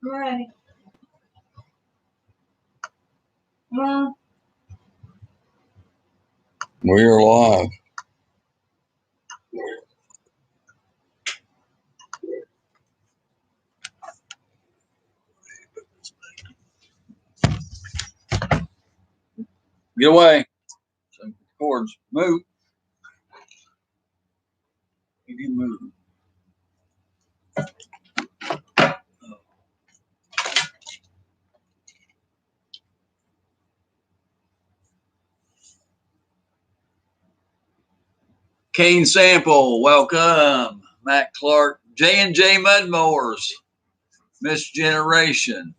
All right. Well, We are live. Get away. Some cords. Move. You can move. Kane Sample, welcome. Matt Clark, J&J Mudmowers, Miss Generation,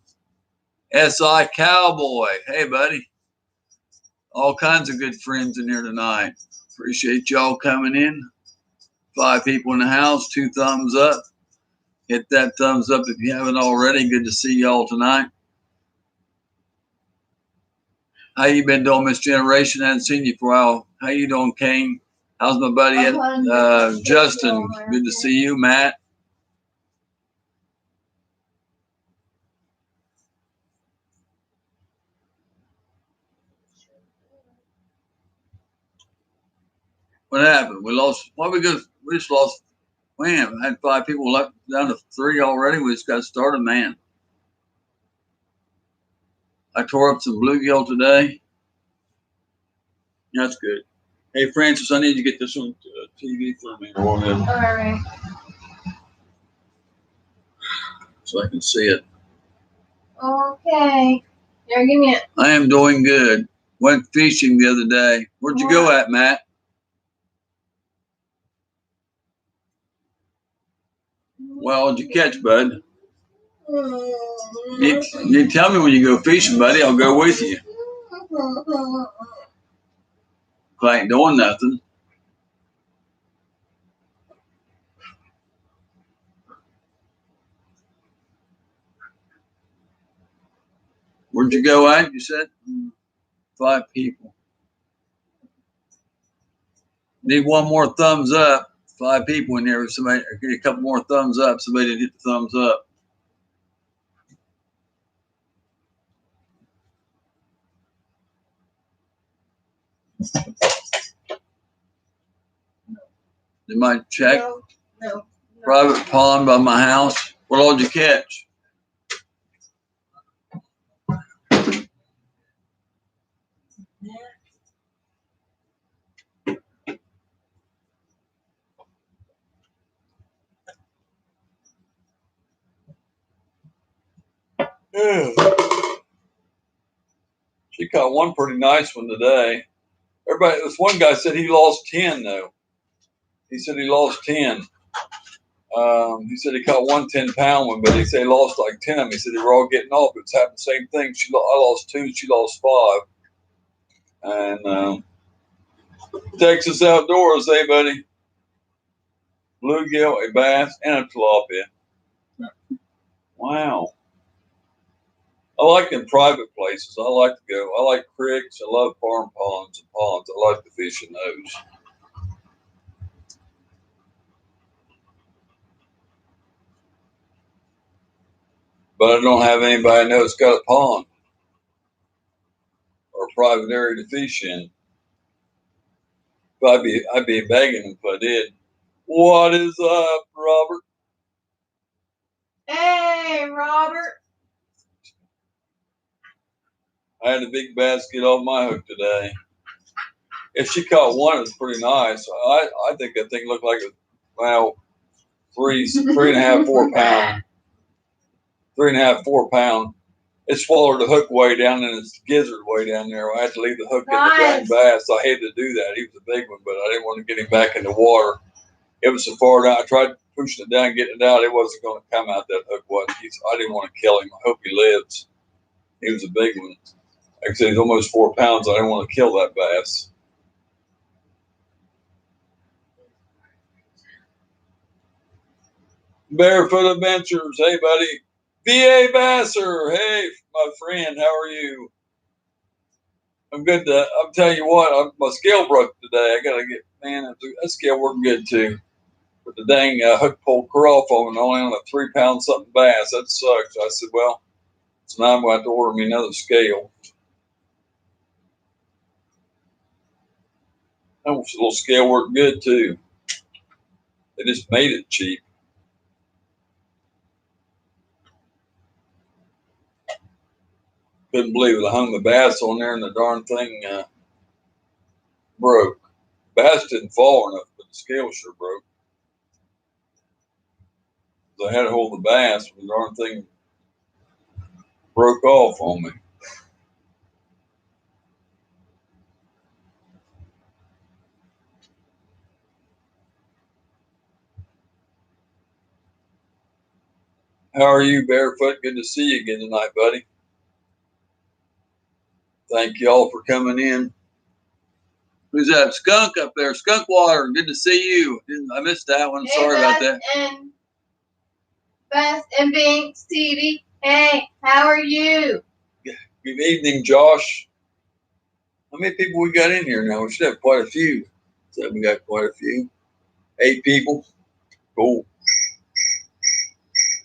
SI Cowboy. Hey, buddy. All kinds of good friends in here tonight. Appreciate y'all coming in. 5 people in the house, 2 thumbs up. Hit that thumbs up if you haven't already. Good to see y'all tonight. How you been doing, Miss Generation? I haven't seen you for a while. How you doing, Kane? How's my buddy Justin? Good to see you, Matt. What happened? We lost. Why we just lost. Man, I had 5 people left, down to 3 already. We just got started, man. I tore up some bluegill today. That's good. Hey, Francis, I need to get this on TV for me. All right. So I can see it. Okay. Here, give me it. I am doing good. Went fishing the other day. Where'd you go at, Matt? Well, what'd you catch, bud? You tell me when you go fishing, buddy. I'll go with you. If I ain't doing nothing. Where'd you go at? You said 5 people. Need one more thumbs up. 5 people in there. Somebody get a couple more thumbs up. Somebody did hit the thumbs up. You might check. No. Private pond by my house. What all did you catch? Yeah. She caught one pretty nice one today. Everybody, this one guy said he lost 10 though. He said he lost 10. He said he caught one 10-pound one, but he said he lost like 10 of them. He said they were all getting off. It's happened the same thing. I lost 2, she lost 5. And Texas Outdoors, hey buddy. Bluegill, a bass, and a tilapia. Wow. I like them private places. I like to go. I like creeks. I love farm ponds and ponds. I like to fish in those. But I don't have anybody I know that's got a pond or a private area to fish in. But I'd be begging if I did. What is up, Robert? Hey, Robert. I had a big bass get off my hook today. If she caught one, it was pretty nice. I think that thing looked like a, well, 3.5, 4 pound. 3.5, 4 pound. It swallowed the hook way down and its gizzard way down there. I had to leave the hook in the giant bass. I hated to do that. He was a big one, but I didn't want to get him back in the water. It was so far down. I tried pushing it down, getting it out. It wasn't going to come out. That hook wasn't. I didn't want to kill him. I hope he lives. He was a big one. Like I said, he's almost 4 pounds. I didn't want to kill that bass. Barefoot Adventures. Hey, buddy. VA Basser. Hey, my friend. How are you? I'm good. I'm telling you what, my scale broke today. I got to get, man, that scale worked good too. But the dang hook pulled her off on only on a 3 pound something bass. That sucks. I said, well, so now I'm going to have to order me another scale. That little scale worked good too. They just made it cheap. Couldn't believe it. I hung the bass on there and the darn thing broke. Bass didn't fall enough, but the scale sure broke. So I had to hold the bass, and the darn thing broke off on me. How are you, Barefoot? Good to see you again tonight, buddy. Thank you all for coming in. Who's that? Skunk up there. Skunk Water. Good to see you. I missed that one. Hey, Sorry about that. And Beth and Binks TV. Hey, how are you? Good evening, Josh. How many people we got in here now? We should have quite a few. So we got quite a few. 8 people. Cool.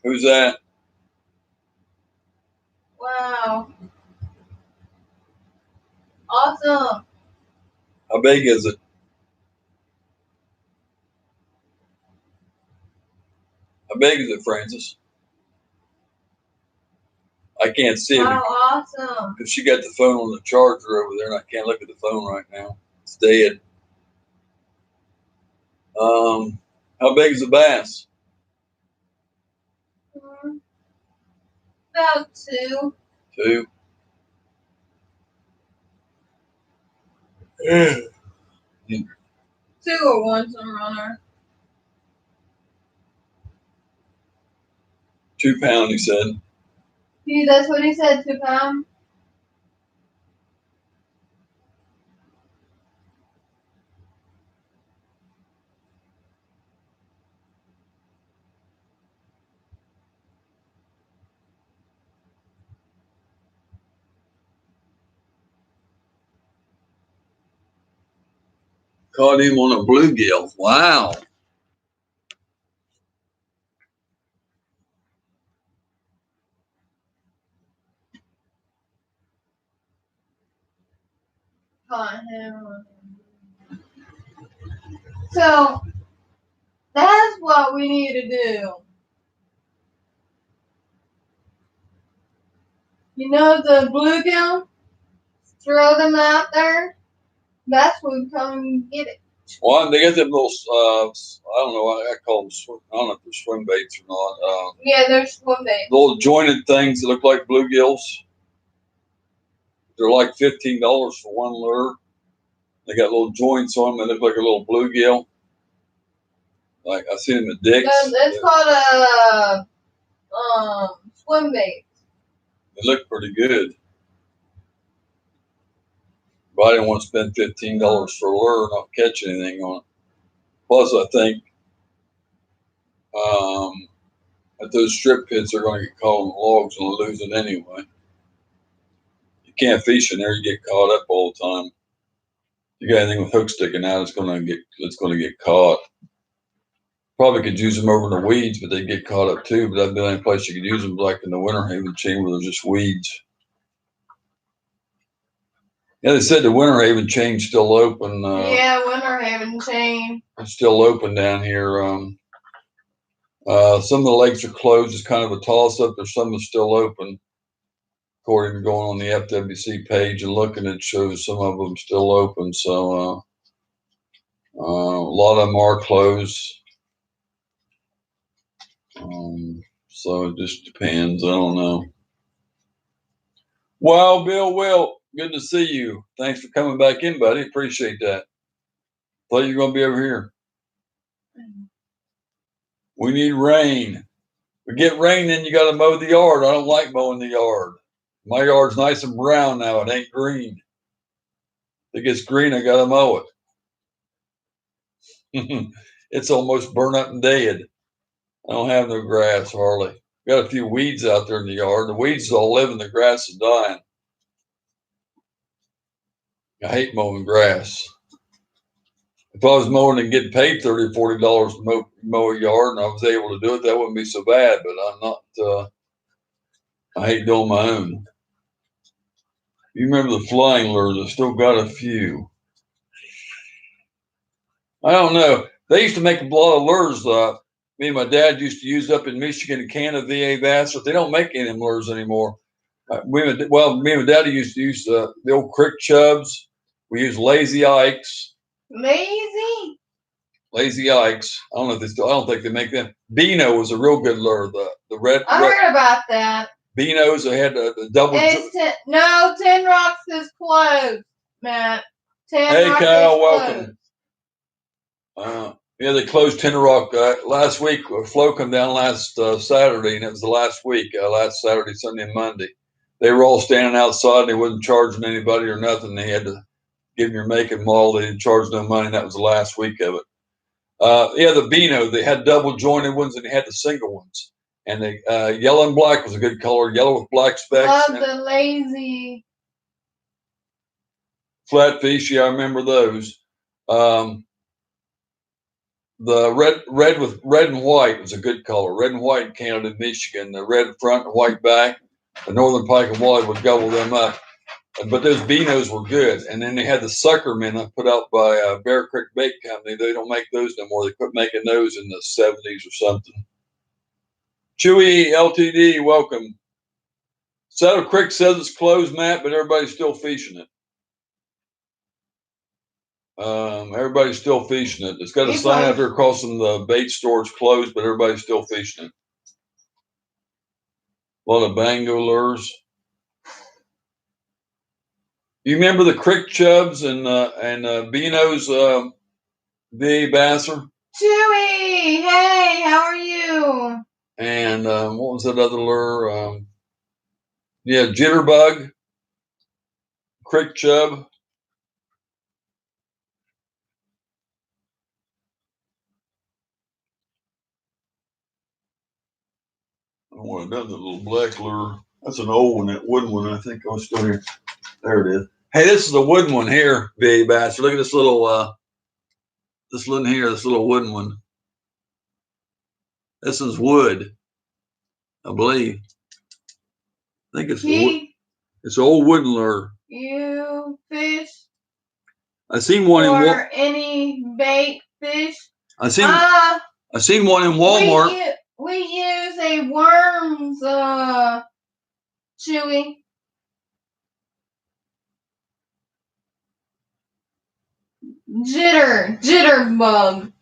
Who's that? Wow. Awesome. How big is it? How big is it, Francis? I can't see it. Wow, awesome. Because she got the phone on the charger over there, and I can't look at the phone right now. It's dead. How big is the bass? About 2. 2. Yeah. 2 or 1, some runner. 2 pound, he said. That's what he said, 2 pound. Caught him on a bluegill. Wow. Caught him. So that's what we need to do. You know the bluegill? Throw them out there. That's when we come and get it. Well, they got them little, I don't know, I call them, I don't know if they're swim baits or not. Yeah, they're swim baits. Little jointed things that look like bluegills. They're like $15 for one lure. They got little joints on them that look like a little bluegill. Like I see them at Dick's. It's called a swim bait. They look pretty good. But I didn't want to spend $15 for a lure and not catch anything on it. Plus, I think at those strip pits, they're going to get caught on the logs and lose it anyway. You can't fish in there; you get caught up all the time. You got anything with hooks sticking out, it's going to get caught. Probably could use them over in the weeds, but they get caught up too. But that'd be the only place you could use them, like in the Winter Haven chain where there's just weeds. Yeah, they said the Winter Haven chain's still open. Yeah, Winter Haven chain. It's still open down here. Some of the lakes are closed. It's kind of a toss-up. There's some that's still open. According to going on the FWC page and looking, it shows some of them still open. So a lot of them are closed. So it just depends. I don't know. Well, Bill, Will, good to see you. Thanks for coming back in, buddy. Appreciate that. Thought you were going to be over here. We need rain. We get rain, then you got to mow the yard. I don't like mowing the yard. My yard's nice and brown now. It ain't green. If it gets green, I got to mow it. It's almost burnt up and dead. I don't have no grass hardly. Got a few weeds out there in the yard. The weeds all live and the grass is dying. I hate mowing grass. if I was mowing and getting paid $30 or $40 to mow a yard, and I was able to do it, that wouldn't be so bad. But I'm not. I hate doing my own. You remember the flying lures? I still got a few. I don't know. They used to make a lot of lures. Me and my dad used to use up in Michigan a can of VA bass, but they don't make any of them lures anymore. Me and my daddy used to use the old creek chubs. We use lazy Ikes. Lazy? Lazy Ikes. I don't know if they still. I don't think they make them. Beano was a real good lure. The red. I heard about that. Beanos. They had the double. No, 10 Rocks is closed, Matt. 10 Hey Rocks Kyle, is welcome. Yeah, they closed Tender Rock last week. Flo come down last Saturday, and it was the last week. Last Saturday, Sunday, and Monday. They were all standing outside, and they wasn't charging anybody or nothing. They had to give them your make and model. They didn't charge no money. And that was the last week of it. Yeah, the Beano, they had double jointed ones, and they had the single ones. And the yellow and black was a good color. Yellow with black specks. Love the lazy. Flatfish, yeah, I remember those. The red with red and white was a good color. Red and white in Canada, Michigan. The red front and white back. The northern pike and walleye would gobble them up. But those Beanos were good. And then they had the sucker minnow put out by Bear Creek Bait Company. They don't make those no more. They quit making those in the 70s or something. Chewy LTD, welcome. Saddle Creek says it's closed, Matt, but everybody's still fishing it. Everybody's still fishing it. It's got a sign out there across from the bait stores closed, but everybody's still fishing it. A lot of bango lures. You remember the creek chubs and Beano's VA Basser? Chewy, hey, how are you? And what was that other lure? Yeah, jitterbug, creek chub. I don't want another little black lure. That's an old one, that wooden one. I think I was still here. There it is. Hey, this is a wooden one here, VA Basser. Look at this little one here, this little wooden one. This is wood, I believe. I think it's it's an old wooden lure. You fish? I seen one or any bait fish? I seen one in Walmart. We use a worms, Chewy. Jitterbug.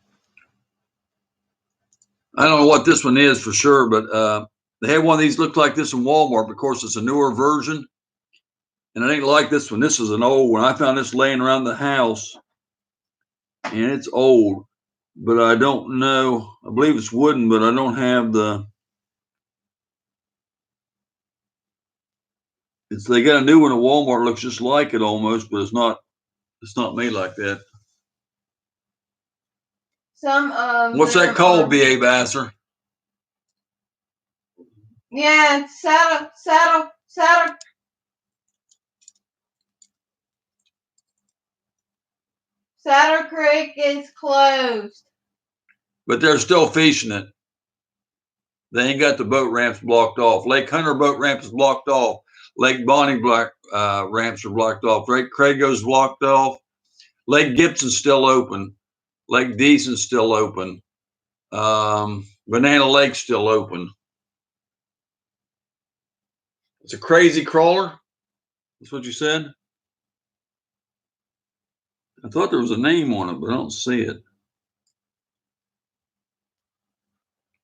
I don't know what this one is for sure, but they had one of these look like this in Walmart. Of course, it's a newer version, and I didn't like this one. This is an old one. I found this laying around the house, and it's old, but I don't know. I believe it's wooden, but I don't have the. They got a new one at Walmart. Looks just like it almost, but it's not. It's not made like that. What's that called, B.A. Basser? Yeah, saddle. Saddle Creek is closed. But they're still fishing it. They ain't got the boat ramps blocked off. Lake Hunter boat ramp is blocked off. Lake Bonnie ramps are blocked off. Lake Crago's blocked off. Lake Gibson's still open. Lake Deason's still open. Banana Lake's still open. It's a crazy crawler. That's what you said? I thought there was a name on it, but I don't see it.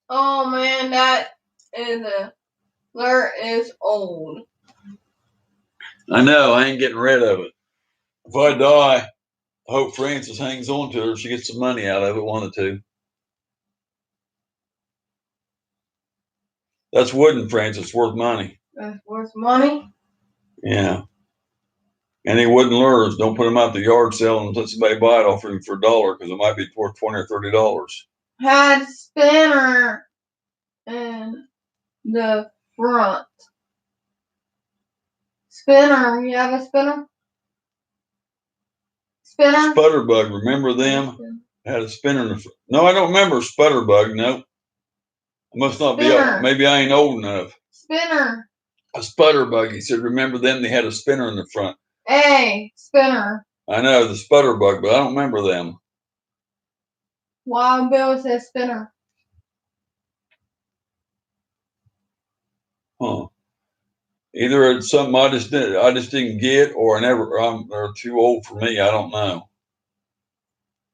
Oh man, that lure is old. I know. I ain't getting rid of it. If I die, I hope Frances hangs on to it. She gets some money out of it, one or two. That's wooden, Frances. It's worth money. That's worth money? Yeah. Any wooden lures, don't put them out the yard sale and let somebody buy it off you for $1 because it might be worth $20 or $30. Had spinner in the front. Spinner, you have a spinner? Spinner. Sputterbug, remember them? Had a spinner in the front. No, I don't remember Sputterbug. No, I must not be Spinner. up. Maybe I ain't old enough. Spinner. A Sputterbug. He said, remember them? They had a spinner in the front. A spinner. I know the Sputterbug, but I don't remember them. Wild Bill says spinner. Huh. Either it's something I just didn't get, or they're too old for me. I don't know.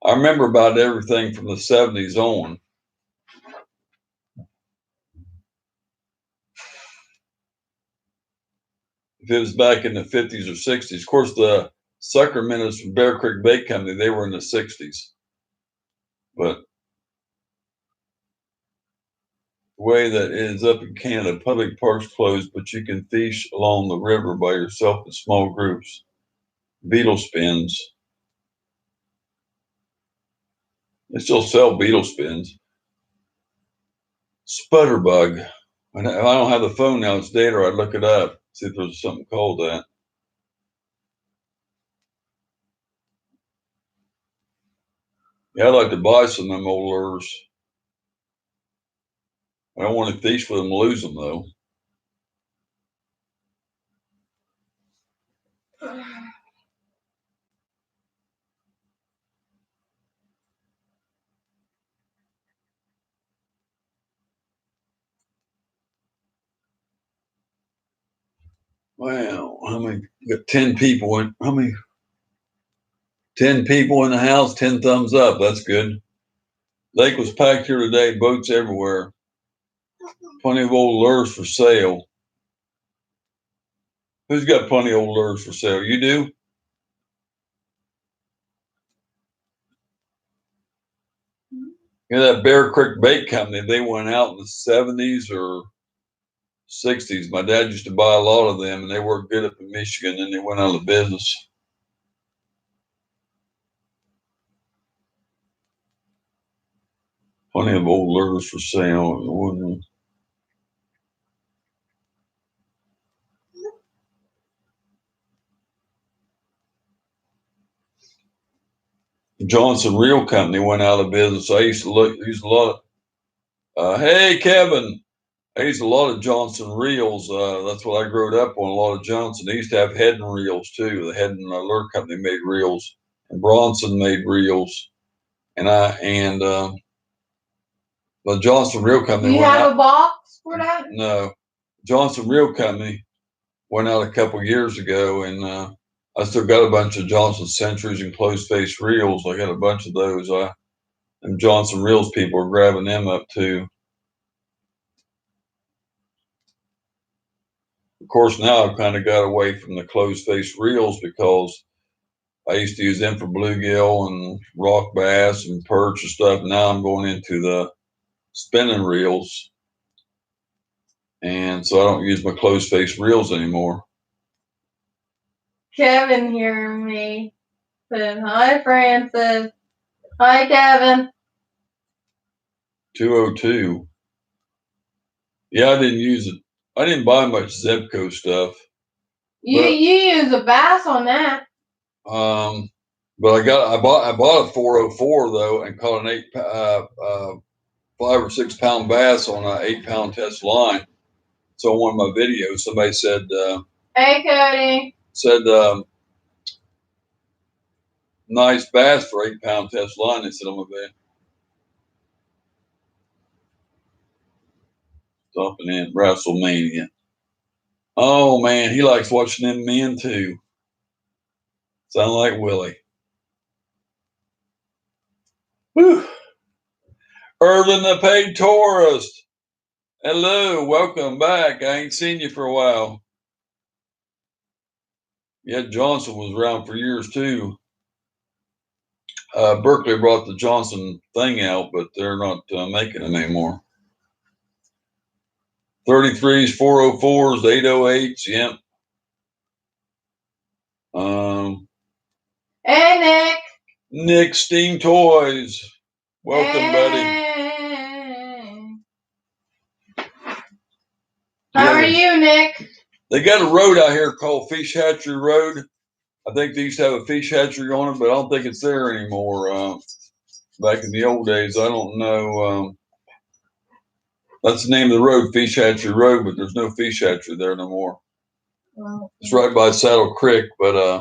I remember about everything from the 70s on. If it was back in the 50s or 60s, of course, the sucker minnows from Bear Creek Bait Company, they were in the 60s. But the way that it is up in Canada, public parks closed, but you can fish along the river by yourself in small groups. Beetle spins. They still sell beetle spins. Sputterbug. If I don't have the phone now, it's data, I'd look it up, see if there's something called that. Yeah, I'd like to buy some of them old lures. I don't want to fish with them and lose them, though. Wow, how many? Got 10 people in. How many? 10 people in the house, 10 thumbs up. That's good. Lake was packed here today, boats everywhere. Plenty of old lures for sale. Who's got plenty of old lures for sale? You do? Yeah, that Bear Creek Bait Company, they went out in the 70s or 60s. My dad used to buy a lot of them, and they worked good up in Michigan, and they went out of business. Plenty of old lures for sale. Johnson Reel Company went out of business. I used to use a lot of, hey, Kevin. I used a lot of Johnson reels. That's what I grew up on, a lot of Johnson. They used to have Head and reels, too. The Head and Lure Company made reels. And Bronson made reels. The Johnson Reel Company Do you have a box for that? No. Johnson Reel Company went out a couple years ago, and I still got a bunch of Johnson Centuries and closed face reels. I got a bunch of those. And Johnson Reels people are grabbing them up too. Of course, now I've kind of got away from the closed face reels because I used to use them for bluegill and rock bass and perch and stuff. Now I'm going into the spinning reels. And so I don't use my closed face reels anymore. Kevin hearing me said, hi, Francis. Hi, Kevin. 202. Yeah, I didn't use it. I didn't buy much Zebco stuff. You use a bass on that. But I bought a 404 though and caught an 5 or 6 pound bass on an 8-pound test line. So on one of my videos, somebody said, hey, Cody. Said, nice bass for 8-pound test line. They said, I'm a bit. Stopping in WrestleMania. Oh man, he likes watching them men too. Sound like Willie. Whew. Irvin the Paid Tourist. Hello, welcome back. I ain't seen you for a while. Yeah, Johnson was around for years too. Berkeley brought the Johnson thing out, but they're not making them anymore. 33s, 404s, 808s, yep. Hey, Nick. Nick Steam Toys. Welcome, buddy. How are you, Nick? They got a road out here called Fish Hatchery Road. I think they used to have a fish hatchery on it, but I don't think it's there anymore. Back in the old days, I don't know. That's the name of the road, Fish Hatchery Road, but there's no fish hatchery there no more. Well, It's right by Saddle Creek, but as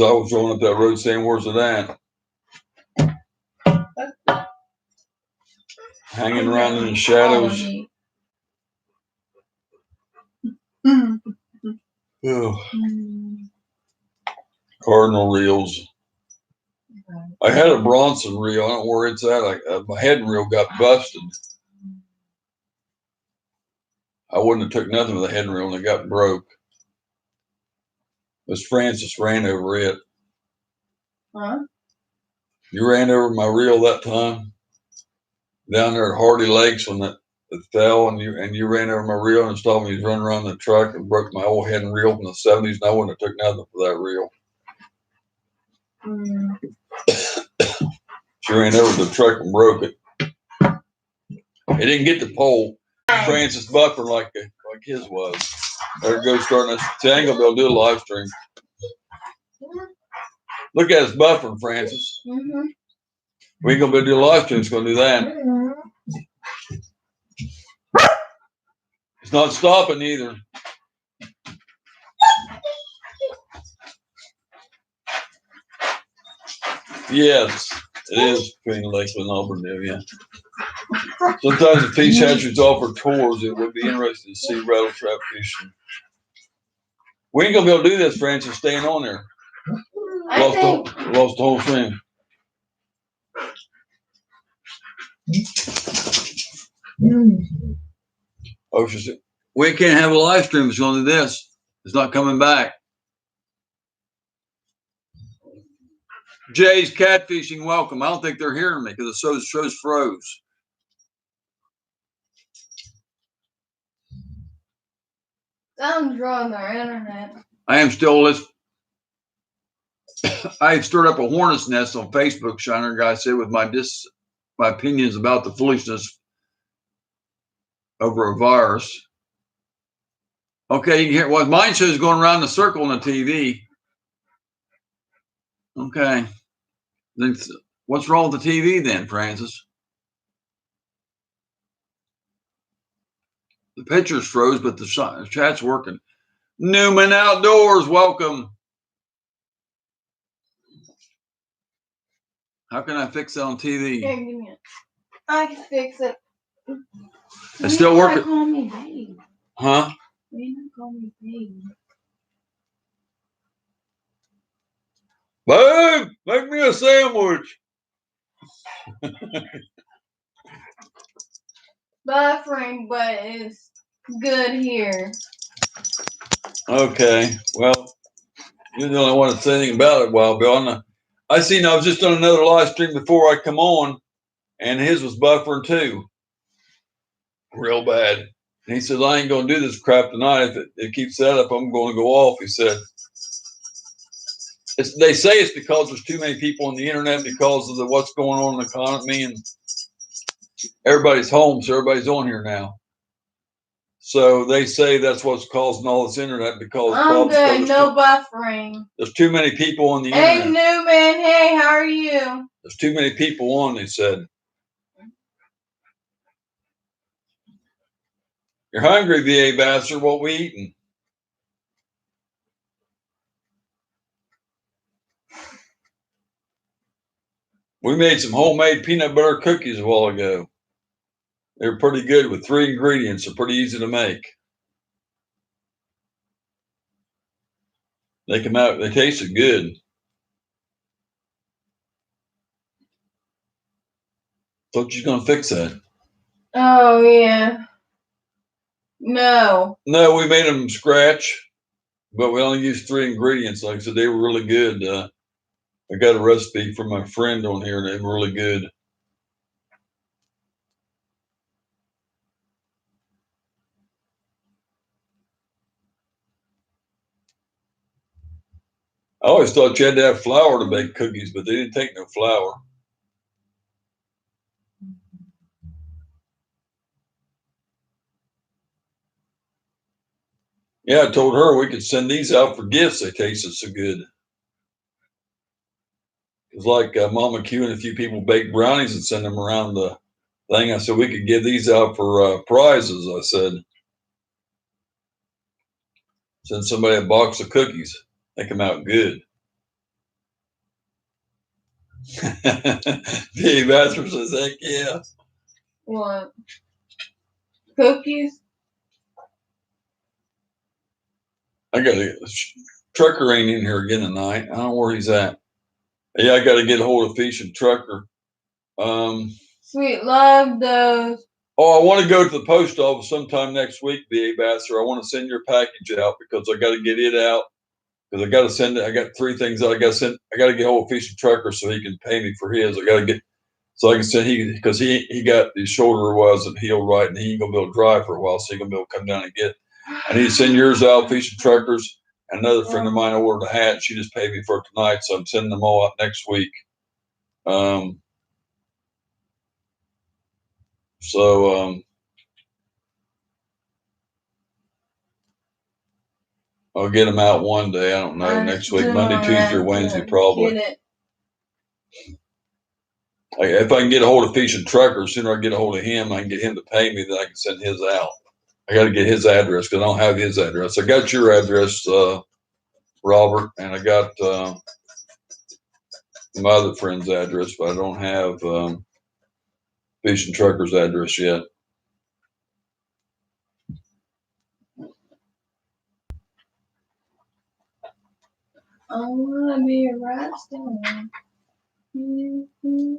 I was rolling up that road saying, "Where's it at?" Hanging around in the shadows. Ugh. Cardinal reels. I had a Bronson reel. I don't know where it's at. My head reel got busted. I wouldn't have took nothing with a head reel and it got broke. Miss Francis ran over it. Huh? You ran over my reel that time down there at Hardy Lakes when it fell, and you ran over my reel and told me you was running around the truck and broke my old head and reel from the '70s, and I wouldn't have took nothing for that reel. She ran over the truck and broke it. It didn't get the pole. Francis buffer like his was. There it goes starting us. See, I ain't gonna be able to do a live stream. Look at us buffering, Francis. We ain't gonna be able to do a live stream. It's gonna do that. It's not stopping either. Yes, it is between Lakeland and Auburndale, yeah. Sometimes the fish hatcheries offer tours. It would be interesting to see rattle trap fishing. We ain't gonna be able to do this, Francis, staying on there. Lost the whole thing. Oh, she said, we can't have a live stream. It's gonna do this. It's not coming back. Jay's catfishing, welcome. I don't think they're hearing me because the show's froze. Sounds wrong on their internet. I am still listening. I stirred up a hornet's nest on Facebook, Shiner guy said, with my opinions about the foolishness over a virus. Okay, you can hear what mine shows going around the circle on the TV. Okay. Then what's wrong with the TV then, Francis? The picture's froze, but the chat's working. Newman Outdoors, welcome. How can I fix it on TV? Here, give me it. I can fix it. It's still working. Call me babe. Huh? You not call me babe. Babe, make me a sandwich. Buffering, but it's good here. Okay, well, you're the only one that said anything about it a while, Bill. I was just on another live stream before I come on, and his was buffering too. Real bad. And he said, I ain't going to do this crap tonight. If it keeps that up, I'm going to go off, he said. They say it's because there's too many people on the internet because of what's going on in the economy, and everybody's home, so everybody's on here now. So they say that's what's causing all this internet because I'm good. No buffering. There's too many people on the internet. Hey, Newman. Hey, how are you? There's too many people on, they said. You're hungry, VA bastard. What we eating? We made some homemade peanut butter cookies a while ago. They're pretty good with 3 ingredients. They're pretty easy to make. They come out, they tasted good. Thought you was gonna fix that. Oh, yeah. No. No, we made them from scratch, but we only used 3 ingredients. Like I said, they were really good. I got a recipe from my friend on here, and they were really good. I always thought you had to have flour to bake cookies, but they didn't take no flour. Yeah, I told her we could send these out for gifts. They tasted so good. It's like Mama Q and a few people baked brownies and send them around the thing. I said we could give these out for prizes. I said send somebody a box of cookies. They come out good. Dave Asper says, heck yeah. What? Cookies? I got a trucker ain't in here again tonight. I don't know where he's at. Yeah, I got to get a hold of Fish and Trucker. Sweet love those. Oh, I want to go to the post office sometime next week, B.A. Basser. I want to send your package out because I got to get it out. Because I got to send it. I got 3 things that I got to send. I got to get hold of Fish and Trucker so he can pay me for his. I got to get so I can send because he got his shoulder wasn't healed right and he ain't gonna be able to drive for a while, so he gonna be able to come down and get it. I need to send yours out, Fish and Truckers. Another friend of mine ordered a hat. She just paid me for it tonight, so I'm sending them all out next week. I'll get them out one day. I don't know, next week, Monday, Tuesday, or Wednesday, probably. If I can get a hold of Fish and Trucker, the sooner I get a hold of him, I can get him to pay me, then I can send his out. I got to get his address because I don't have his address. I got your address, Robert, and I got my other friend's address, but I don't have Fish and Trucker's address yet. I wanna be a rap star. Mm-hmm.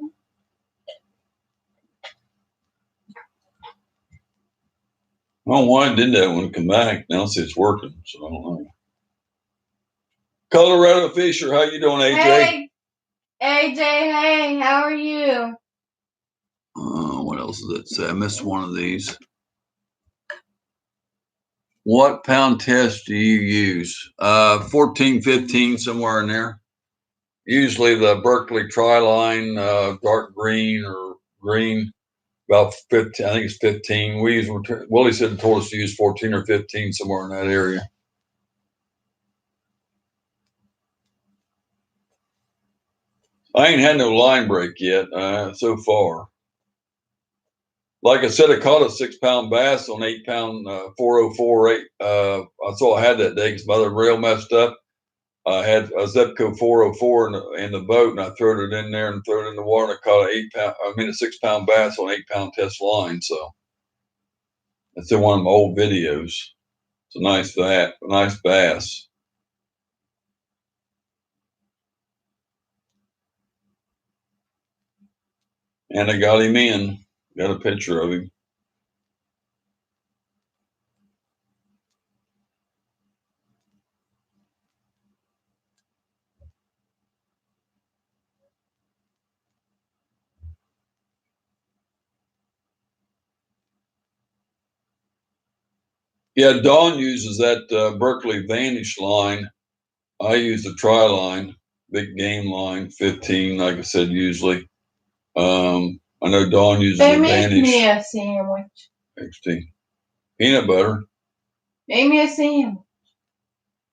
I don't know why I did that when it come back. Now see it's working, so I don't know. Colorado Fisher, how you doing, AJ? Hey, AJ, hey, how are you? What else does it say? I missed one of these. What pound test do you use? 14, 15, somewhere in there. Usually the Berkeley Tri-Line, dark green or green, about 15. I think it's 15. We use, Willie said told us to use 14 or 15, somewhere in that area. I ain't had no line break yet so far. Like I said, I caught a 6-pound bass on 8-pound 4048. That's all I had that day because my other reel messed up. I had a Zepco 404 in the boat, and I threw it in there and threw it in the water. And I caught a 6-pound bass on 8-pound test line. So that's in one of my old videos. It's a nice bass. And I got him in. Got a picture of him. Yeah, Dawn uses that Berkeley Vanish line. I use the Tri-Line, big game line, 15, like I said, usually. I know Dawn uses They the make Vanish. me a sandwich. 16. Peanut butter. Make me a sandwich.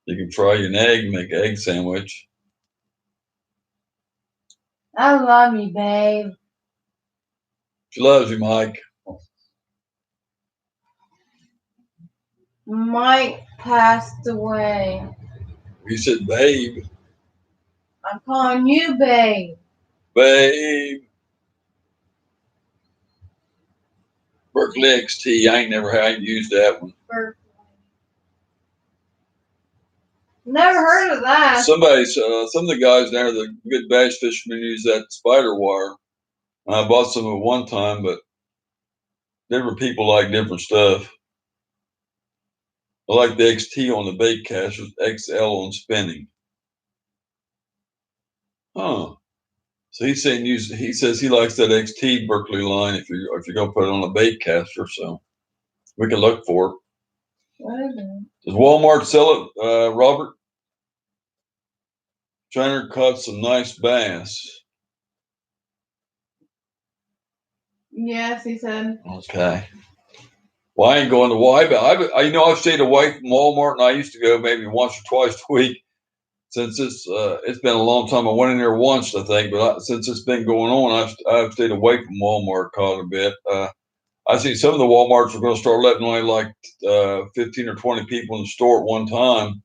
You can fry your egg and make an egg sandwich. I love you, babe. She loves you, Mike. Mike passed away. You said babe. I'm calling you babe. Babe. Berkeley XT. I ain't never had used that one. Berkeley. Never heard of that. Some of the guys there, the good bass fishermen, use that spider wire. I bought some at one time, but different people like different stuff. I like the XT on the bait casters, XL on spinning. Huh. So he's saying he says he likes that XT Berkeley line if you're gonna put it on a bait caster, so we can look for it. Whatever. Does Walmart sell it, Robert? Trainer caught some nice bass. Yes, he said. Okay. Well, I ain't going to Walmart. I've stayed away from Walmart, and I used to go maybe once or twice a week. Since it's been a long time. I went in there once, I think, but since it's been going on, I've stayed away from Walmart quite a bit. I see some of the Walmarts are going to start letting only like 15 or 20 people in the store at one time,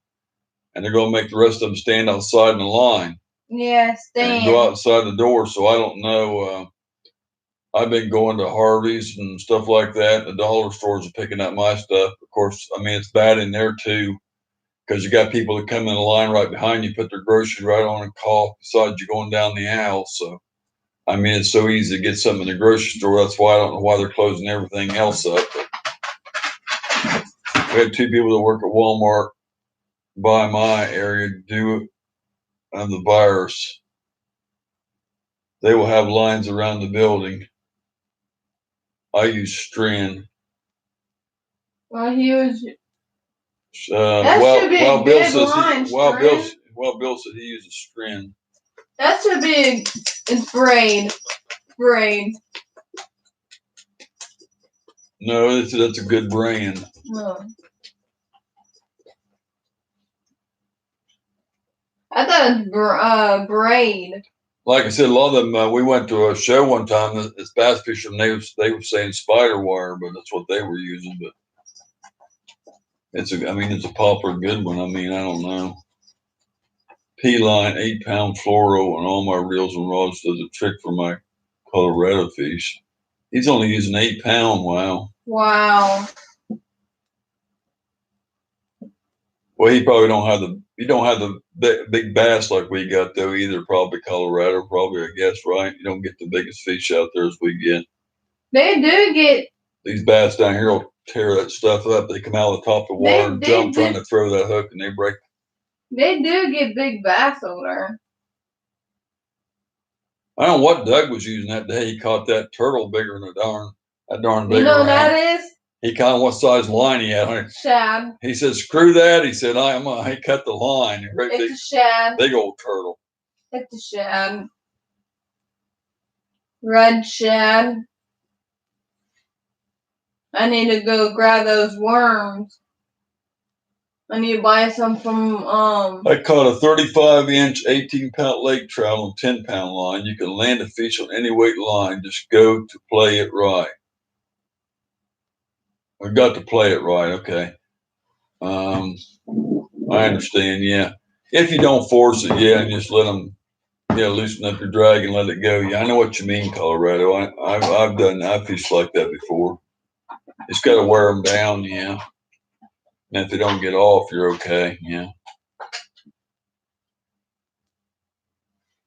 and they're going to make the rest of them stand outside in the line. Yeah, and go outside the door. So I don't know. I've been going to Harvey's and stuff like that. The dollar stores are picking up my stuff. Of course, I mean, it's bad in there too because you got people that come in the line right behind you, put their groceries right on a call beside you going down the aisle. So, I mean, it's so easy to get something in the grocery store. That's why I don't know why they're closing everything else up. But we had two people that work at Walmart by my area do the virus. They will have lines around the building. I use Strin. Well, he was. That should be a good line, Bill said he uses Strin. That should be it's braid. No, that's a good brand. No. I thought it was braid. Like I said, a lot of them. We went to a show one time. This bass fishermen, they were saying spider wire, but that's what they were using. But it's a popular good one. I mean, I don't know. P-line 8-pound fluoro on all my reels and rods does a trick for my Colorado fish. He's only using 8-pound. Wow. Well, he probably don't have the big bass like we got though either. Probably Colorado, I guess, right? You don't get the biggest fish out there as we get. They do get these bass down here will tear that stuff up. They come out of the top of the water and jump trying to throw that hook, and they break. They do get big bass over there. I don't know what Doug was using that day. He caught that turtle bigger than that darn big. You know what that is? He caught what size line he had. Shad. He said, "Screw that." He said, "I cut the line." It's a shad. Big old turtle. It's a shad. Red shad. I need to go grab those worms. I need to buy some from I caught a 35-inch, 18-pound lake trout on 10-pound line. You can land a fish on any weight line. Just go to play it right. We've got to play it right. Okay. I understand. Yeah. If you don't force it, yeah, and just let them, loosen up your drag and let it go. Yeah, I know what you mean, Colorado. I've fished like that before. Just got to wear them down. Yeah. And if they don't get off, you're okay. Yeah.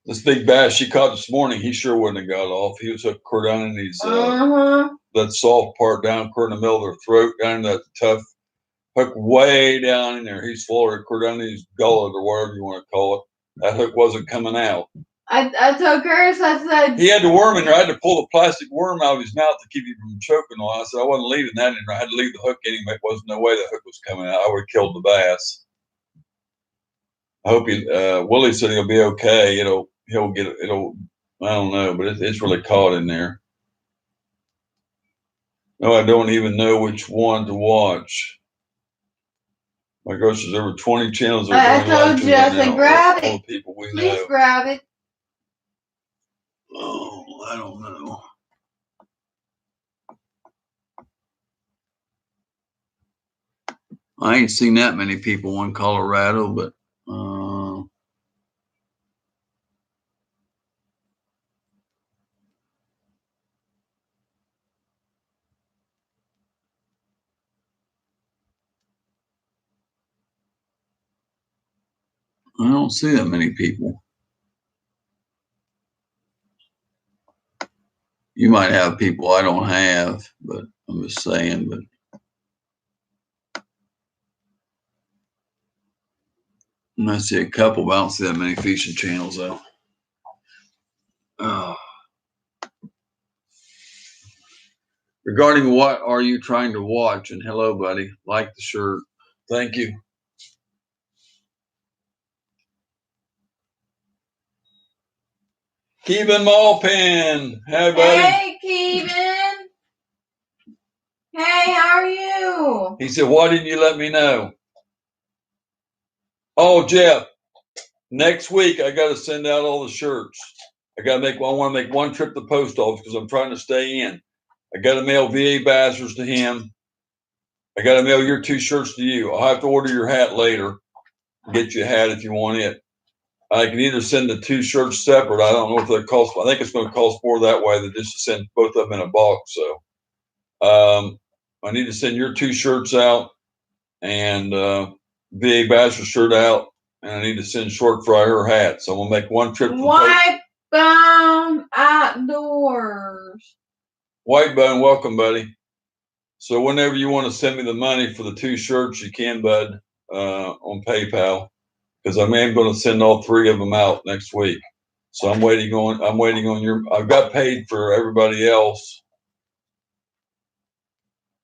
This big bass she caught this morning, he sure wouldn't have got off. He was hooked clear down in his that soft part down clear in the middle of their throat, down in that tough hook way down in there. He's floated clear down in his gullet or whatever you want to call it. That hook wasn't coming out. I told Curtis, I said he had the worm in there. I had to pull the plastic worm out of his mouth to keep him from choking on. I said I wasn't leaving that in there. I had to leave the hook in him. There wasn't no way the hook was coming out. I would have killed the bass. I hope Willie said he'll be okay. He'll get it. I don't know, but it's really caught in there. No, I don't even know which one to watch. My gosh, there's over 20 channels. I told you, I said grab it. All the people we Please know. grab it. Oh, I don't know. I ain't seen that many people in Colorado, but I don't see that many people. You might have people I don't have, but I'm just saying, but I see a couple, but I don't see that many fishing channels though. Regarding what are you trying to watch? And hello, buddy. Like the shirt. Thank you. Keevan Malpin. Hey, buddy. Hey, Keevan. Hey, how are you? He said, why didn't you let me know? Oh, Jeff, next week I got to send out all the shirts. I want to make one trip to the post office because I'm trying to stay in. I got to mail VA Bastards to him. I got to mail your 2 shirts to you. I'll have to order your hat later. Get you a hat if you want it. I can either send the 2 shirts separate. I don't know what that costs. I think it's going to cost more that way than just to send both of them in a box. So I need to send your 2 shirts out and VA Bachelor shirt out, and I need to send Short Fry her hat. So I'm gonna make one trip. Wipe Bound Outdoors. White Bone, welcome, buddy. So whenever you want to send me the money for the 2 shirts, you can, bud, on PayPal, because I am going to send all 3 of them out next week. So I'm waiting on your. I've got paid for everybody else.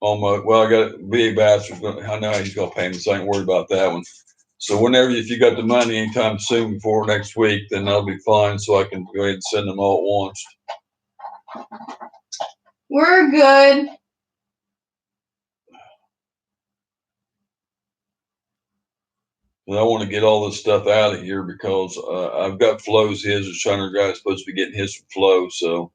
I got VA Bachelor's. I know he's gonna pay me, so I ain't worried about that one. So if you got the money anytime soon before next week, then that'll be fine. So I can go ahead and send them all at once. We're good. And I want to get all this stuff out of here because I've got Flo's his. The Shiner guy's supposed to be getting his from Flo. So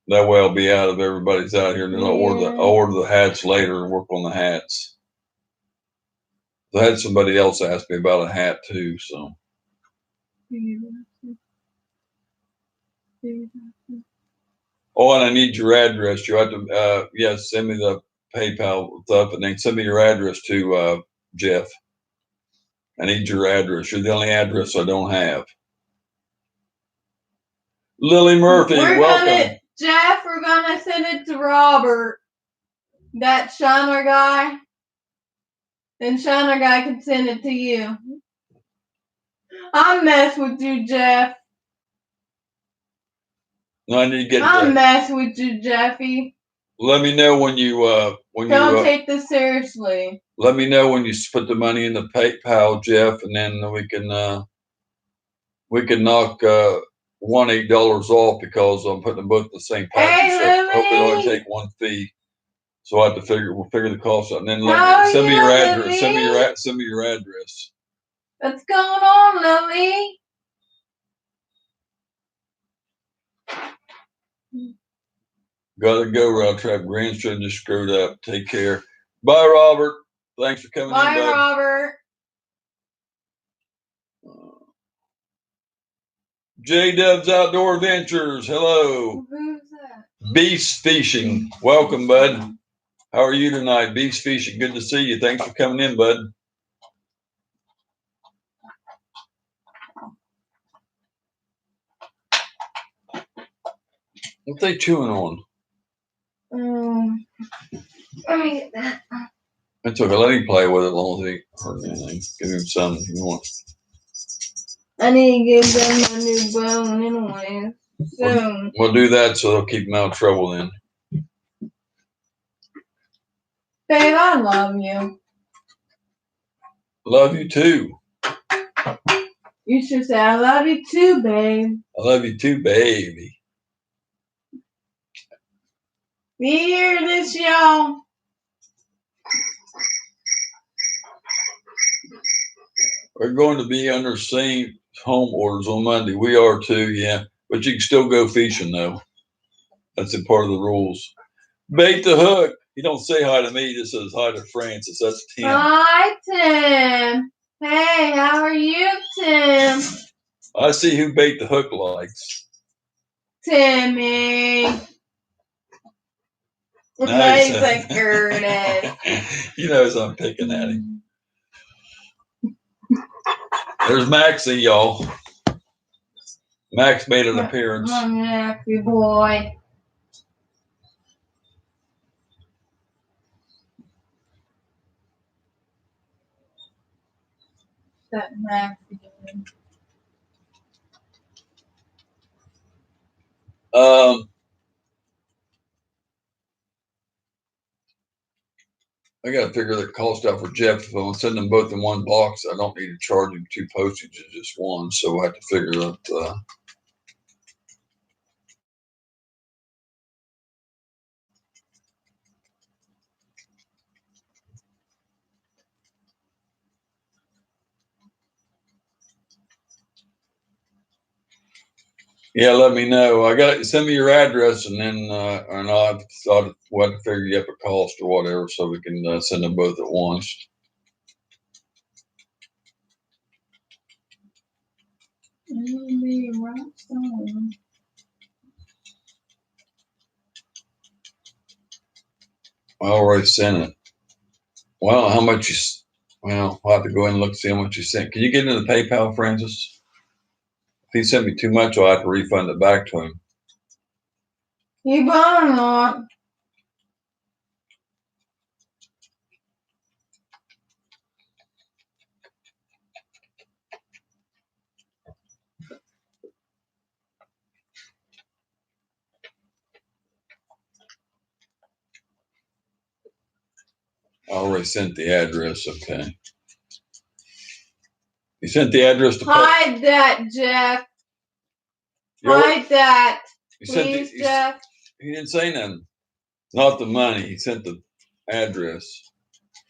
that way I'll be out of everybody's out here. And then I'll order the hats later and work on the hats. I had somebody else ask me about a hat too. So. Oh, and I need your address. You have to, send me the PayPal stuff, and then send me your address to Jeff. I need your address. You're the only address I don't have. Lily Murphy, welcome. Jeff, we're gonna send it to Robert, that Shiner guy. Then Shiner guy can send it to you. I'll mess with you, Jeff. No, I need to get. I'll mess with you, Jeffy. Let me know when you don't take this seriously. Let me know when you put the money in the PayPal, Jeff, and then we can knock $8 off because I'm putting them both in the same package. So hopefully only take one fee. So I have to we'll figure the cost out, and then send me your address. Send me your address. What's going on, Lily? Gotta go, Route Trap. Grandson just screwed up. Take care. Bye, Robert. Thanks for coming in, bud. Bye, Robert. J Dubs Outdoor Adventures. Hello. Who's that? Beast Fishing. Welcome, bud. How are you tonight? Beast Fishing. Good to see you. Thanks for coming in, bud. What they chewing on? Let me get that. It's okay. Let him play with it as long as he hurt anything. Give him something if you want. I need to give them my new bone anyway. Soon. We'll do that so they'll keep them out of trouble then. Babe, I love you. Love you too. You should say, I love you too, babe. I love you too, baby. You hear this, y'all? We're going to be under same home orders on Monday. We are too, yeah. But you can still go fishing though. That's a part of the rules. Bait the hook. He don't say hi to me. He just says hi to Francis. That's Tim. Hi, Tim. Hey, how are you, Tim? I see who Bait the Hook likes. Timmy. Nice. He's like Curtis. He knows I'm picking at him. There's Maxie, y'all. Max made an appearance. Maxie boy. That Maxie. I got to figure the cost out for Jeff. If I'm going to send them both in one box, I don't need to charge him 2 postages, just one. So I have to figure out. Yeah, let me know. Send me your address, and then and I'll thought what to figure you up a cost or whatever, so we can send them both at once. I already sent it. Well, how much you? Well, I'll have to go in and look see how much you sent. Can you get into the PayPal, Francis? If he sent me too much, I'll have to refund it back to him. You better not. I already sent the address. Okay. You sent the address to Hide that, Jeff. Yeah, Hide that. you sent Please, Jeff. he didn't say nothing. Not the money. He sent the address.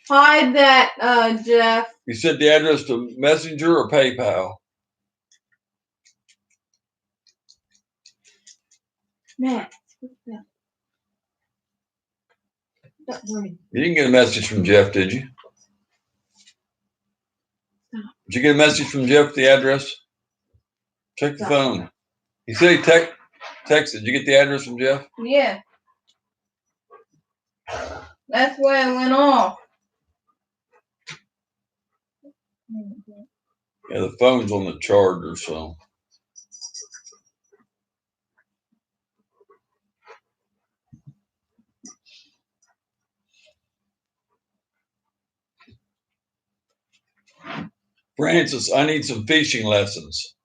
Hide that, Jeff. You sent the address to Messenger or PayPal? Max, what's that? Stop worrying. You didn't get a message from Jeff, did you? Stop. Did you get a message from Jeff, the address? Check the phone. He said he texted. Did you get the address from Jeff? Yeah. That's why it went off. Yeah, the phone's on the charger, so. Francis, I need some fishing lessons.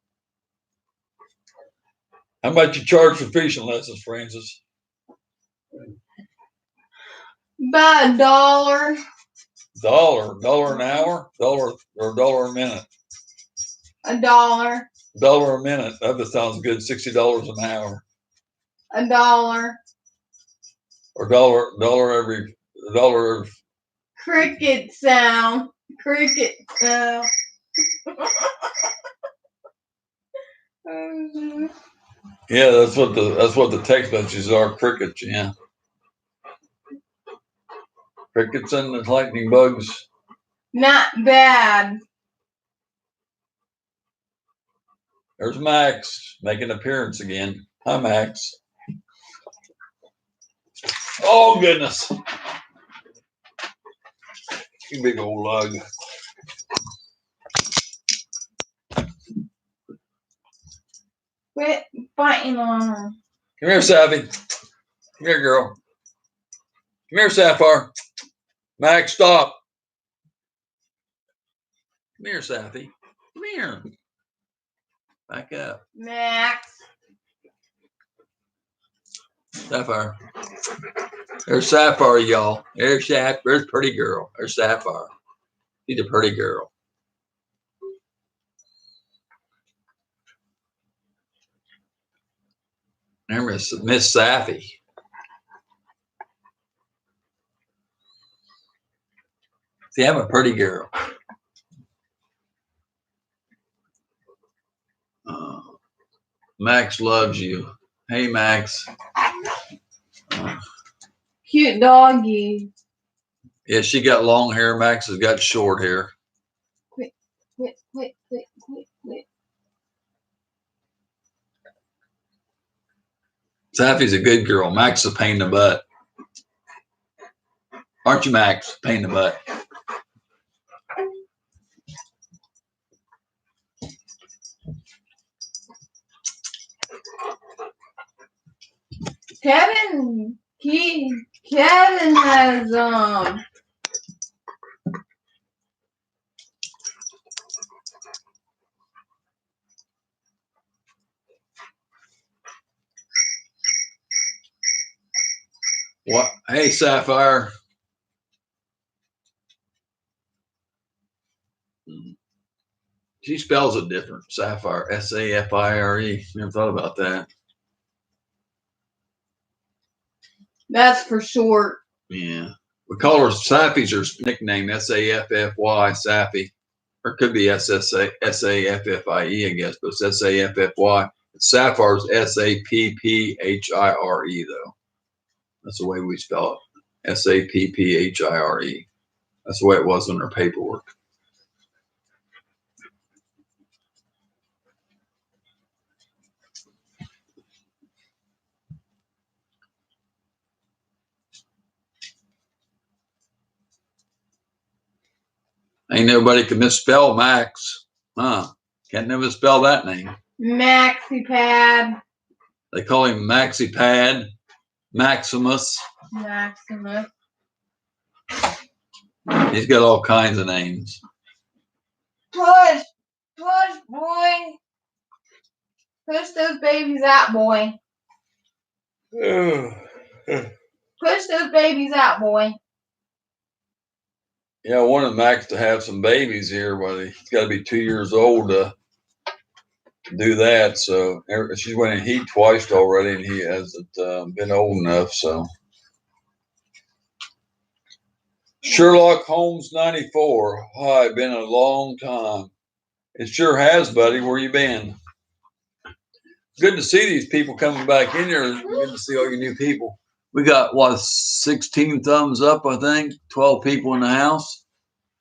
How much you charge for fishing lessons, Francis? About $1. $1 an hour? $1 or $1 a minute? $1. $1 a minute. That sounds good. $60 an hour. $1. Or dollar every $1. Cricket sound. Cricket sound. Yeah, that's what the text messages are. Crickets. Yeah. Crickets and the lightning bugs. Not bad. There's Max making an appearance again. Hi, Max. Oh, goodness. You big old lug. Quit fighting on her. Come here, Savvy. Come here, girl. Come here, Sapphire. Max, stop. Come here, Savvy. Come here. Back up. Max. Sapphire. There's Sapphire, y'all. There's pretty girl. There's Sapphire. She's a pretty girl. There's Miss Sappy. See, I'm a pretty girl. Max loves you. Hey, Max. Cute doggy. Yeah, she got long hair. Max has got short hair. Quit. Sappy's a good girl. Max is a pain in the butt. Aren't you, Max? Pain in the butt. Kevin has What? Hey, Sapphire. She spells it different. Sapphire. Saffire. Never thought about that. That's for short. Yeah. We call her Sappy's her nickname. Saffy. Sappy. Or it could be Saffie, I guess, but it's Saffy. Sapphire's Sapphire though. That's the way we spell it. Sapphire. That's the way it was on their paperwork. Ain't nobody can misspell Max. Huh. Can't never spell that name. MaxiPad. They call him MaxiPad. Maximus. Maximus. He's got all kinds of names. Push, boy. Push those babies out, boy. Push those babies out, boy. Yeah, I wanted Max to have some babies here, but he's got to be 2 years old to do that. So she's went in heat twice already, and he hasn't been old enough. So Sherlock Holmes 94. Hi, been a long time. It sure has, buddy. Where you been? Good to see these people coming back in here. Good to see all you new people. We got, what, 16 thumbs up, I think. 12 people in the house.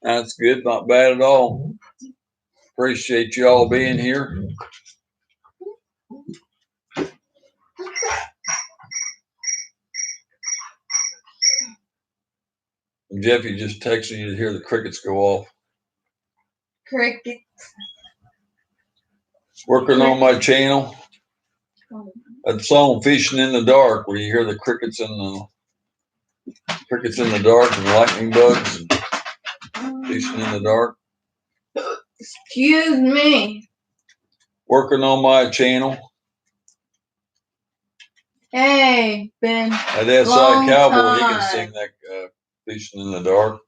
That's good. Not bad at all. Appreciate you all being here. Jeffy just texted you to hear the crickets go off. Crickets. Working on my channel. That song "Fishing in the Dark," where you hear the crickets in the dark and lightning bugs and fishing in the dark. Excuse me. Working on my channel. Hey, Ben. That SI Cowboy, he can sing that "Fishing in the Dark."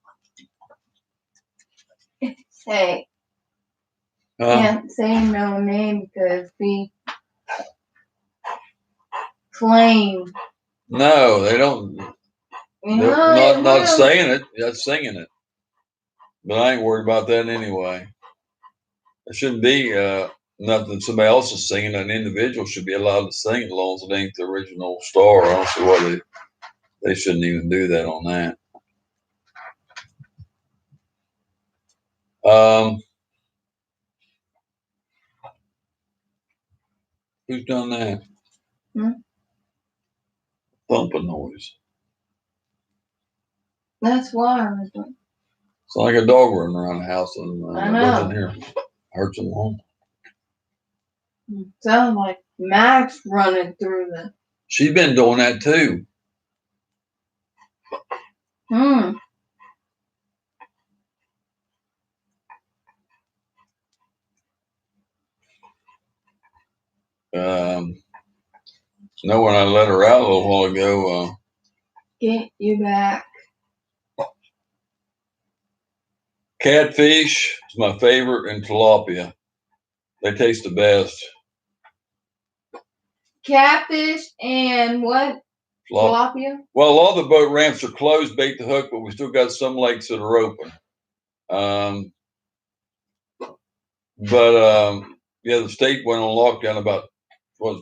Hey. Can't say no name because we claim. No, they don't. They're not saying it. That's singing it. But I ain't worried about that anyway. It shouldn't be nothing somebody else is singing. An individual should be allowed to sing as long as it ain't the original star. I don't see why they shouldn't even do that on that. Who's done that? Thumping noise. That's why I was doing. It's like a dog running around the house and doesn't hear. Hurts them home. Sounds like Max running through the. She's been doing that too. No, when I let her out a little while ago. Get you back. Catfish is my favorite, and tilapia. They taste the best. Catfish and what? Tilapia? Well, a lot of the boat ramps are closed, bait the hook, but we still got some lakes that are open. Yeah, the state went on lockdown about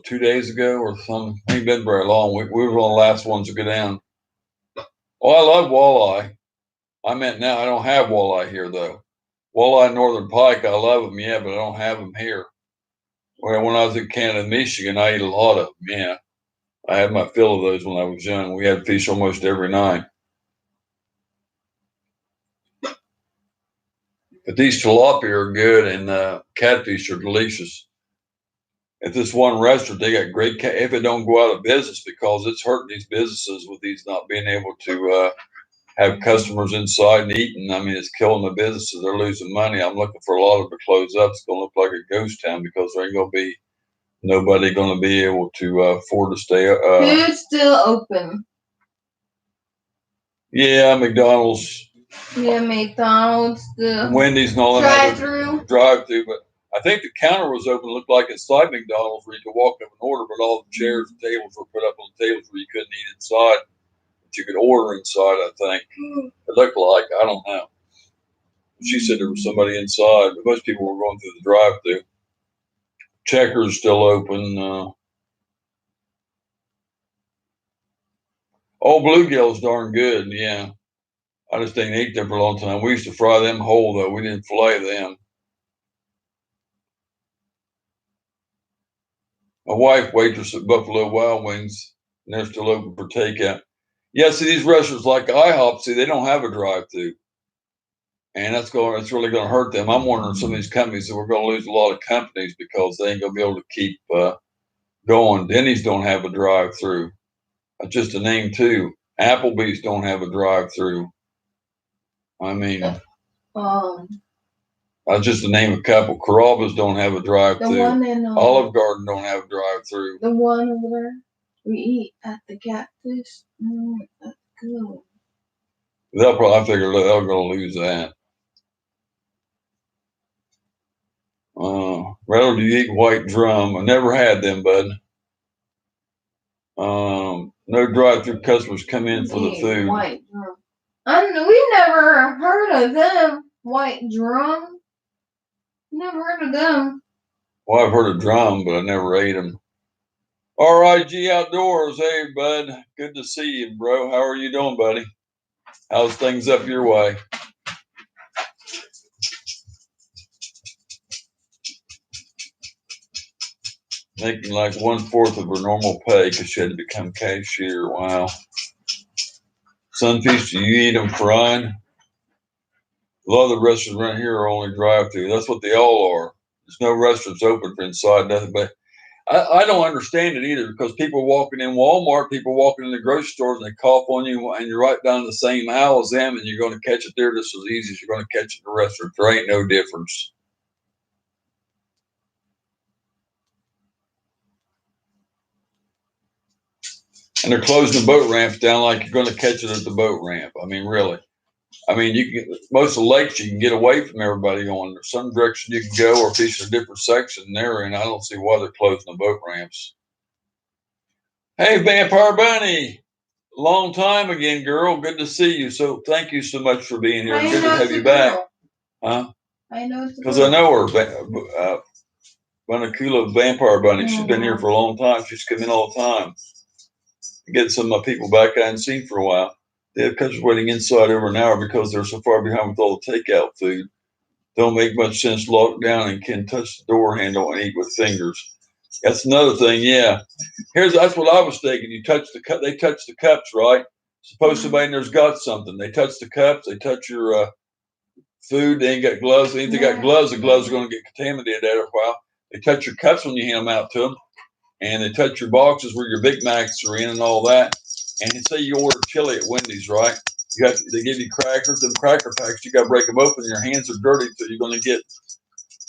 2 days ago or something. Ain't been very long. We were one of the last ones to go down. Oh, I love walleye. I meant now I don't have walleye here though. Walleye northern pike, I love them, yeah, but I don't have them here. Well, when I was in Canada and Michigan, I ate a lot of them, yeah. I had my fill of those when I was young. We had fish almost every night. But these tilapia are good, and catfish are delicious. At this one restaurant, they got great if it don't go out of business, because it's hurting these businesses with these not being able to have customers inside and eating. I mean, it's killing the businesses. They're losing money. I'm looking for a lot of them to close up. It's going to look like a ghost town because there ain't going to be nobody going to be able to afford to stay. Who's still open? Yeah, McDonald's. Yeah, McDonald's. Wendy's and all that. Drive-through, but I think the counter was open. It looked like inside McDonald's where you could walk up and order, but all the chairs and tables were put up on tables where you couldn't eat inside, but you could order inside, I think. It looked like, I don't know. She said there was somebody inside, but most people were going through the drive-through. Checkers still open. Bluegill's darn good. Yeah, I just didn't eat them for a long time. We used to fry them whole though. We didn't fillet them. My wife waitress at Buffalo Wild Wings, and they're still open for takeout. Yeah, see these restaurants like IHOP, see they don't have a drive-through, and it's really going to hurt them. I'm wondering some of these companies that we're going to lose a lot of companies because they ain't going to be able to keep going. Denny's don't have a drive-through. That's just a name too. Applebee's don't have a drive-through. I mean, that's just to name a couple. Carrabba's don't have a drive-through. The one in Olive Garden don't have a drive-through. The one over there we eat at the Catfish. That's good. I figure they're going to lose that. Rather do you eat white drum? I never had them, bud. No drive-through customers come in for the food. White drum. We never heard of them. White drum. Never heard of them. Well, I've heard of drum, but I never ate them. RIG Outdoors. Hey, bud. Good to see you, bro. How are you doing, buddy? How's things up your way? Making like 1/4 of her normal pay because she had to become cashier. Wow. Sunfish, do you eat them fried? A lot of the restaurants around here are only drive-through. That's what they all are. There's no restaurants open for inside, nothing. But I don't understand it either because people walking in Walmart, people walking in the grocery stores, and they cough on you, and you're right down the same aisle as them, and you're going to catch it there just as easy as you're going to catch it in the restaurant. There ain't no difference. And they're closing the boat ramps down like you're going to catch it at the boat ramp. I mean, really. I mean, most of the lakes you can get away from everybody going. There's some direction you can go or fish in a different section there, and I don't see why they're closing the boat ramps. Hey, Vampire Bunny. Long time again, girl. Good to see you. So thank you so much for being here. Good to have you back. Huh? I know. Because I know her, Bunakula Vampire Bunny. She's been here for a long time. She's come in all the time. Get some of my people back I hadn't seen for a while. They have customers waiting inside over an hour because they're so far behind with all the takeout food. Don't make much sense to lock down and can touch the door handle and eat with fingers. That's another thing, yeah. That's what I was thinking. You touch the cup, they touch the cups, right? Suppose somebody in there's got something. They touch the cups, they touch your food, they ain't got gloves. If they got gloves, the gloves are going to get contaminated after a while. They touch your cups when you hand them out to them. And they touch your boxes where your Big Macs are in and all that. And say you order chili at Wendy's, right? They give you crackers, them cracker packs. You got to break them open. Your hands are dirty, so you're going to get.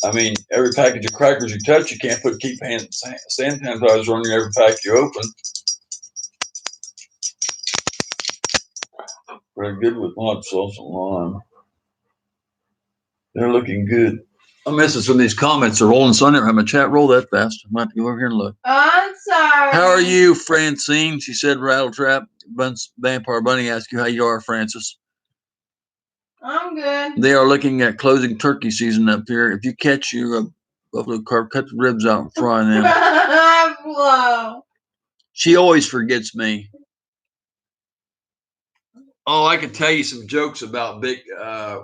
I mean, every package of crackers you touch, you can't keep hand sanitizer on every pack you open. Very good with hot sauce and lime. They're looking good. I'm missing some of these comments. They're rolling, so I never have my chat roll that fast. I might have to go over here and look. I'm sorry. How are you, Francine? She said, Rattletrap. Vampire Bunny asked you how you are, Francis. I'm good. They are looking at closing turkey season up here. If you catch your buffalo carp, cut the ribs out and fry them. Whoa. She always forgets me. Oh, I could tell you some jokes about big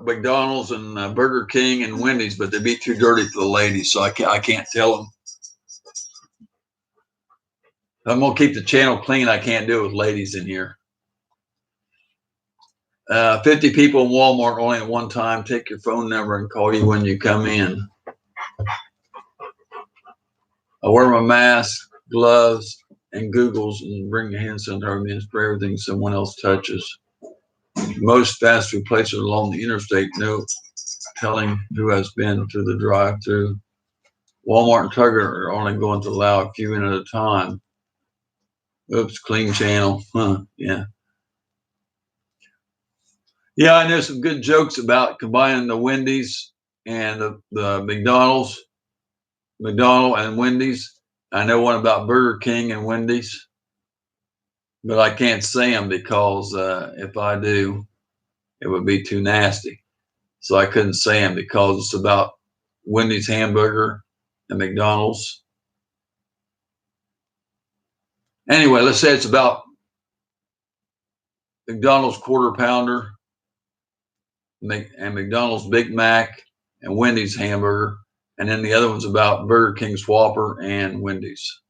McDonald's and Burger King and Wendy's, but they'd be too dirty for the ladies, so I can't tell them. I'm gonna keep the channel clean. I can't do it with ladies in here. 50 people in Walmart only at one time. Take your phone number and call you when you come in. I wear my mask, gloves, and googles, and bring a hand sanitizer and spray everything someone else touches. Most fast food places along the interstate, no telling who has been to the drive-through. Walmart and Target are only going to allow a few in at a time. Oops, clean channel. Huh, yeah. Yeah, I know some good jokes about combining the Wendy's and the McDonald and Wendy's. I know one about Burger King and Wendy's, but I can't say them because if I do, it would be too nasty. So I couldn't say them because it's about Wendy's hamburger at McDonald's. Anyway, let's say it's about McDonald's Quarter Pounder and McDonald's Big Mac and Wendy's hamburger. And then the other one's about Burger King's Whopper and Wendy's.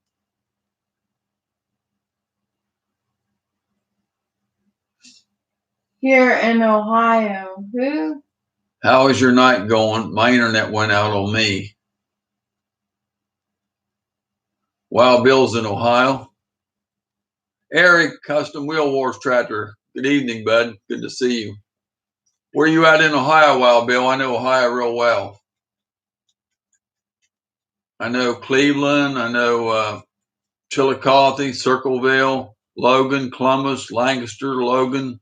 Here in Ohio. Who? How is your night going? My internet went out on me. Wild Bill's in Ohio. Eric, Custom Wheel Wars Tractor. Good evening, bud. Good to see you. Where you at in Ohio, Wild Bill? I know Ohio real well. I know Cleveland. I know Chillicothe, Circleville, Logan, Columbus, Lancaster, Logan,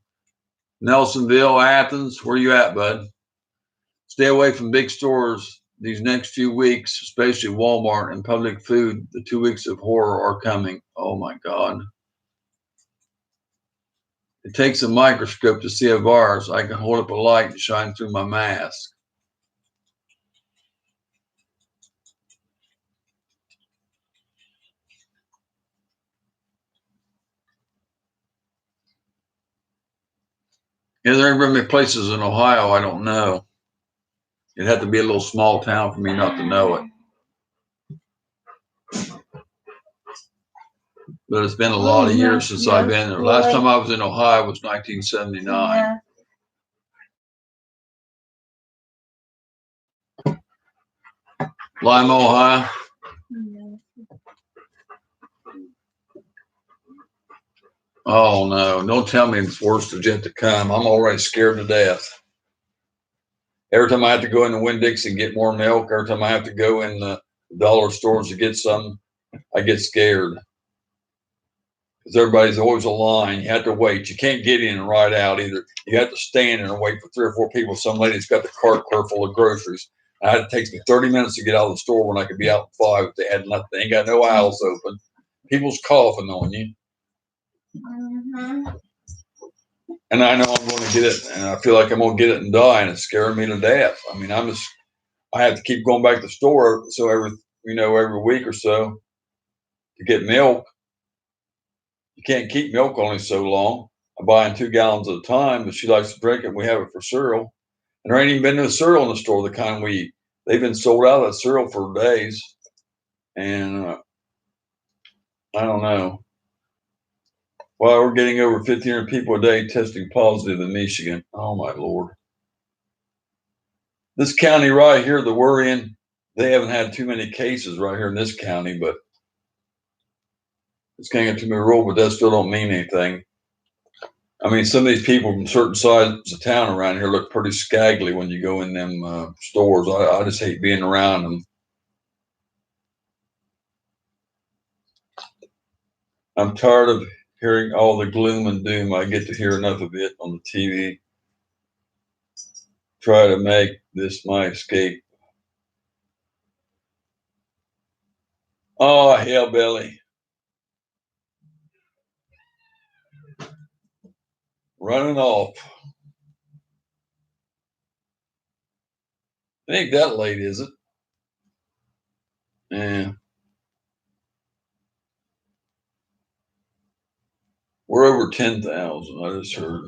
Nelsonville, Athens. Where you at, bud? Stay away from big stores these next few weeks, especially Walmart and public food. The 2 weeks of horror are coming. Oh my God. It takes a microscope to see a virus. I can hold up a light and shine through my mask. Is there ever many places in Ohio I don't know? It'd have to be a little small town for me not to know it. But it's been a lot of years since I've been there. Last time I was in Ohio was 1979. Yeah. Lima, Ohio. Oh no, don't tell me it's worse is yet to come. I'm already scared to death. Every time I have to go in the Winn-Dixie and get more milk, every time I have to go in the dollar stores to get some, I get scared. Because everybody's always a line. You have to wait. You can't get in and ride out either. You have to stand and wait for 3 or 4 people. Some lady's got the cart clear full of groceries. It takes me 30 minutes to get out of the store when I could be out in 5 if they had nothing. They ain't got no aisles open. People's coughing on you. Mm-hmm. And I know I'm going to get it, and I feel like I'm going to get it and die, and it's scaring me to death. I mean, I have to keep going back to the store so every week or so to get milk. You can't keep milk only so long. I'm buying 2 gallons at a time, but she likes to drink it. We have it for cereal. And there ain't even been no cereal in the store, the kind we eat. They've been sold out of that cereal for days. And I don't know. Well, we're getting over 1,500 people a day testing positive in Michigan. Oh, my Lord. This county right here that we're in, they haven't had too many cases right here in this county, but it's going to get too many rules, but that still don't mean anything. I mean, some of these people from certain sides of town around here look pretty scraggly when you go in them stores. I just hate being around them. I'm tired of hearing all the gloom and doom. I get to hear enough of it on the TV. Try to make this my escape. Oh, hell, Billy. Running off. It ain't that late, is it? Yeah. We're over 10,000, I just heard.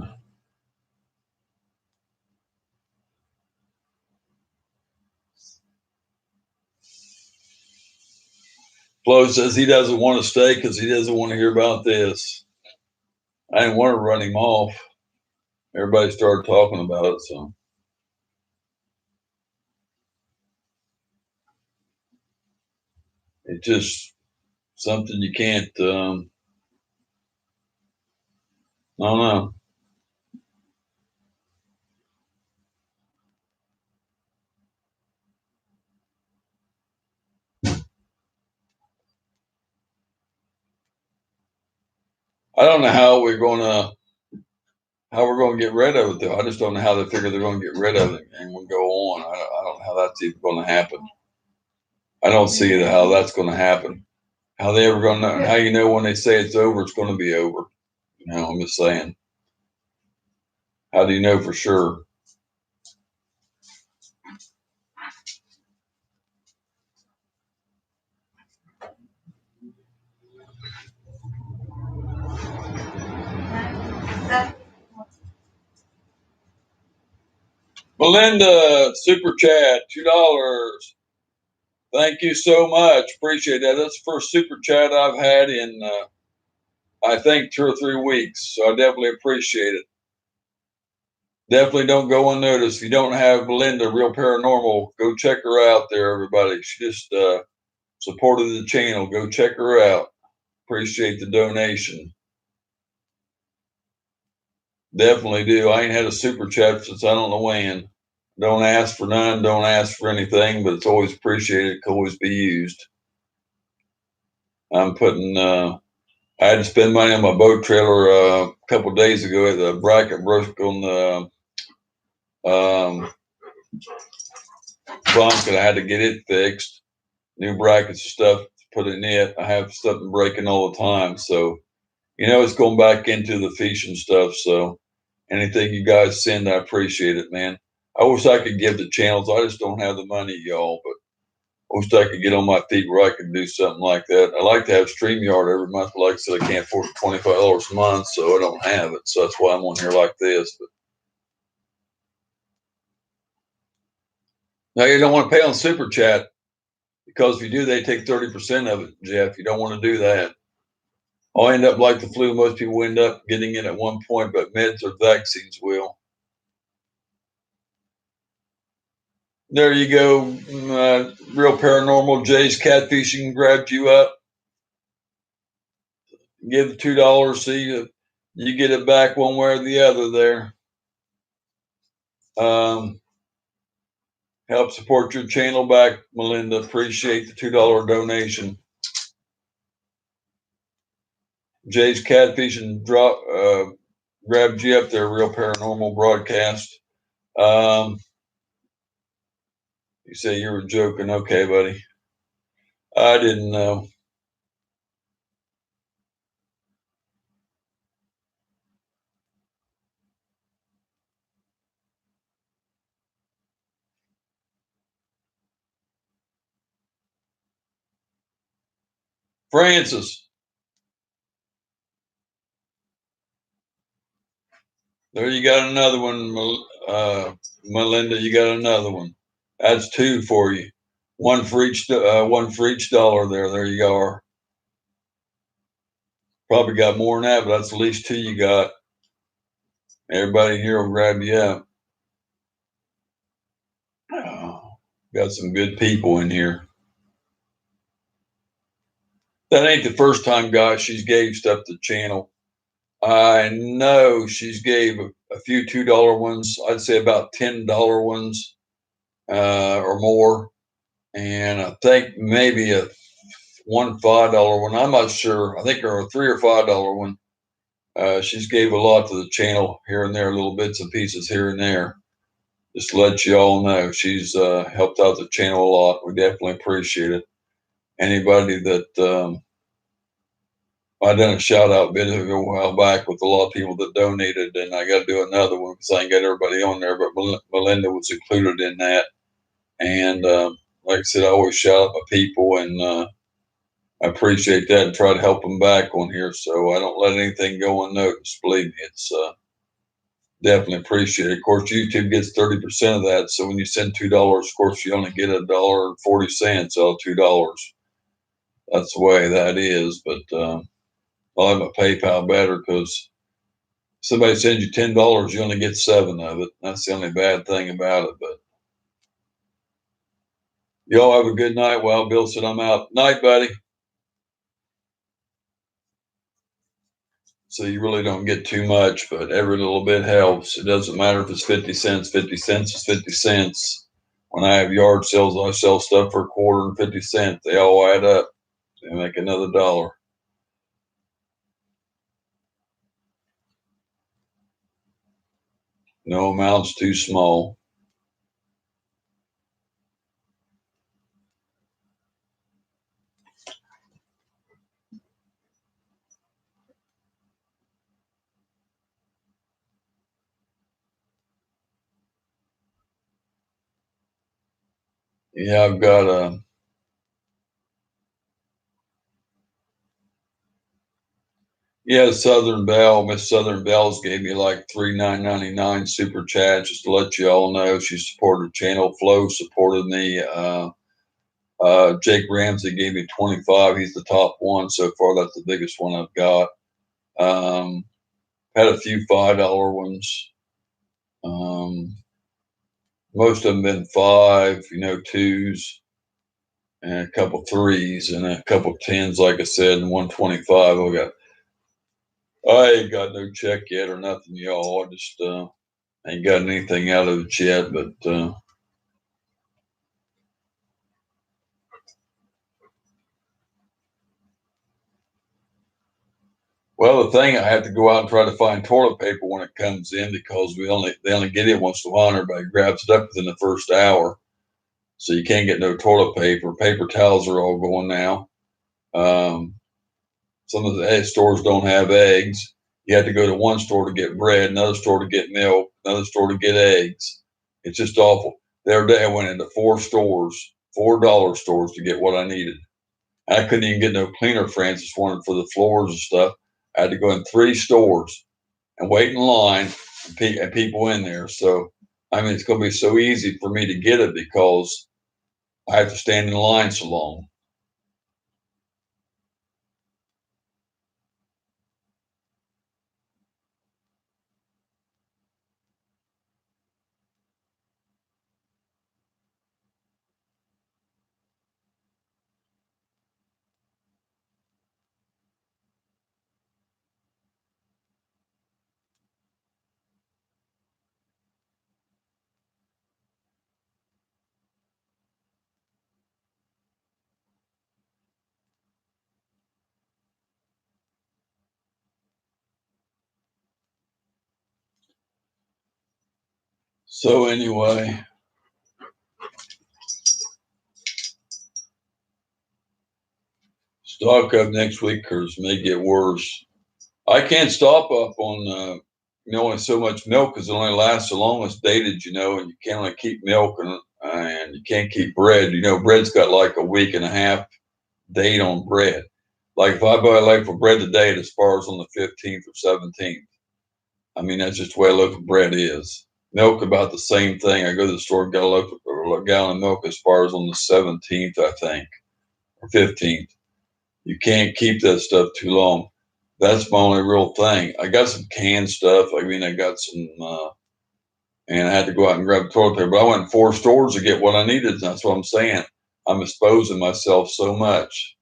Flo says he doesn't want to stay because he doesn't want to hear about this. I didn't want to run him off. Everybody started talking about it, so. It's just something you can't, I don't know. I don't know how we're going to get rid of it, though. I just don't know how they figure they're going to get rid of it and we'll go on. I don't know how that's even going to happen. I don't see how that's going to happen. How they ever going to know? How you know when they say it's over, it's going to be over? You know, I'm just saying. How do you know for sure? Melinda, super chat, $2. Thank you so much. Appreciate that. That's the first super chat I've had in, I think, 2 or 3 weeks. So I definitely appreciate it. Definitely don't go unnoticed. If you don't have Melinda, Real Paranormal, go check her out there, everybody. She just supported the channel. Go check her out. Appreciate the donation. Definitely do. I ain't had a super chat since I don't know when. Don't ask for none. Don't ask for anything, but it's always appreciated. It can always be used. I'm putting. I had to spend money on my boat trailer a couple of days ago. The bracket broke on the bunk, and I had to get it fixed. New brackets and stuff put in it. I have stuff breaking all the time, so it's going back into the fishing stuff. So anything you guys send, I appreciate it, man. I wish I could give the channels. I just don't have the money, y'all. But I wish I could get on my feet where I could do something like that. I like to have StreamYard every month, but like I said, I can't afford $25 a month, so I don't have it. So that's why I'm on here like this. But now you don't want to pay on Super Chat because if you do, they take 30% of it, Jeff. You don't want to do that. I'll end up like the flu. Most people end up getting it at one point, but meds or vaccines will. There you go. Real Paranormal. Jay's catfishing grabbed you up. Give the $2. See, you get it back one way or the other there. Help support your channel back, Melinda. Appreciate the $2 donation. Jay's catfishing grabbed you up there. Real Paranormal broadcast. You say you were joking. Okay, buddy. I didn't know. Francis. There you got another one, Melinda. You got another one. That's two for you. One for each dollar there. There you are. Probably got more than that, but that's at least two you got. Everybody here will grab you up. Oh, got some good people in here. That ain't the first time, guys, she's gave stuff to the channel. I know she's gave a few $2 ones. I'd say about $10 ones or more. And I think maybe one $5 one. I'm not sure. I think there are a $3 or $5 one. She's gave a lot to the channel here and there, little bits and pieces here and there. Just to let you all know, she's helped out the channel a lot. We definitely appreciate it. Anybody that I done a shout out video a while back with a lot of people that donated, and I got to do another one because I ain't got everybody on there, but Melinda was included in that. And like I said, I always shout out my people, and I appreciate that and try to help them back on here. So I don't let anything go unnoticed. Believe me, it's definitely appreciated. Of course, YouTube gets 30% of that. So when you send $2, of course, you only get $1.40 out of $2. That's the way that is. But I'll have my PayPal better because somebody sends you $10, you only get 7 of it. That's the only bad thing about it. But y'all have a good night. Well, Bill said I'm out. Night, buddy. So you really don't get too much, but every little bit helps. It doesn't matter if it's 50 cents. 50 cents is 50 cents. When I have yard sales, I sell stuff for a quarter and 50 cents. They all add up. They make another dollar. No amount's too small. Yeah, I've got a. Yeah, Southern Belle, Miss Southern Bells gave me like $3.99 super chat just to let you all know she supported Channel Flow, supported me. Jake Ramsey gave me 25. He's the top one so far. That's the biggest one I've got. Um, had a few $5 ones. Most of them been five, twos, and a couple threes, and a couple tens, like I said, and 125. I ain't got no check yet or nothing, y'all. I just ain't got anything out of it yet, but well, the thing I have to go out and try to find toilet paper when it comes in because they only get it once in a while. And everybody grabs it up within the first hour, so you can't get no toilet paper. Paper towels are all going now. Um, some of the egg stores don't have eggs. You have to go to one store to get bread, another store to get milk, another store to get eggs. It's just awful. The other day I went into four stores, $4 stores to get what I needed. I couldn't even get no cleaner, Francis wanted for the floors and stuff. I had to go in three stores and wait in line and people in there. So, I mean, it's going to be so easy for me to get it because I have to stand in line so long. So, anyway, stock up next week because it may get worse. I can't stop up on, only so much milk because it only lasts so long. It's dated, and you can't only keep milk and you can't keep bread. Bread's got like a week and a half date on bread. Like if I buy a loaf of bread today, it expires on the 15th or 17th. I mean, that's just the way a loaf of bread is. Milk about the same thing. I go to the store and get a gallon of milk expires on the 17th, I think, or 15th. You can't keep that stuff too long. That's my only real thing. I got some canned stuff. I mean, I got some, and I had to go out and grab toilet paper. But I went in four stores to get what I needed. That's what I'm saying. I'm exposing myself so much.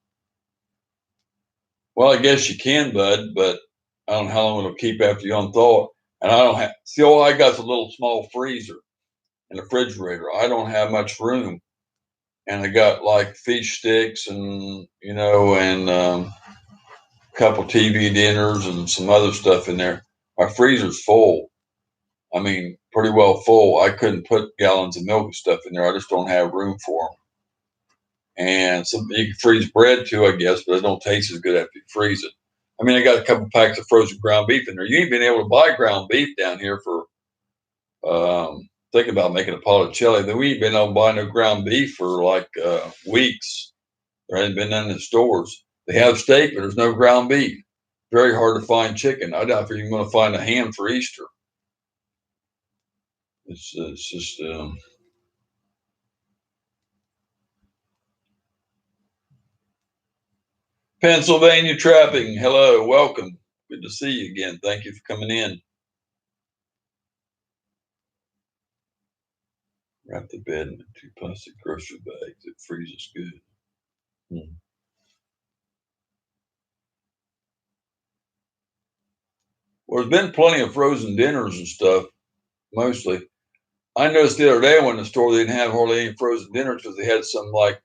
Well, I guess you can, bud, but I don't know how long it'll keep after you unthaw it. And I don't have, see, all I got is a little small freezer and a refrigerator. I don't have much room. And I got like fish sticks and a couple TV dinners and some other stuff in there. My freezer's full. I mean, pretty well full. I couldn't put gallons of milk and stuff in there. I just don't have room for them. And some you can freeze bread too, I guess, but it don't taste as good after you freeze it. I mean, I got a couple packs of frozen ground beef in there. You ain't been able to buy ground beef down here for thinking about making a pot of chili. Then we ain't been able to buy no ground beef for like weeks. There hasn't been none in the stores. They have steak, but there's no ground beef. Very hard to find chicken. I doubt if you're even going to find a ham for Easter. It's just Pennsylvania trapping. Hello, welcome. Good to see you again. Thank you for coming in. Wrap the bed in two plastic grocery bags. It freezes good. Hmm. Well, there's been plenty of frozen dinners and stuff, mostly. I noticed the other day I went to the store, they didn't have hardly any frozen dinners because they had some like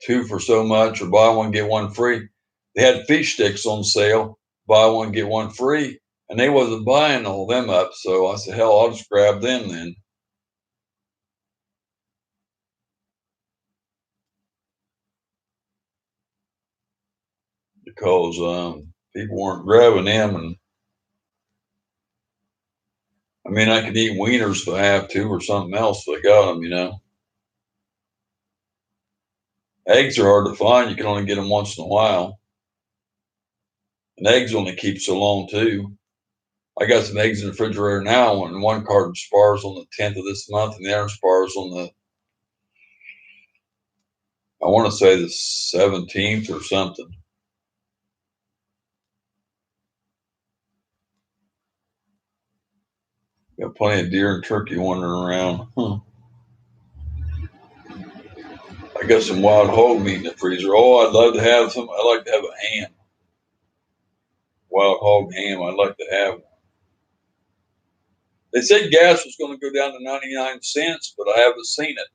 two for so much or buy one, get one free. They had fish sticks on sale, buy one, get one free. And they wasn't buying all them up. So I said, hell, I'll just grab them then. Because people weren't grabbing them. And I mean, I could eat wieners if I have to or something else if I got them. Eggs are hard to find. You can only get them once in a while. And eggs only keep so long too. I got some eggs in the refrigerator now, and one carton expires on the 10th of this month, and the other expires on the, I want to say the 17th or something. Got plenty of deer and turkey wandering around. I got some wild hog meat in the freezer. Oh, I'd love to have some. I'd like to have a ham. Wild hog ham. I'd like to have. They said gas was going to go down to 99 cents, but I haven't seen it.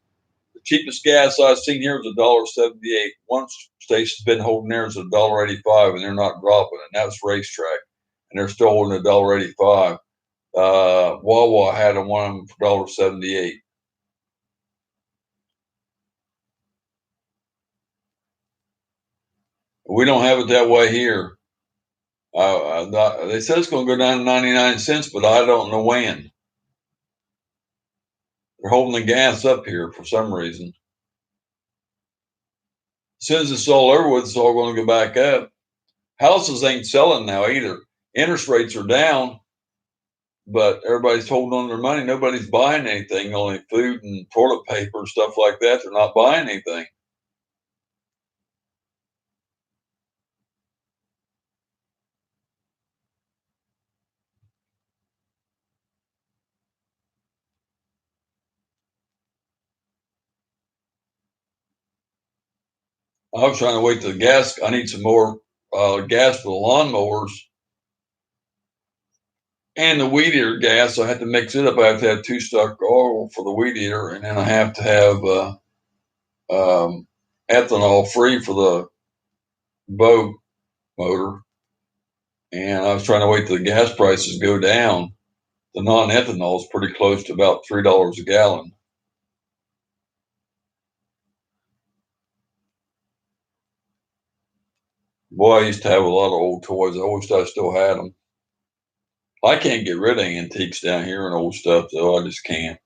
The cheapest gas I've seen here is $1.78. One station's been holding theirs at $1.85, and they're not dropping it. And that's Racetrack, and they're still holding $1.85. Wawa had one of them for $1.78. We don't have it that way here. They said it's going to go down to 99 cents, but I don't know when. They're holding the gas up here for some reason. As soon as it's all over with, it's all going to go back up. Houses ain't selling now either. Interest rates are down, but everybody's holding on to their money. Nobody's buying anything, only food and toilet paper and stuff like that. They're not buying anything. I was trying to wait till the gas. I need some more gas for the lawnmowers and the weed eater gas. I had to mix it up. I have to have 2 stock oil for the weed eater, and then I have to have ethanol free for the boat motor. And I was trying to wait till the gas prices go down. The non-ethanol is pretty close to about $3 a gallon. Boy, I used to have a lot of old toys. I wish I still had them. I can't get rid of antiques down here and old stuff, though. I just can't.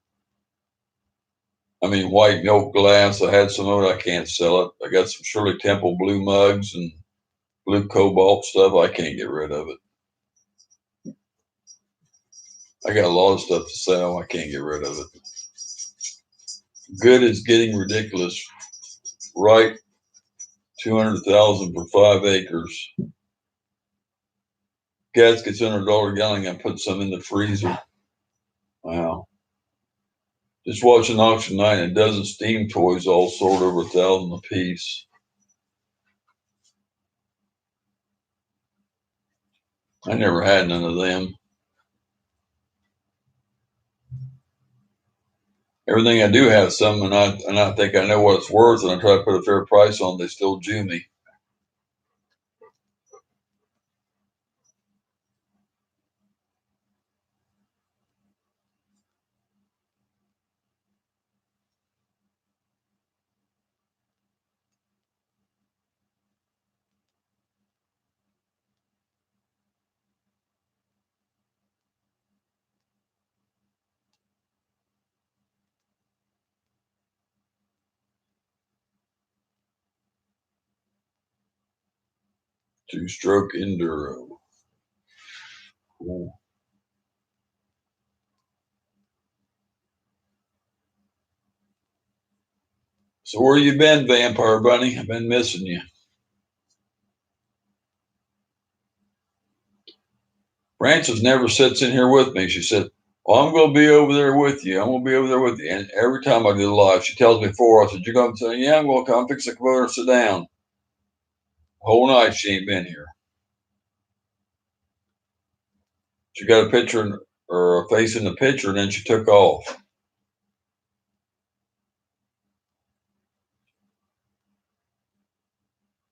I mean, white milk glass. I had some of it. I can't sell it. I got some Shirley Temple blue mugs and blue cobalt stuff. I can't get rid of it. I got a lot of stuff to sell. I can't get rid of it. Good is getting ridiculous. Right, 200,000 for 5 acres. Gas gets under $1 a gallon. I put some in the freezer. Wow. Just watching auction night, and a dozen steam toys all sold over 1,000 a piece. I never had none of them. Everything I do have some, and I think I know what it's worth, and I try to put a fair price on. They still Jew me. Two-stroke enduro. Cool. So where you been, Vampire Bunny? I've been missing you. Frances never sits in here with me. She said, "Oh, I'm going to be over there with you. I'm going to be over there with you." And every time I do the live, she tells me before. I said, "You're going to say, yeah, I'm going to come fix the come over and sit down." The whole night she ain't been here. She got a picture or a face in the picture, and then she took off.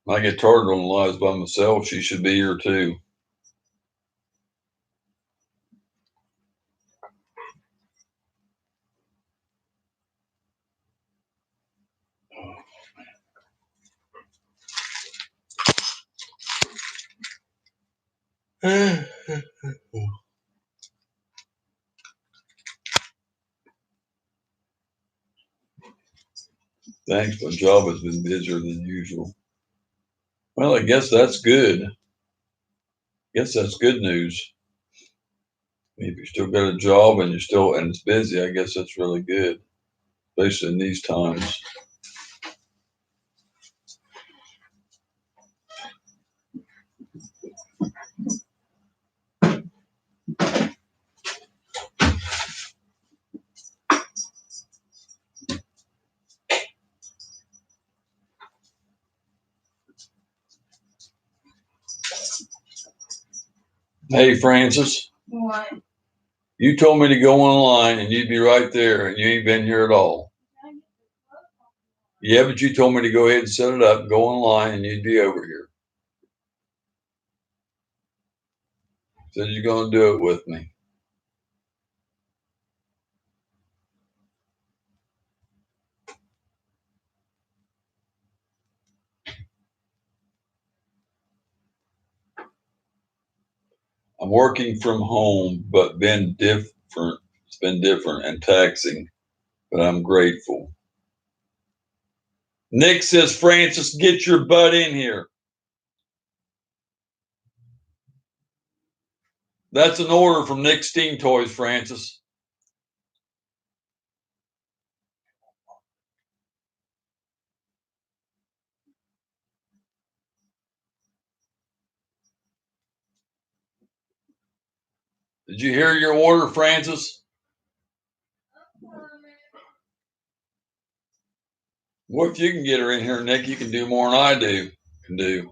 I get tired on the lives by myself. She should be here too. Thanks. My job has been busier than usual. Well, I guess that's good. Guess that's good news. If you still got a job and it's busy, I guess that's really good, especially in these times. Hey, Francis. What? You told me to go online and you'd be right there, and you ain't been here at all. Yeah, but you told me to go ahead and set it up, go online, and you'd be over here. Said you're going to do it with me. I'm working from home, but been different. It's been different and taxing, but I'm grateful. Nick says, Francis, get your butt in here. That's an order from Nick Steam Toys, Francis. Did you hear your order, Francis? What if you can get her in here, Nick? You can do more than I can do.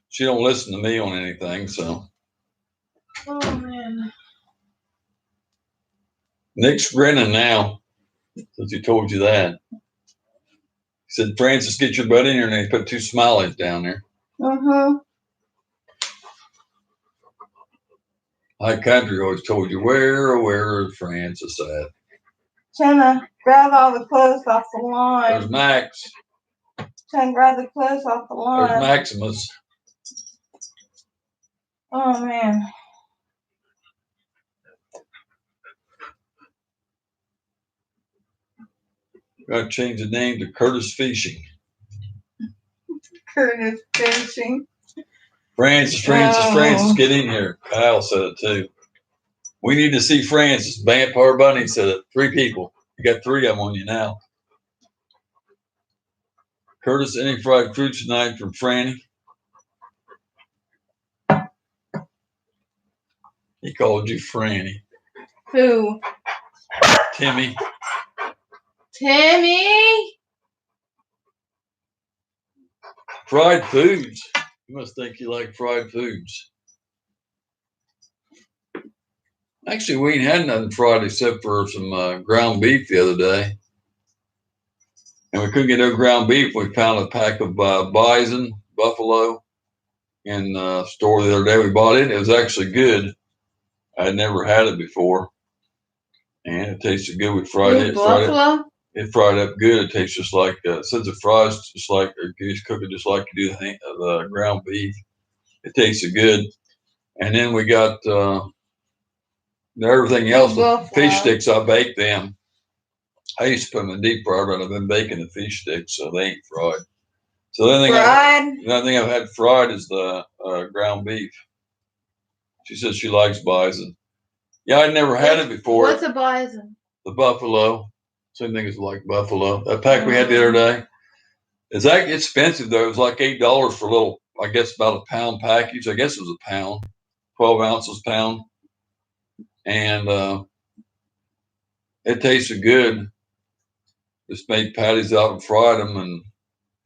She don't listen to me on anything, so. Oh man. Nick's grinning now since he told you that. He said, Francis, get your butt in here, and he put 2 smileys down there. Uh-huh. High Country always told you, where is Francis at? Trying to grab all the clothes off the line. There's Max. Trying to grab the clothes off the line. There's Maximus. Oh man. Got to change the name to Curtis Fishing. Curtis Fishing. Francis, get in here. Kyle said it too. We need to see Francis. Vampire Bunny said it. 3 people. You got 3 of them on you now. Curtis, any fried fruit tonight from Franny? He called you Franny. Who? Timmy. Timmy? Fried foods. You must think you like fried foods. Actually, we ain't had nothing fried except for some ground beef the other day. And we couldn't get no ground beef. We found a pack of bison, buffalo, in the store the other day. We bought it. It was actually good. I'd never had it before. And it tasted good. We fried it. Buffalo? It fried up good. It tastes just like, since it fries just like, or you just cook it just like you do the ground beef. It tasted good. And then we got everything else. The fish sticks, I baked them. I used to put them in the deep fryer, but I've been baking the fish sticks, so they ain't fried. So the only thing I've had fried is the ground beef. She says she likes bison. Yeah, I'd never had it before. What's a bison? The buffalo. Same thing as like buffalo. That pack we had the other day. It's like expensive though. It was like $8 for a little, I guess about a pound package. I guess it was a pound, 12 ounces pound. And it tasted good. Just made patties out and fried them, and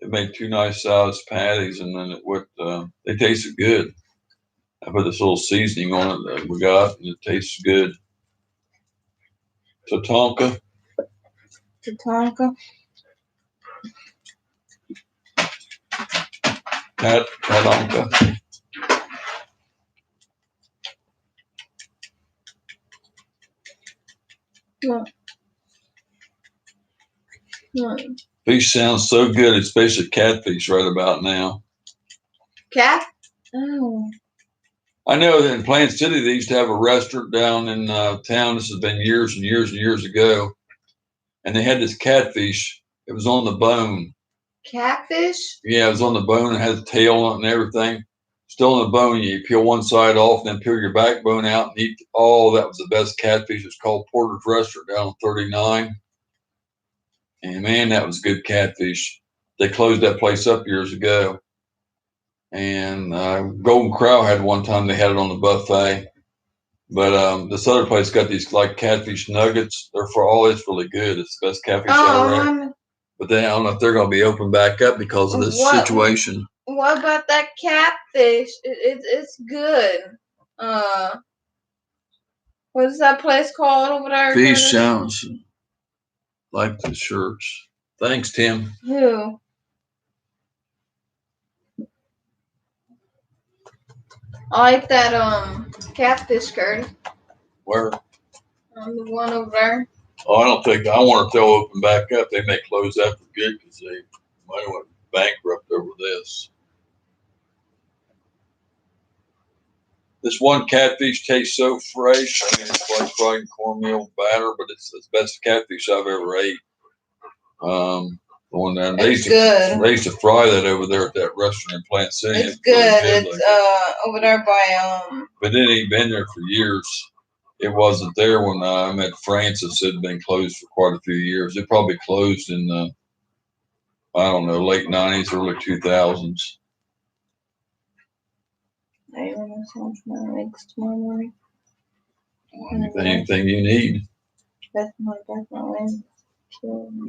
it made 2 nice sized patties, and then they tasted good. I put this little seasoning on it that we got, and it tastes good. Tatanka. Tatanka. Tatanka. Fish sounds so good, especially catfish right about now. Cat? Oh. I know that in Plant City, they used to have a restaurant down in town. This has been years and years and years ago. And they had this catfish. It was on the bone. Catfish? Yeah, it was on the bone and had the tail on it and everything. It's still in the bone. You peel one side off, then peel your backbone out and eat. Oh, that was the best catfish. It's called Porter's Restaurant down on 39. And man, that was good catfish. They closed that place up years ago. And Golden Crow had one time, they had it on the buffet. But this other place got these like catfish nuggets. They're for all, it's really good. It's the best catfish I ever had. But then I don't know if they're going to be open back up because of this situation. What about that catfish? It's good. What is that place called over there? Fish Jones. Like the shirts. Thanks, Tim. Who? I like that catfish skirt. Where? The one over there. Oh, I don't think I want to throw open back up. They may close that for good because they might have went bankrupt over this. This one catfish tastes so fresh. I mean, it's like fried cornmeal batter, but it's the best catfish I've ever ate. The one down they used to fry that over there at that restaurant in Plant City. It's good. It's over there by But it ain't been there for years. It wasn't there when I met Francis. It had been closed for quite a few years. It probably closed in I don't know, late 90s, early 2000s. Anything you need. Definitely.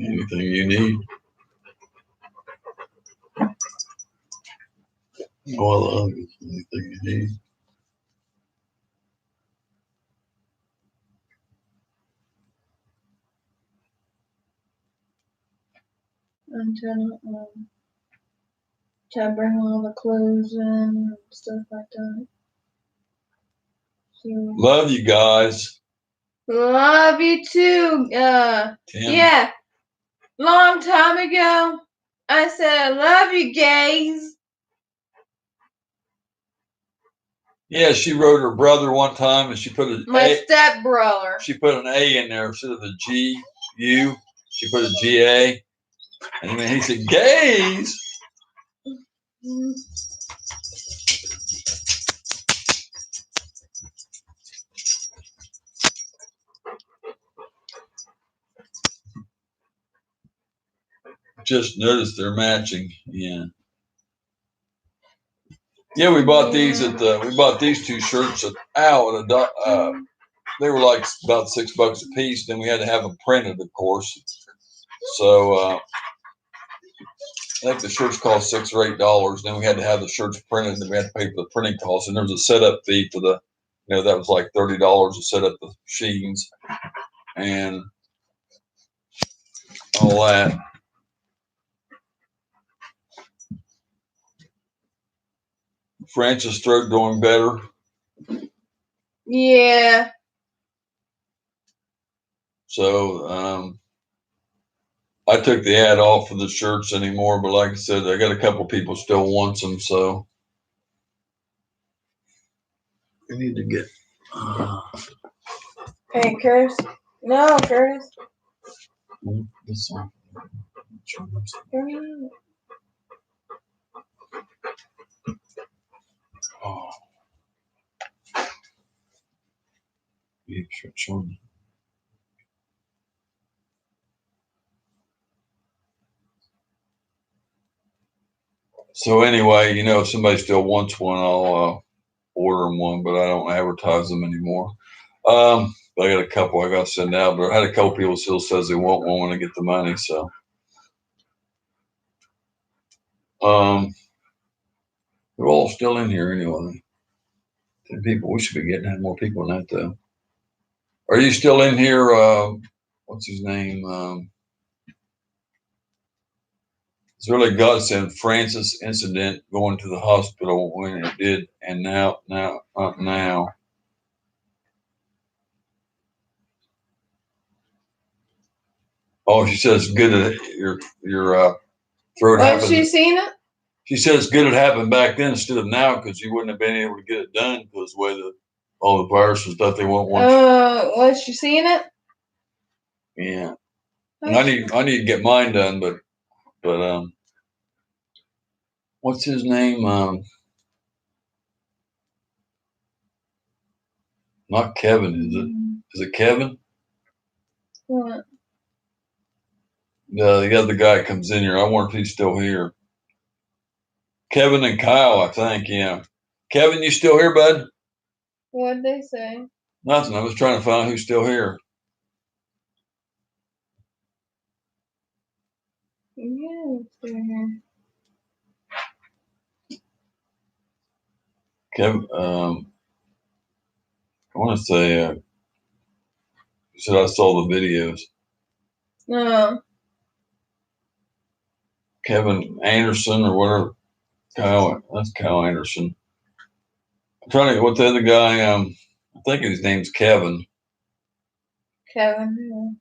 Anything you need. Oh, I love it. Anything you need. I'm trying to bring all the clothes in and stuff like that. So, love you guys. Love you too. Tim. Yeah. Long time ago, I said I love you guys. Yeah, she wrote her brother one time and she put my stepbrother. She put an A in there instead of the G-U. She put a G-A. And then he said, gays. Just noticed they're matching. Yeah. Yeah, we bought these we bought these two shirts at they were like about $6 a piece. Then we had to have them printed, of course. So I think the shirts cost $6 or $8. Then we had to have the shirts printed, and then we had to pay for the printing costs. And there was a setup fee for the, that was like $30 to set up the sheens and all that. Francis' throat doing better. Yeah. So I took the ad off for the shirts anymore, but like I said, I got a couple people still wants them, so we need to get. Hey, Curtis. No, Curtis. This one. Oh. So anyway, if somebody still wants one, I'll order them one, but I don't advertise them anymore. But I got a couple I got to send out, but I had a couple people still says they want one when I get the money. So, they're all still in here anyway. 10 people. We should be getting more people than that though. Are you still in here? What's his name? It's really godsend. Francis incident going to the hospital when it did, and now. Oh, she says good at your throat. Has she seen it? She says good it happened back then instead of now because you wouldn't have been able to get it done because the way all the virus and stuff they won't want. Was she seeing it? Yeah, and I need to get mine done, but what's his name? Not Kevin, is it? Is it Kevin? What? The other guy comes in here. I wonder if he's still here. Kevin and Kyle, I think, yeah. Kevin, you still here, bud? What'd they say? Nothing. I was trying to find out who's still here. Yeah, it's still here. Kevin, I want to say, you said I saw the videos. No. Kevin Anderson or whatever. Kyle, that's Kyle Anderson. I'm trying to get what the other guy, I think his name's Kevin. Kevin.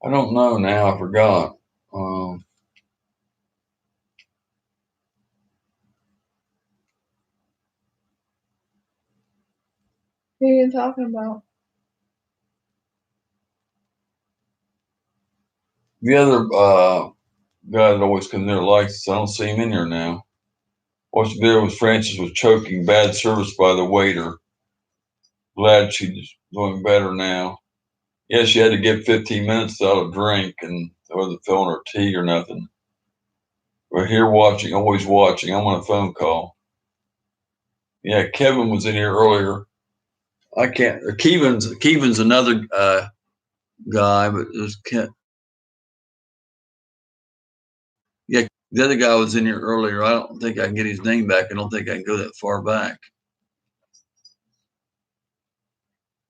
I don't know now. I forgot. Who are you talking about? The other guy that always comes there likes. I don't see him in here now. Watched the video with Francis was choking. Bad service by the waiter. Glad she's doing better now. Yeah, she had to give 15 minutes without a drink and wasn't filling her tea or nothing. We're here watching, always watching. I'm on a phone call. Yeah, Kevin was in here earlier. I can't. Kevin's another guy, but there's yeah, the other guy was in here earlier. I don't think I can get his name back. I don't think I can go that far back.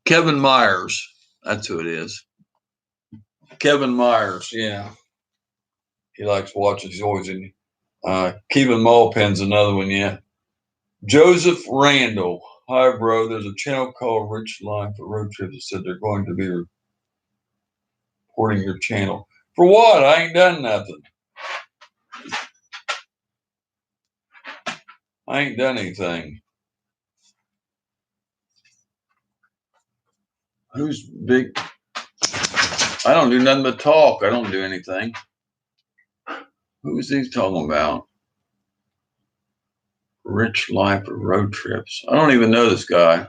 Kevin Myers. That's who it is. Kevin Myers. Yeah. He likes watching. He's always in. Kevin Malpin's another one. Yeah. Joseph Randall. Hi, bro. There's a channel called Rich Line for Road Trips that said they're going to be reporting your channel. For what? I ain't done nothing. I ain't done anything. Who's big? I don't do nothing but talk. I don't do anything. Who's he talking about? Rich Life or Road Trips. I don't even know this guy.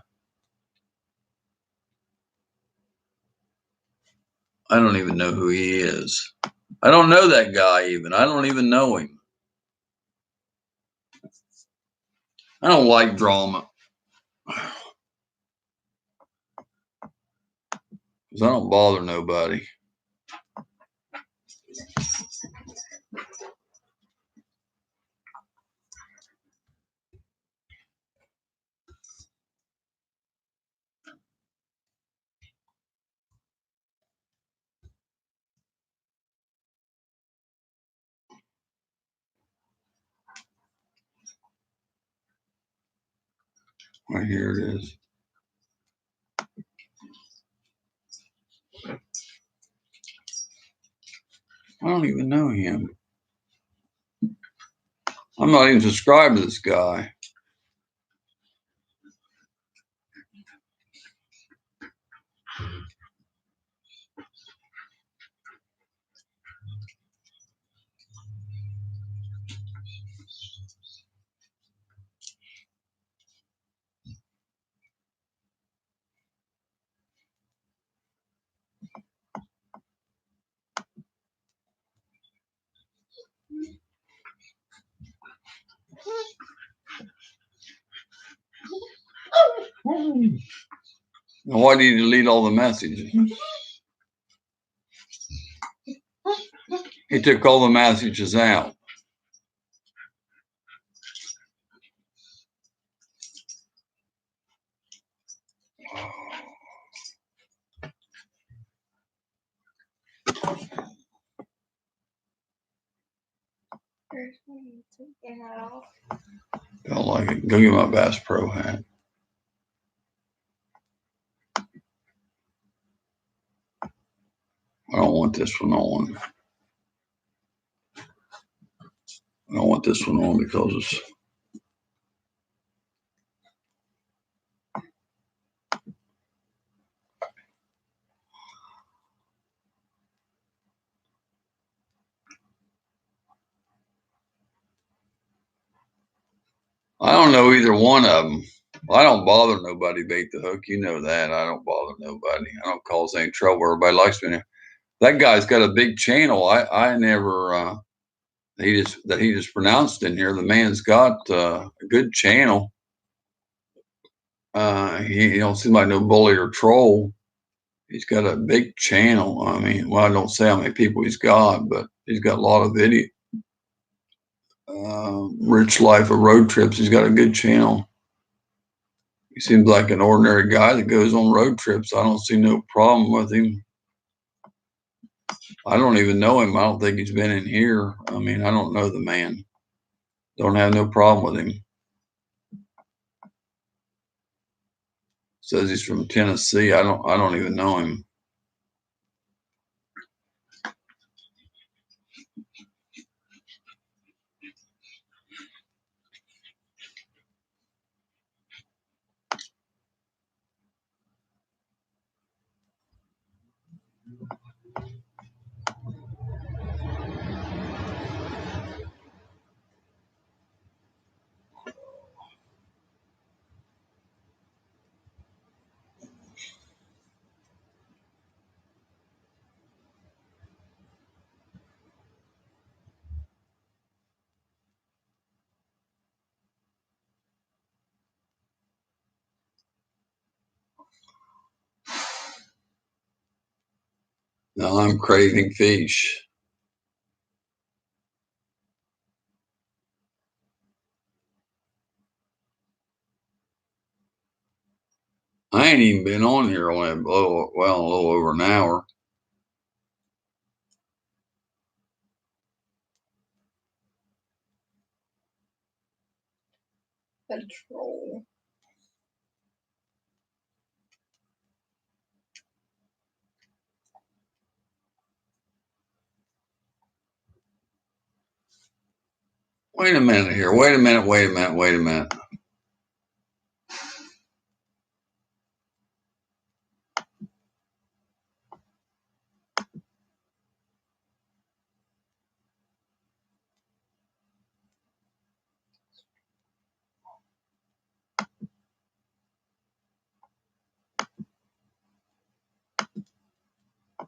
I don't even know who he is. I don't know that guy even. I don't even know him. I don't like drama. Because I don't bother nobody. Right here it is. I don't even know him. I'm not even subscribed to this guy. Now, why did he delete all the messages? He took all the messages out. Don't like it. Go get my Bass Pro hat. I don't want this one on. I don't want this one on because it's. I don't know either one of them. Well, I don't bother nobody bait the hook. You know that. I don't bother nobody. I don't cause any trouble. Everybody likes me. That guy's got a big channel. I never he just pronounced in here. The man's got a good channel. He don't seem like no bully or troll. He's got a big channel. I mean, well, I don't say how many people he's got, but he's got a lot of video. Rich Life of Road Trips. He's got a good channel. He seems like an ordinary guy that goes on road trips. I don't see no problem with him. I don't even know him. I don't think he's been in here. I mean, I don't know the man. Don't have no problem with him. Says he's from Tennessee. I don't even know him. Now I'm craving fish. I ain't even been on here only a little over an hour. Control. Wait a minute here. Wait a minute.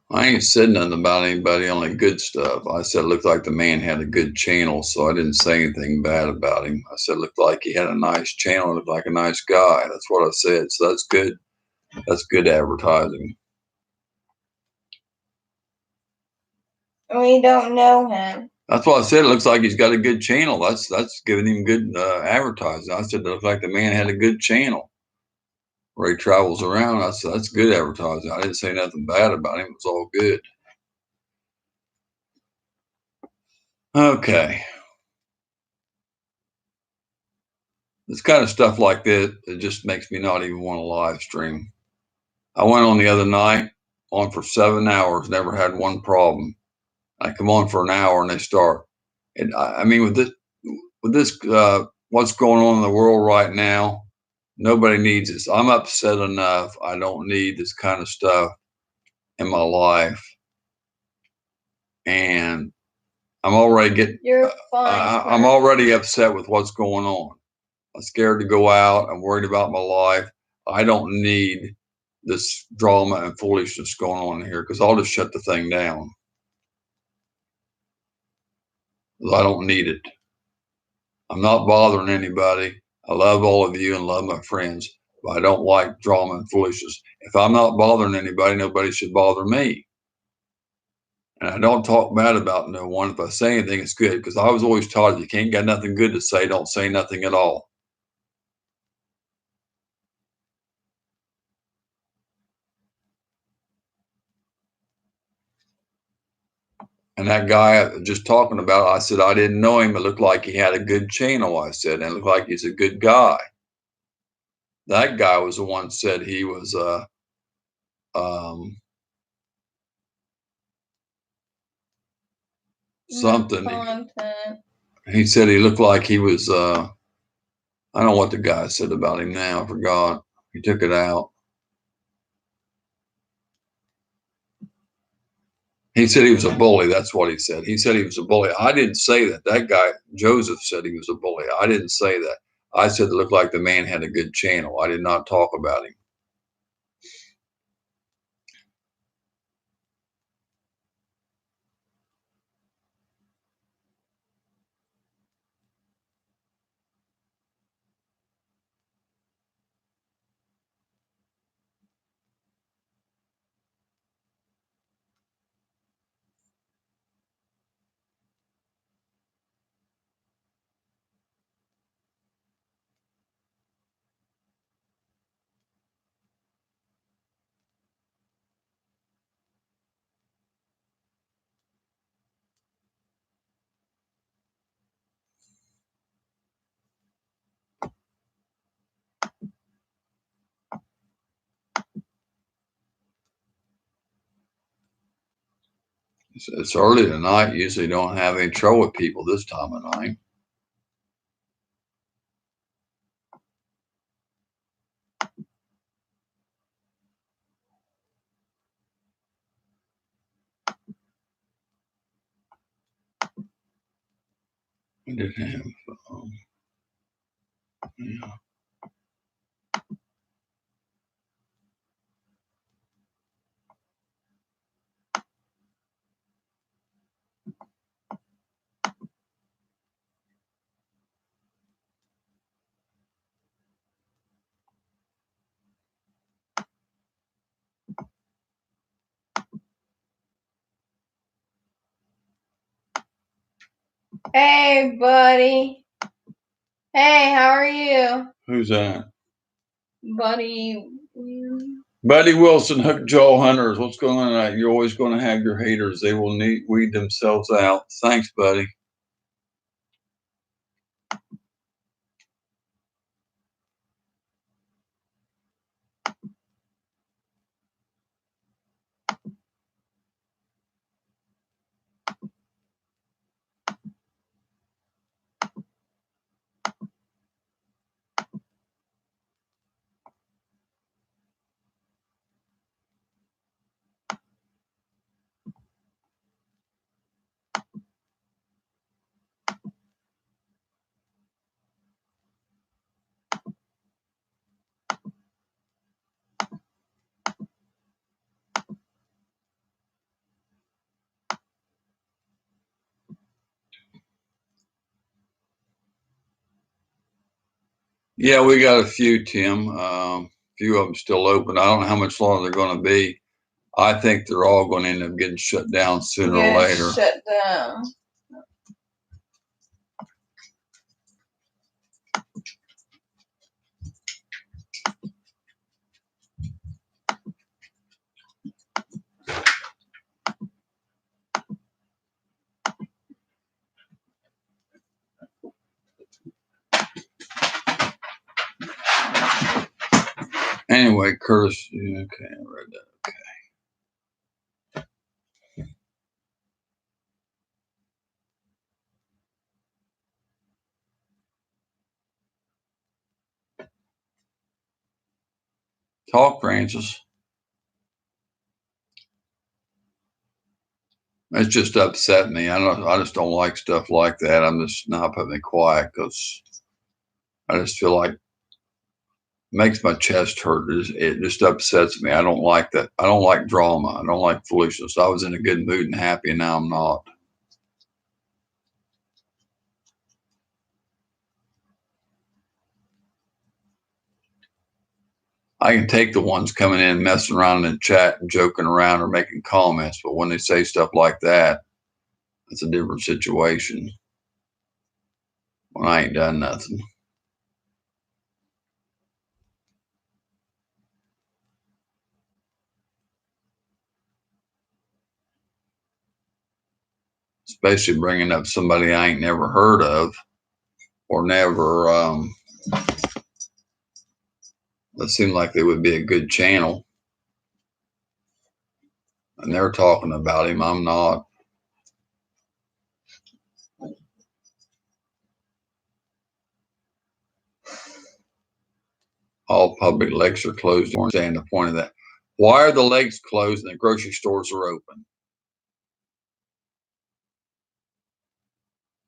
I ain't said nothing about anybody, only good stuff. I said it looked like the man had a good channel, so I didn't say anything bad about him. I said it looked like he had a nice channel, looked like a nice guy. That's what I said. So that's good. That's good advertising. We don't know him. That's what I said. It looks like he's got a good channel. That's giving him good advertising. I said it looked like the man had a good channel where he travels around. I said that's good advertising. I didn't say nothing bad about him. It was all good. Okay. It's kind of stuff like that. It just makes me not even want to live stream. I went on the other night, on for 7 hours, never had one problem. I come on for an hour and they start. And I mean, with this, what's going on in the world right now, nobody needs this. I'm upset enough. I don't need this kind of stuff in my life. And I'm already getting, You're fine. I'm already upset with what's going on. I'm scared to go out. I'm worried about my life. I don't need this drama and foolishness going on here because I'll just shut the thing down. I don't need it. I'm not bothering anybody. I love all of you and love my friends, but I don't like drama and foolishness. If I'm not bothering anybody, nobody should bother me. And I don't talk bad about no one. If I say anything, it's good because I was always taught if you can't got nothing good to say, don't say nothing at all. And that guy just talking about, I said, I didn't know him. It looked like he had a good channel, I said, and it looked like he's a good guy. That guy was the one said he was something. Content. He said he looked like he was I don't know what the guy said about him now. I forgot. He took it out. He said he was a bully. That's what he said. He said he was a bully. I didn't say that. That guy, Joseph, said he was a bully. I didn't say that. I said it looked like the man had a good channel. I did not talk about him. It's early tonight. Usually don't have any trouble with people this time of night. We did have, yeah. Hey, buddy. Hey, how are you? Who's that? Buddy. Buddy Wilson, Hook Jaw Hunters. What's going on tonight? You're always going to have your haters. They will weed themselves out. Thanks, buddy. Yeah, we got a few, Tim. A few of them still open. I don't know how much longer they're going to be. I think they're all going to end up getting shut down sooner or later. Shut down. Anyway, Curtis, okay, I read that. Okay. Talk, Francis. It's just upset me. I just don't like stuff like that. I'm just not putting it quiet because I just feel like it makes my chest hurt. It just upsets me. I don't like that. I don't like drama. I don't like foolishness. I was in a good mood and happy, and now I'm not. I can take the ones coming in, messing around in the chat and joking around or making comments, but when they say stuff like that, it's a different situation. When I ain't done nothing. Especially bringing up somebody I ain't never heard of or never. That seemed like they would be a good channel. And they're talking about him. I'm not. All public lakes are closed. I understand the point of that. Why are the lakes closed and the grocery stores are open?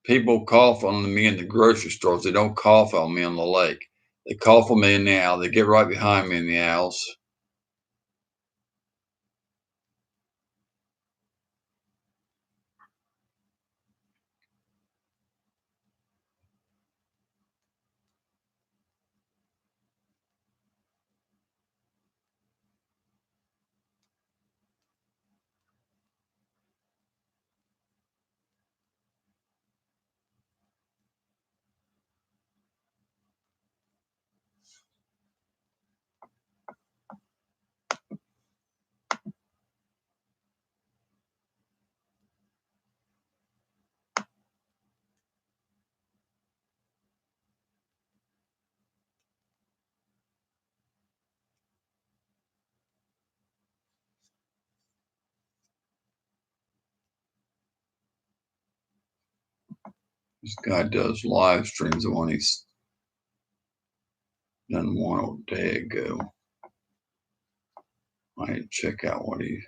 People cough on me in the grocery stores. They don't cough on me on the lake. They cough on me in the aisle. They get right behind me in the aisles. This guy does live streams. The one he's done one a day ago. I need to check out what he.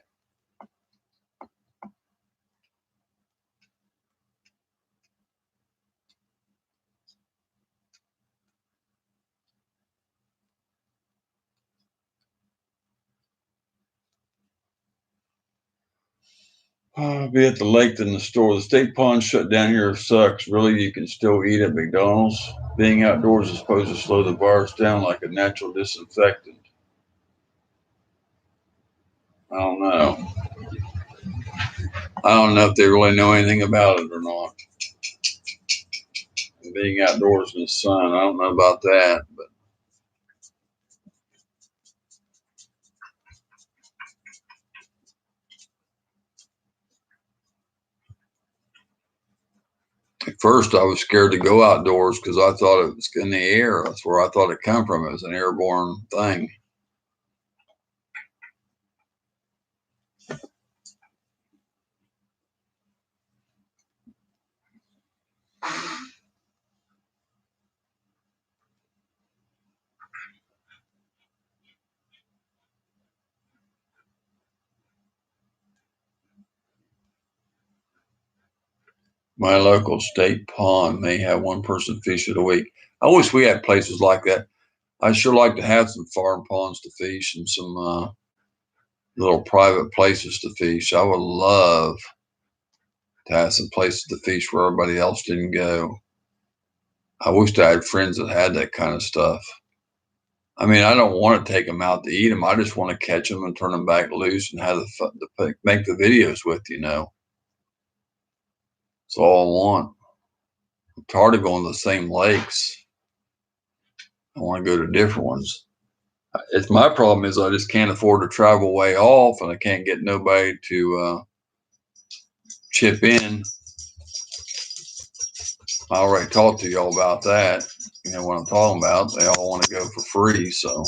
I'll be at the lake than the store. The state pond shut down here sucks. Really, you can still eat at McDonald's. Being outdoors is supposed to slow the virus down like a natural disinfectant. I don't know. I don't know if they really know anything about it or not. And being outdoors in the sun, I don't know about that. But at first, I was scared to go outdoors because I thought it was in the air. That's where I thought it come from. It was an airborne thing. My local state pond may have one person fish it a week. I wish we had places like that. I sure like to have some farm ponds to fish and some little private places to fish. I would love to have some places to fish where everybody else didn't go. I wish I had friends that had that kind of stuff. I mean, I don't want to take them out to eat them. I just want to catch them and turn them back loose and have the fun to make the videos with. That's all I want. I'm tired of going to the same lakes. I want to go to different ones. It's my problem is I just can't afford to travel way off, and I can't get nobody to chip in. I already talked to y'all about that. You know what I'm talking about. They all want to go for free, so.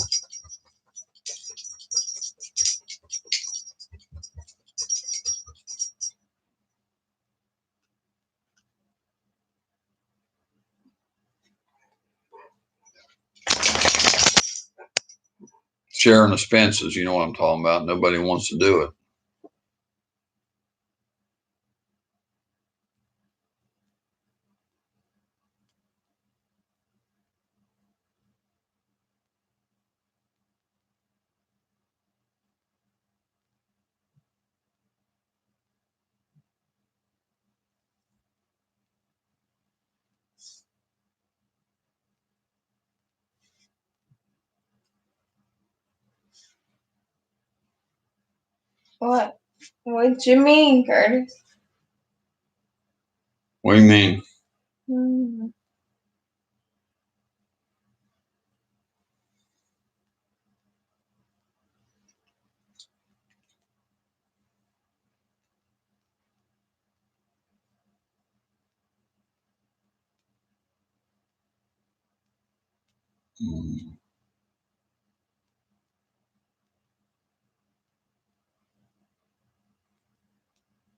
Sharing expenses, you know what I'm talking about. Nobody wants to do it. What? What you mean, Curtis? What do you mean? Mm-hmm.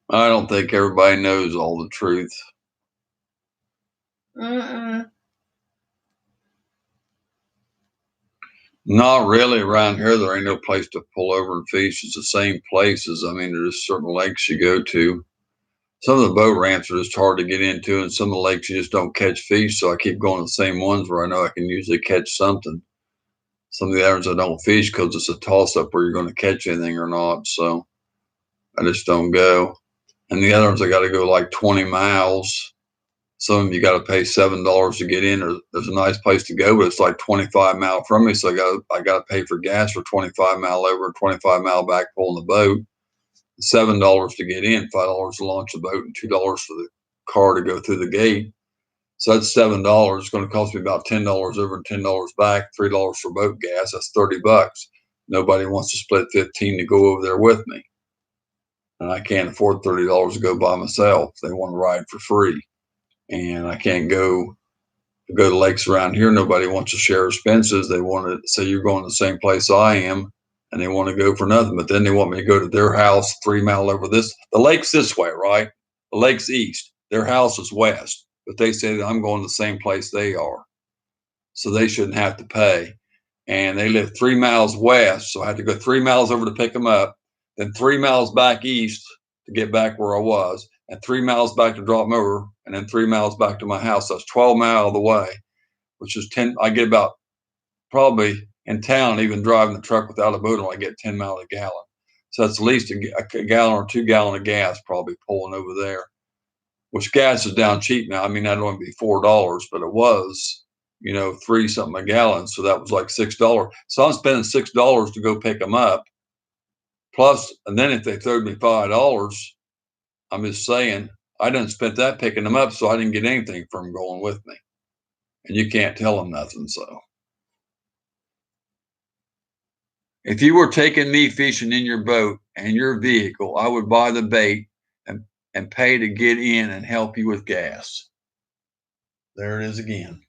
I don't think everybody knows all the truth. Mm-mm. Not really around here. There ain't no place to pull over and fish. It's the same places. I mean, there's certain lakes you go to. some of the boat ramps are just hard to get into, and some of the lakes you just don't catch fish. So I keep going to the same ones where I know I can usually catch something. Some of the others I don't fish because it's a toss up where you're going to catch anything or not. So I just don't go. And the other ones I got to go like 20 miles. Some of them you got to pay $7 to get in. Or there's a nice place to go, but it's like 25 mile from me, so I got to pay for gas for 25 mile over and 25 mile back pulling the boat. $7 to get in, $5 to launch the boat, and $2 for the car to go through the gate. So that's $7. It's going to cost me about $10 over and $10 back, $3 for boat gas. That's $30. Nobody wants to split 15 to go over there with me, and I can't afford $30 to go by myself. They want to ride for free, and I can't go to lakes around here. Nobody wants to share expenses. They want to say you're going to the same place I am, and they want to go for nothing. But then they want me to go to their house 3 mile over this. The lake's this way, right? The lake's east. Their house is west, but they say that I'm going to the same place they are, so they shouldn't have to pay. And they live 3 miles west, so I had to go 3 miles over to pick them up, then 3 miles back east to get back where I was, and 3 miles back to drop them over, and then 3 miles back to my house. That's 12 miles of the way, which is 10. I get about probably in town, even driving the truck without a motor, I get 10 miles a gallon. So that's at least a gallon or 2 gallon of gas probably pulling over there, which gas is down cheap now. I mean, that'd only be $4, but it was, 3 something a gallon. So that was like $6. So I'm spending $6 to go pick them up. Plus, and then if they throw me $5, I'm just saying, I didn't spend that picking them up, so I didn't get anything from them going with me. And you can't tell them nothing. So if you were taking me fishing in your boat and your vehicle, I would buy the bait and pay to get in and help you with gas. There it is again.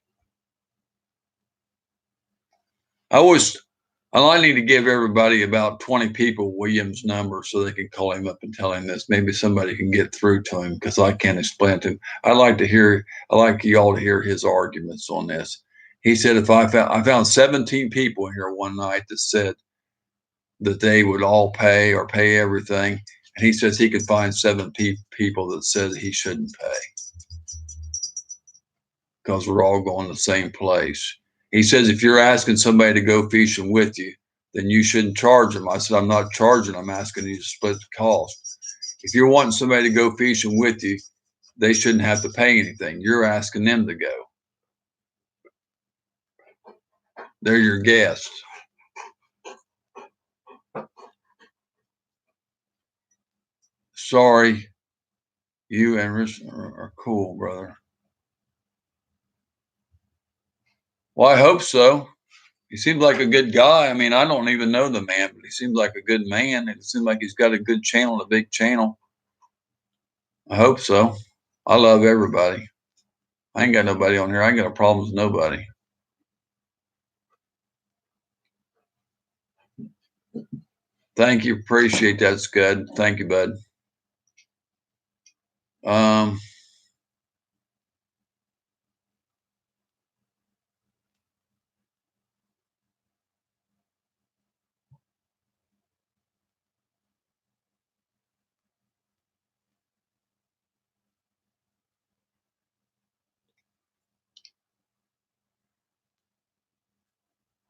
I need to give everybody about 20 people William's number so they can call him up and tell him this. Maybe somebody can get through to him because I can't explain to him. I like you all to hear his arguments on this. He said I found 17 people here one night that said that they would all pay or pay everything. And he says he could find 7 people that said he shouldn't pay because we're all going to the same place. He says, if you're asking somebody to go fishing with you, then you shouldn't charge them. I said, I'm not charging. I'm asking you to split the cost. If you're wanting somebody to go fishing with you, they shouldn't have to pay anything. You're asking them to go. They're your guests. Sorry, you and Rich are cool, brother. Well, I hope so. He seems like a good guy. I mean, I don't even know the man, but he seems like a good man. It seems like he's got a good channel, a big channel. I hope so. I love everybody. I ain't got nobody on here. I ain't got problems with nobody. Thank you. Appreciate that, Scud. Thank you, bud.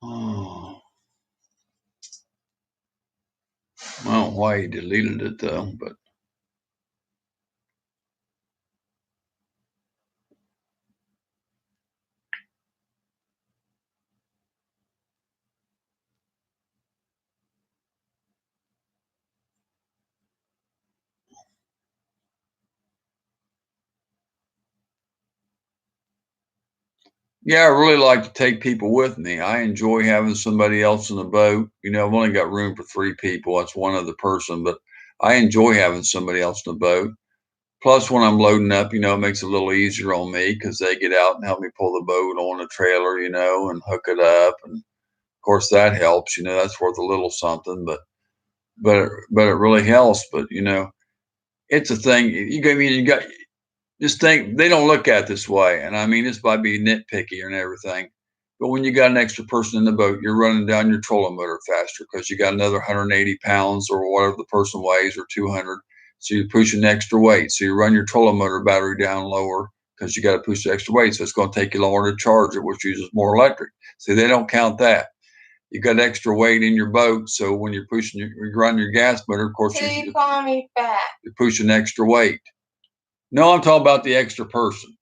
Oh, I don't know why he deleted it though, but yeah, I really like to take people with me. I enjoy having somebody else in the boat. I've only got room for 3 people. That's one other person, but I enjoy having somebody else in the boat. Plus, when I'm loading up, it makes it a little easier on me because they get out and help me pull the boat on the trailer, and hook it up. And of course, that helps. That's worth a little something, but it really helps. But it's a thing. You got just think they don't look at it this way, and I mean this might be nitpicky and everything. But when you got an extra person in the boat, you're running down your trolling motor faster because you got another 180 pounds or whatever the person weighs or 200. So you push an extra weight. So you run your trolling motor battery down lower because you got to push the extra weight. So it's going to take you longer to charge it, which uses more electric. See, they don't count that. You got extra weight in your boat, so when you're pushing, you run your gas motor. Of course, you call me fat. You're pushing extra weight. No, I'm talking about the extra person.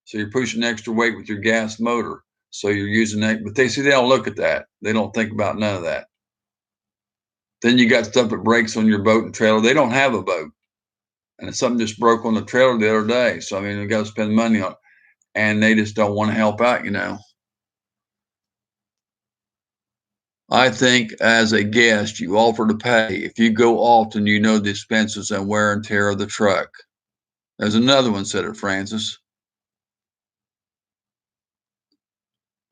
So you're pushing extra weight with your gas motor. So you're using that, but they don't look at that. They don't think about none of that. Then you got stuff that breaks on your boat and trailer. They don't have a boat, and something just broke on the trailer the other day. So I mean, we got to spend money on it, and they just don't want to help out, I think as a guest, you offer to pay. If you go often, you know the expenses and wear and tear of the truck. There's another one, said it, Francis.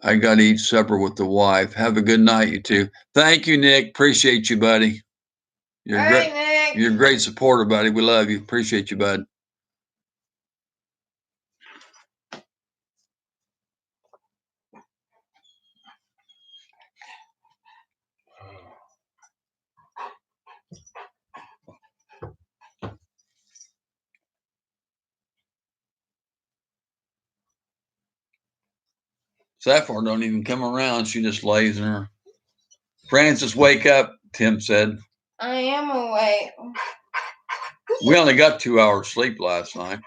I got to eat supper with the wife. Have a good night, you two. Thank you, Nick. Appreciate you, buddy. You're great. Nick. You're a great supporter, buddy. We love you. Appreciate you, bud. Sapphire don't even come around. She just lays in her. Francis, wake up, Tim said. I am awake. We only got 2 hours sleep last night.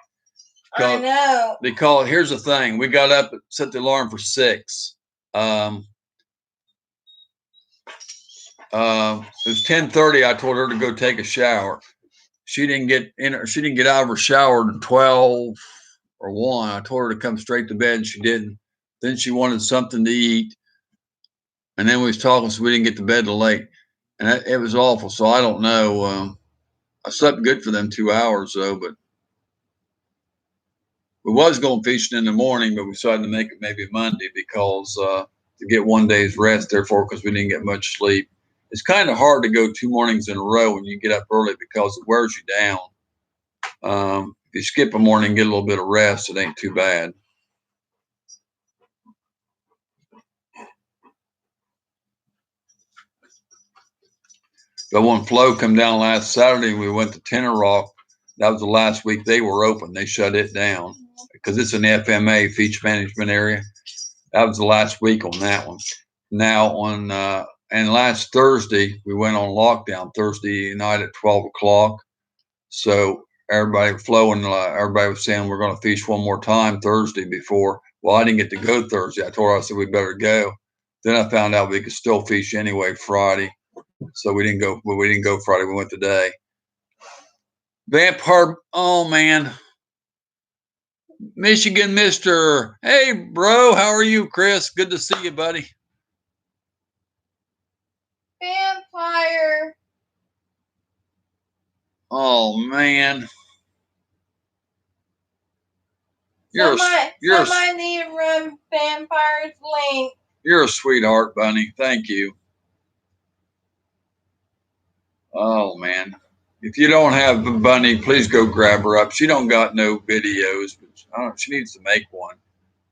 I know. They call it, here's the thing. We got up, set the alarm for 6. It was 10:30. I told her to go take a shower. She didn't get out of her shower until 12 or 1. I told her to come straight to bed and she didn't. Then she wanted something to eat. And then we was talking, so we didn't get to bed till late. And it was awful. So I don't know. I slept good for them 2 hours though, but we was going fishing in the morning, but we decided to make it maybe Monday because to get 1 day's rest, therefore, because we didn't get much sleep. It's kind of hard to go 2 mornings in a row when you get up early because it wears you down. If you skip a morning and get a little bit of rest, it ain't too bad. But when Flo come down last Saturday, we went to Tenor Rock. That was the last week they were open. They shut it down because it's an FMA, Feature Management Area. That was the last week on that one. Now and last Thursday, we went on lockdown Thursday night at 12 o'clock. So everybody, Flo and everybody was saying we're going to fish one more time Thursday before. Well, I didn't get to go Thursday. I told her, I said, we better go. Then I found out we could still fish anyway Friday. So we didn't go, but we didn't go Friday. We went today. Vampire, oh man. Michigan Mister. Hey, bro, how are you, Chris? Good to see you, buddy. Vampire. Oh man. Somebody need to run Vampire's link. You're a sweetheart, Bunny. Thank you. Oh man. If you don't have Bunny, please go grab her up. She don't got no videos, but she needs to make one.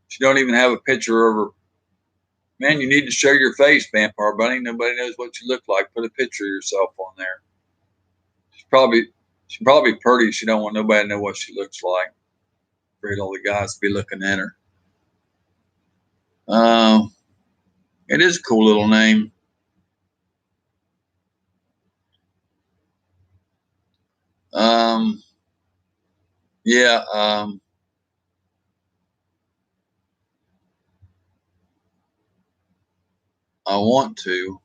She don't even have a picture of her. Man, you need to show your face, Vampire Bunny. Nobody knows what you look like. Put a picture of yourself on there. She's probably pretty. She don't want nobody to know what she looks like. Afraid all the guys be looking at her. It is a cool little name. Yeah. I want to.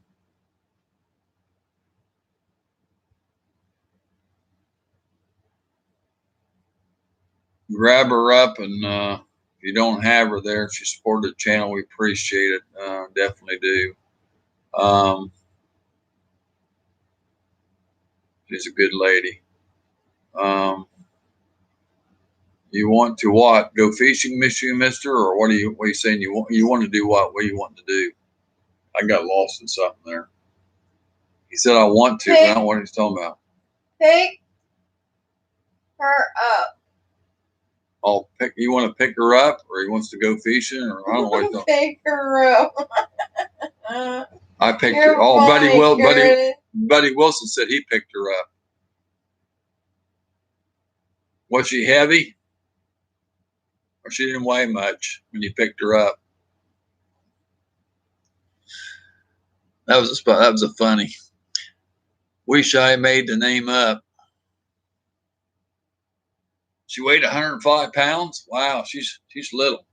Grab her up, and if you don't have her there, if you support the channel, we appreciate it. Definitely do. She's a good lady. You want to what? Go fishing, Mister, or what are you saying? You want to do what? What are you wanting to do? I got lost in something there. He said I want to, but I don't know what he's talking about. Pick her up. You want to pick her up, or he wants to go fishing, or I don't know what he's talking. Pick her up. I picked her. Oh, Buddy Wilson said he picked her up. Was she heavy? Or she didn't weigh much when you picked her up? That was a funny. Wish I made the name up. She weighed 105 pounds. Wow, she's little.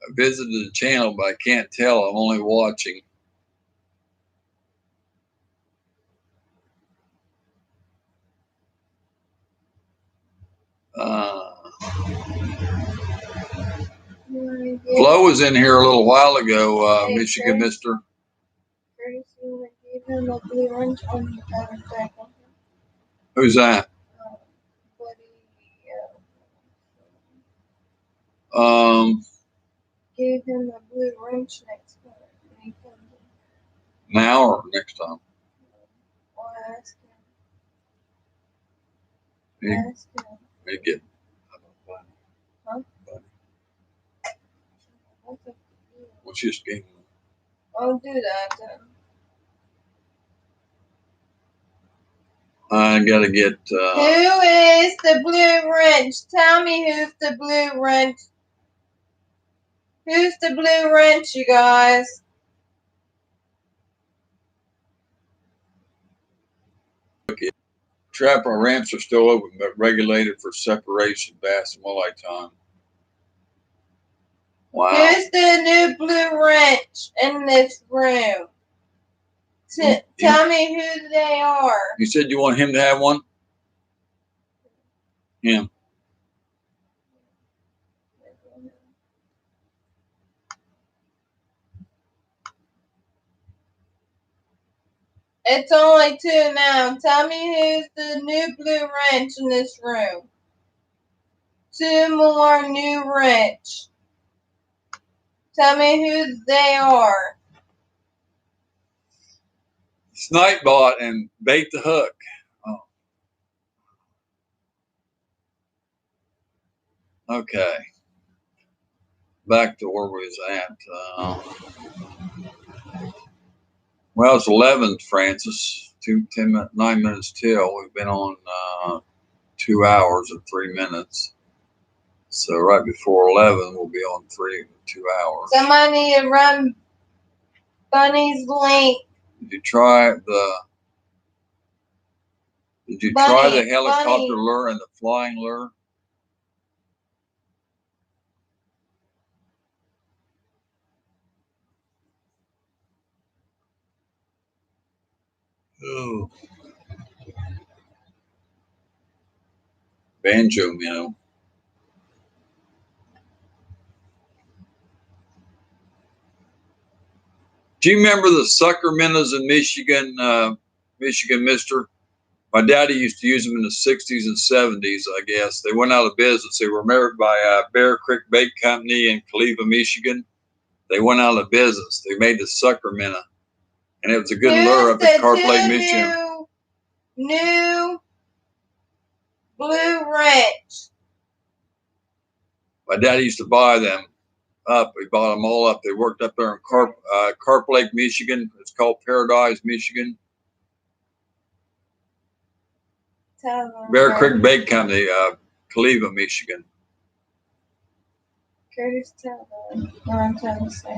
I visited the channel, but I can't tell. I'm only watching. Flo was in here a little while ago, Hey, Michigan Chris. Mister. Curtis, you gave him a blue orange on the other side. Who's that? Buddy, gave him a blue wrench next time when he comes in. Now or next time? Or ask He, him. Ask him. he get. Huh? What's up to you? What's his game? I'll do that then. I gotta get. Who is the blue wrench? Tell me who's the blue wrench. Who's the blue wrench, you guys? Trapper ramps are still open, but regulated for separation, bass and walleye time. Wow. Who's the new blue wrench in this room? Tell me who they are. You said you want him to have one? Him. It's only 2 now. Tell me who's the new blue wrench in this room. 2 more new wrench. Tell me who they are. Snipebot and Bait the Hook. Oh. Okay. Back to where we was at. Well, it's 11, Francis. 9 minutes till. We've been on 2 hours and 3 minutes. So right before 11, we'll be on 2 hours. Somebody need to run Bunny's link. Did you try the? Did you try the helicopter lure and the flying lure? Oh. Banjo minnow. Do you remember the sucker minnows in Michigan, Michigan Mister? My daddy used to use them in the 60s and 70s, I guess. They went out of business. They were made by Bear Creek Bait Company in Cleva, Michigan. They went out of business. They made the sucker minnow. And it was a good lure up at Carp Lake, Michigan. New blue wrench. My daddy used to buy them up. He bought them all up. They worked up there in Carp Lake, Michigan. It's called Paradise, Michigan. Bear Creek Bait Company, Cleva, Michigan. Curtis, tell them what I'm trying to say.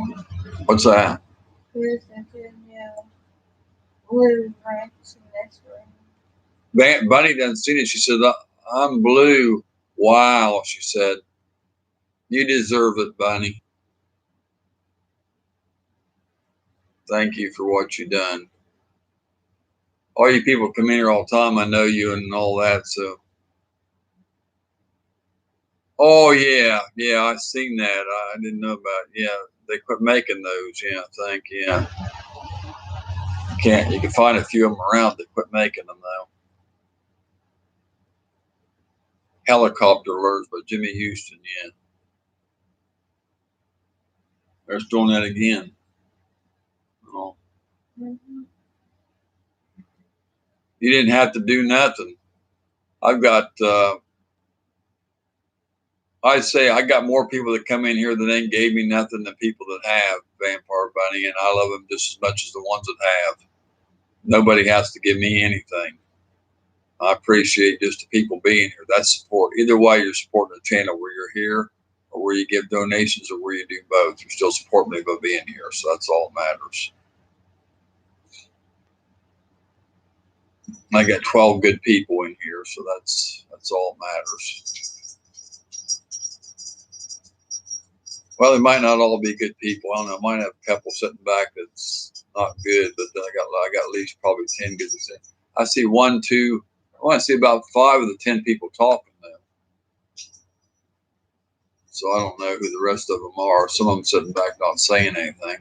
What's that? Who's the new blue wrench in this room? Bunny doesn't see it. She said, I'm blue. Wow, she said. You deserve it, Bunny. Thank you for what you done. All you people come in here all the time. I know you and all that, so. Oh, yeah. Yeah, I seen that. I didn't know about it. Yeah, they quit making those. Yeah, I think. Yeah. You can find a few of them around. They quit making them, though. Helicopter lures by Jimmy Houston, yeah. They're doing that again. Oh. Mm-hmm. You didn't have to do nothing. I've got, I'd say I got more people that come in here that ain't gave me nothing than people that have Vampire Bunny, and I love them just as much as the ones that have. Nobody has to give me anything. I appreciate just the people being here. That's support. Either way, you're supporting the channel, where you're here or where you give donations or where you do both. You're still supporting me by being here. So that's all that matters. I got 12 good people in here, so that's all that matters. Well, they might not all be good people. I don't know. I might have a couple sitting back that's not good, but then I got at least probably 10 good. I see 1, 2. I want to see about 5 of the 10 people talking now. So I don't know who the rest of them are. Some of them sitting back not saying anything.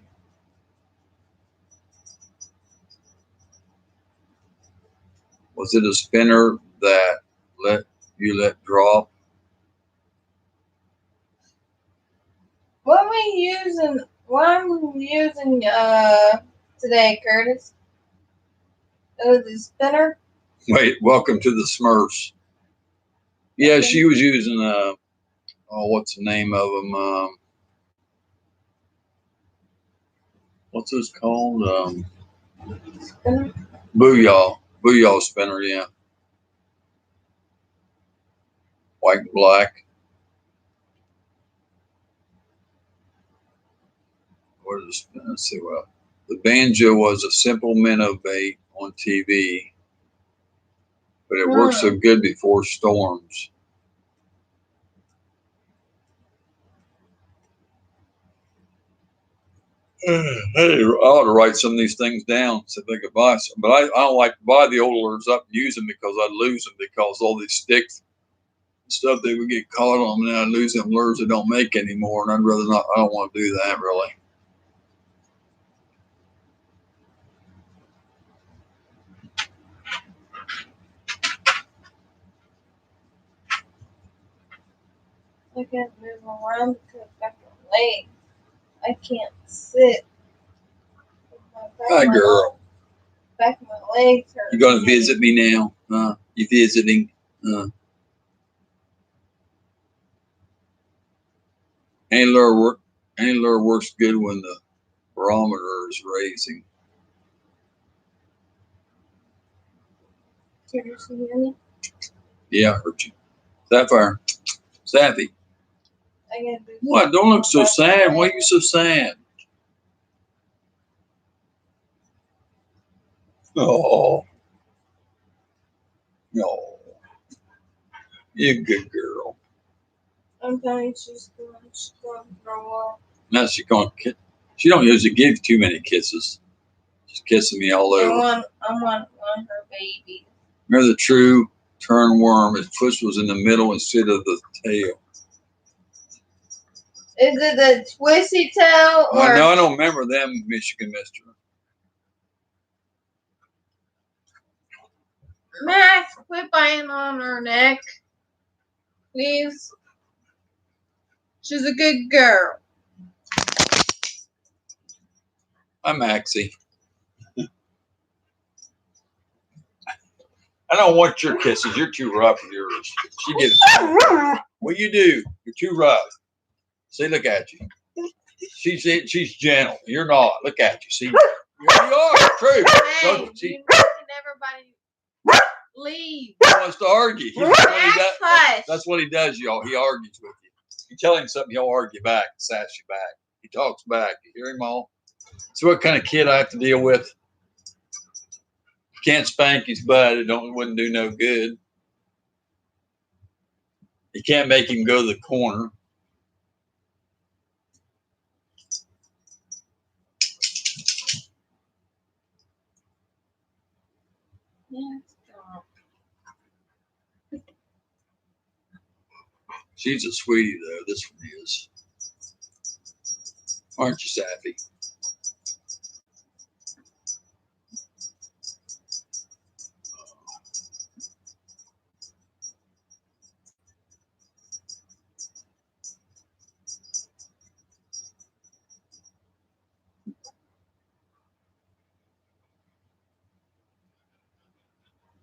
Was it a spinner that let drop? What are we using? What I'm using today, Curtis? It was a spinner. Wait, welcome to the Smurfs. Yeah, she was using what's the name of them? What's this called? Spinner. Booyah spinner. Yeah, white and black. What is the spinner? Let's see what. The banjo was a simple minnow bait on TV, but it worked so good before storms. Hey, I ought to write some of these things down so they could buy some. But I don't like to buy the old lures up and use them because I'd lose them, because all these sticks and stuff, they would get caught on them, and I'd lose them lures they don't make anymore. And I'd rather not. I don't want to do that really. I can't move around because back my legs. I can't sit. Hi, girl. Back of my legs hurt. You going to visit me now? You visiting? Any lure works good when the barometer is raising. Can you hear me? Yeah, I heard you. Sapphire. Sappy. What? Don't look so sad. Why are you so sad? Oh. No. You're a good girl. I'm telling you, she's going to grow up. Now she's going to. She don't usually give too many kisses. She's kissing me all over. I want her baby. Remember the true turnworm? His push was in the middle instead of the tail. Is it the twisty tail or? No, I don't remember them, Michigan Mister. Max, quit biting on her neck, please. She's a good girl. I'm Maxie. I don't want your kisses. You're too rough for yours. She gives. What you do? You're too rough. See, look at you. She's gentle. You're not. Look at you. See, you are true. Hey, you making everybody leave. He wants to argue. That's what he does, y'all. He argues with you. You tell him something, he'll argue back, sass you back. He talks back. You hear him all? So what kind of kid I have to deal with? Can't spank his butt. It wouldn't do no good. You can't make him go to the corner. She's a sweetie, though. This one is. Aren't you, Sappy?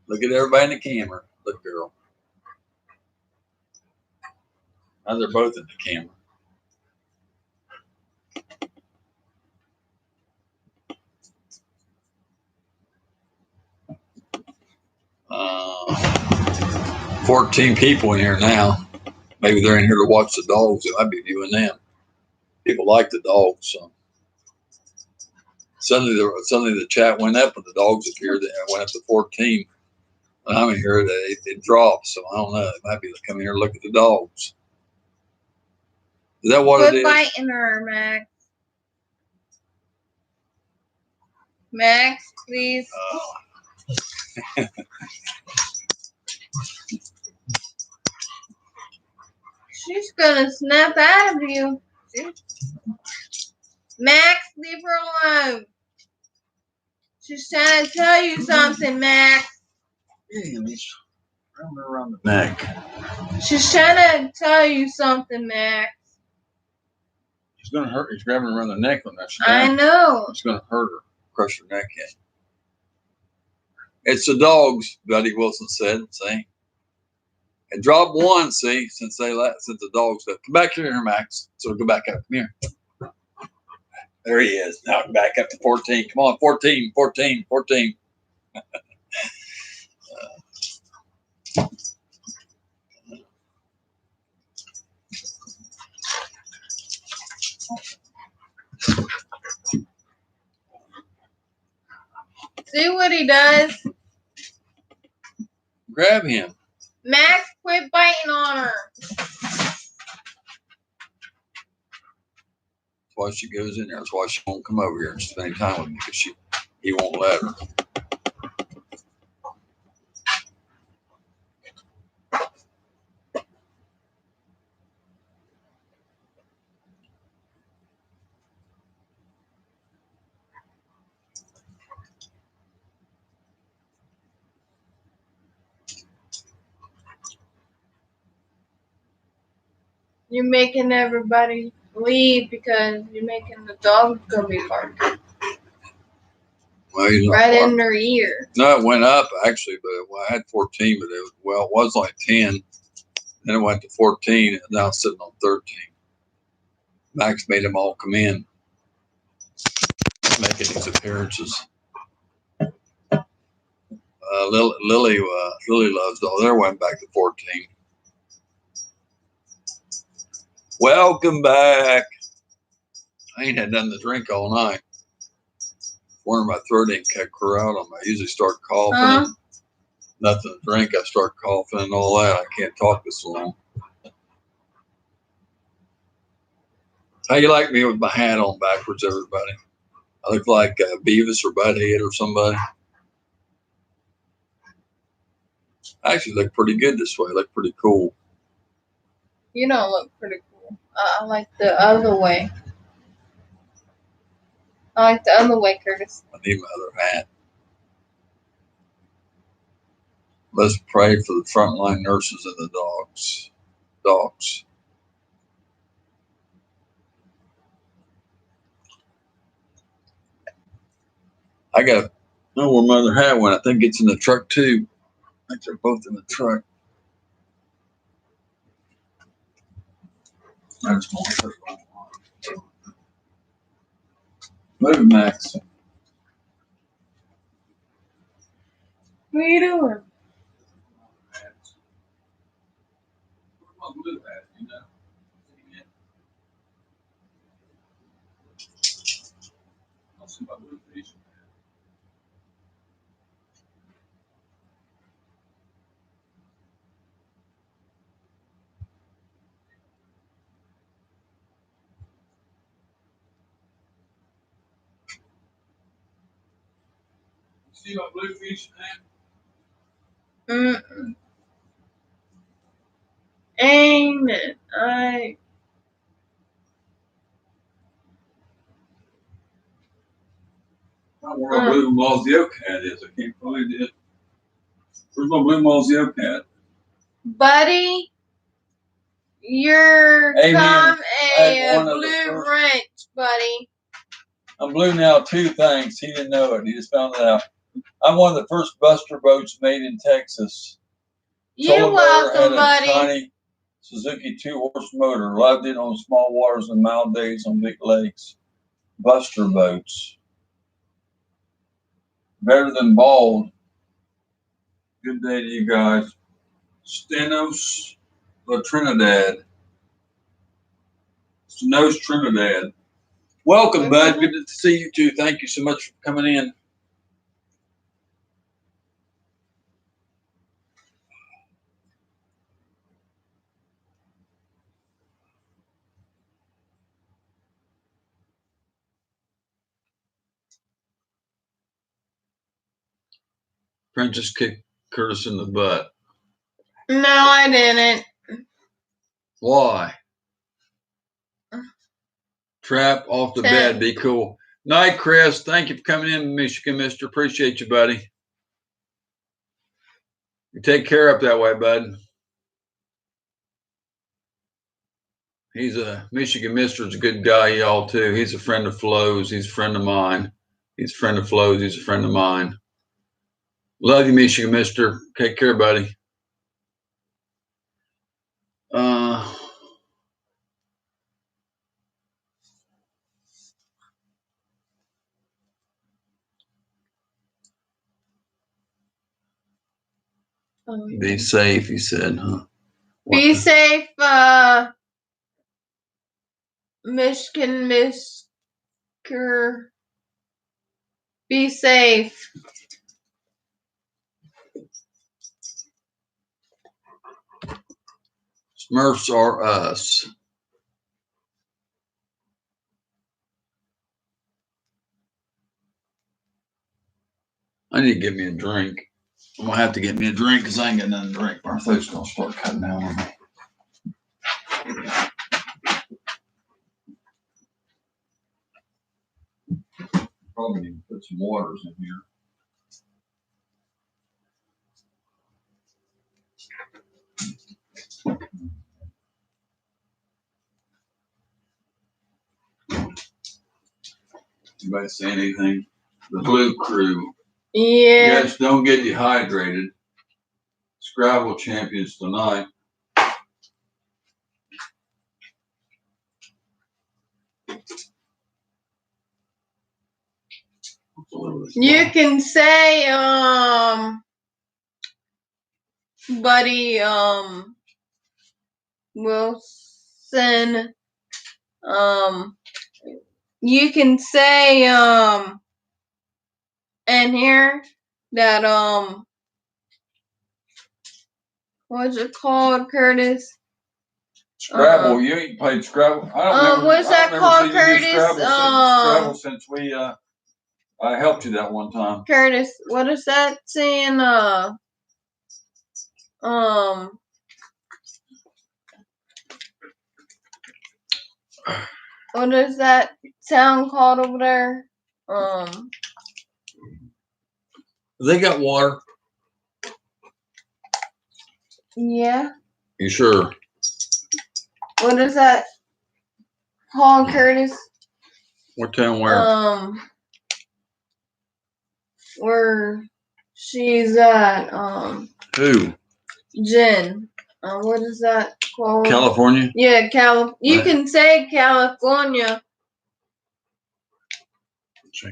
Look at everybody in the camera. Look, girl. Now they're both in the camera. Uh, 14 people in here now. Maybe they're in here to watch the dogs. They might be viewing them. People like the dogs. So. Suddenly the chat went up and the dogs appeared. It went up to 14. And I'm in here, it dropped. So I don't know. It might be to come here and look at the dogs. Is that what it is? Quit biting her, Max. Max, please. She's gonna snap out of you. Max, leave her alone. She's trying to tell you something, Max. Yeah, he's around the neck. She's trying to tell you something, Max. He's gonna hurt. He's grabbing her around the neck when that's down. I know. It's gonna hurt her, crush her neck in. It's the dogs, Buddy Wilson said. See, and drop one. See, since the dogs left. Come back here, Max. So go back up. Come here. There he is. Now back up to 14. Come on, 14, 14, 14. See what he does? Grab him. Max, quit biting on her. That's why she goes in there. That's why she won't come over here and spend time with me, because he won't let her. You're making everybody leave because you're making the dog go be barking. Well, he's not right barking. in their ear. No, it went up actually, but I had 14, but it was like 10. Then it went to 14, and now it's sitting on 13. Max made them all come in, making these appearances. Lily loves dogs. There went back to 14. Welcome back. I ain't had nothing to drink all night. Wondering my throat ain't kept clear out on me. I usually start coughing. Nothing to drink. I start coughing and all that. I can't talk this long. How you like me with my hat on backwards, everybody? I look like Beavis or Butthead or somebody. I actually look pretty good this way. I look pretty cool. You don't look pretty cool. I like the other way. I like the other way, Curtis. I need my other hat. Let's pray for the frontline nurses and the dogs. Dogs. I got to know where my other hat went. I think it's in the truck too. I think they're both in the truck. I just want to move, Max. What are you doing? Where's my blue hat, you know? I'll see my blue piece. See my blue fish hat? Amen. I don't know where my blue Mazio cat is. I can't find it. Where's my blue Mazio cat? Buddy, you're Amen. a blue wrench, buddy. I'm blue now too, thanks. He didn't know it. He just found it out. I'm one of the first Buster boats made in Texas. You're welcome, buddy. Tiny Suzuki 2-horse motor. Loved it on small waters and mild days on big lakes. Buster boats. Better than bald. Good day to you guys. Stenos Trinidad. Stenos Trinidad. Welcome, bud. Good to see you too. Thank you so much for coming in. Princess kicked Curtis in the butt. No, I didn't. Why? Trap off the bed. Be cool. Night, Chris. Thank you for coming in, Michigan Mister. Appreciate you, buddy. You take care up that way, bud. He's a Michigan Mister's a good guy, y'all, too. He's a friend of Flo's. He's a friend of mine. He's a friend of Flo's. He's a friend of mine. Love you, Michigan Mister. Take care, buddy. Be safe, he said, huh? Be safe, Michigan Mister. Be safe. Smurfs are us. I need to get me a drink. I'm going to have to get me a drink because I ain't got nothing to drink. My throat's going to start cutting down on me. Probably need to put some waters in here. Anybody say anything? The Blue Crew. Yeah. Yes, don't get dehydrated. Scrabble champions tonight. You can say, Buddy, Wilson, you can say, in here that, what's it called, Curtis? Scrabble, you ain't played Scrabble. I don't remember. What's that called, Curtis? Scrabble since we I helped you that one time. Curtis, what is that saying? What is that town called over there? They got water. Yeah. You sure? What is that called, Curtis? What town where? Where she's at, Who? Jen. What is that called? California? Yeah, you can say California.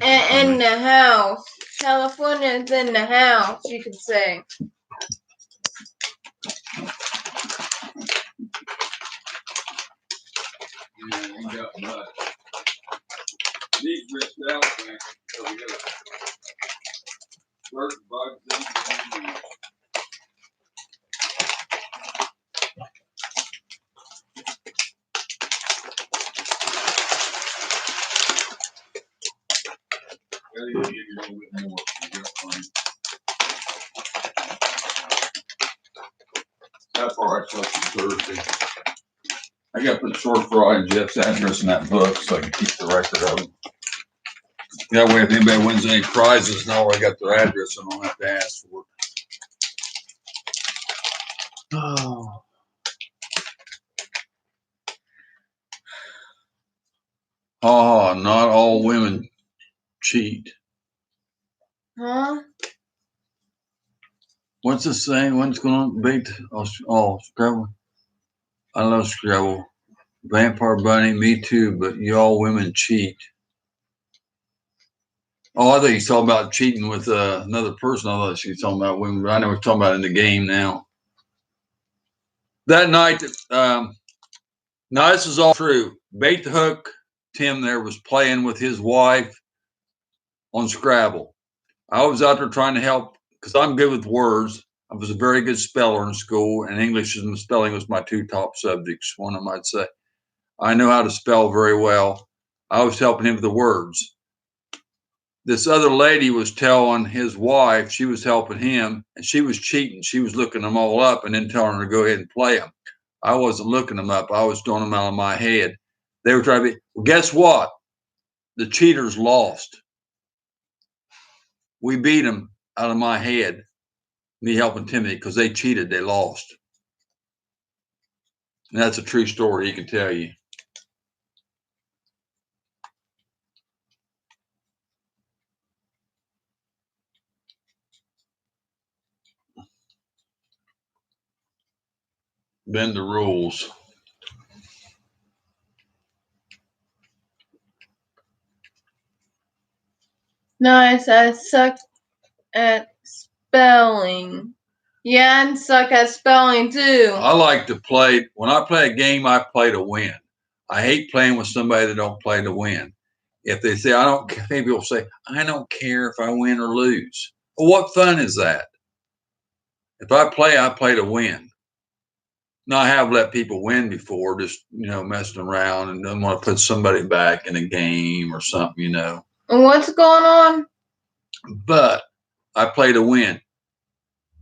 In the house. California's in the house, you can say. Yeah, you got much. These ripped out, man. So we got to work bugs in. Gotta give you a little bit more. That part I slept on Thursday. I got to put short fry and Jeff's address in that book so I can keep the record of it. That way, if anybody wins any prizes, now I got their address and I don't have to ask for it. Oh. Oh, not all women cheat. Huh? What's this saying? What's going on? Bait? Oh, Scrabble. I love Scrabble. Vampire Bunny, me too, but y'all women cheat. Oh, I thought you was talking about cheating with another person. I thought she was talking about women, but I know we're talking about in the game now. That night, now this is all true. Bait the Hook, Tim there was playing with his wife on Scrabble. I was out there trying to help because I'm good with words. I was a very good speller in school, and English and spelling was my two top subjects, one of them I'd say. I know how to spell very well. I was helping him with the words. This other lady was telling his wife she was helping him, and she was cheating. She was looking them all up and then telling her to go ahead and play them. I wasn't looking them up. I was doing them out of my head. They were trying to be, well, guess what? The cheaters lost. We beat them out of my head, me helping Timothy, because they cheated. They lost. And that's a true story he can tell you. Bend the rules. Nice. I suck at spelling. Yeah, and suck at spelling too. I like to play. When I play a game, I play to win. I hate playing with somebody that don't play to win. If they say, I don't, maybe people say, I don't care if I win or lose. Well, what fun is that? If I play to win. Now, I have let people win before, just, messing around and don't want to put somebody back in a game or something, And what's going on? But I play to win.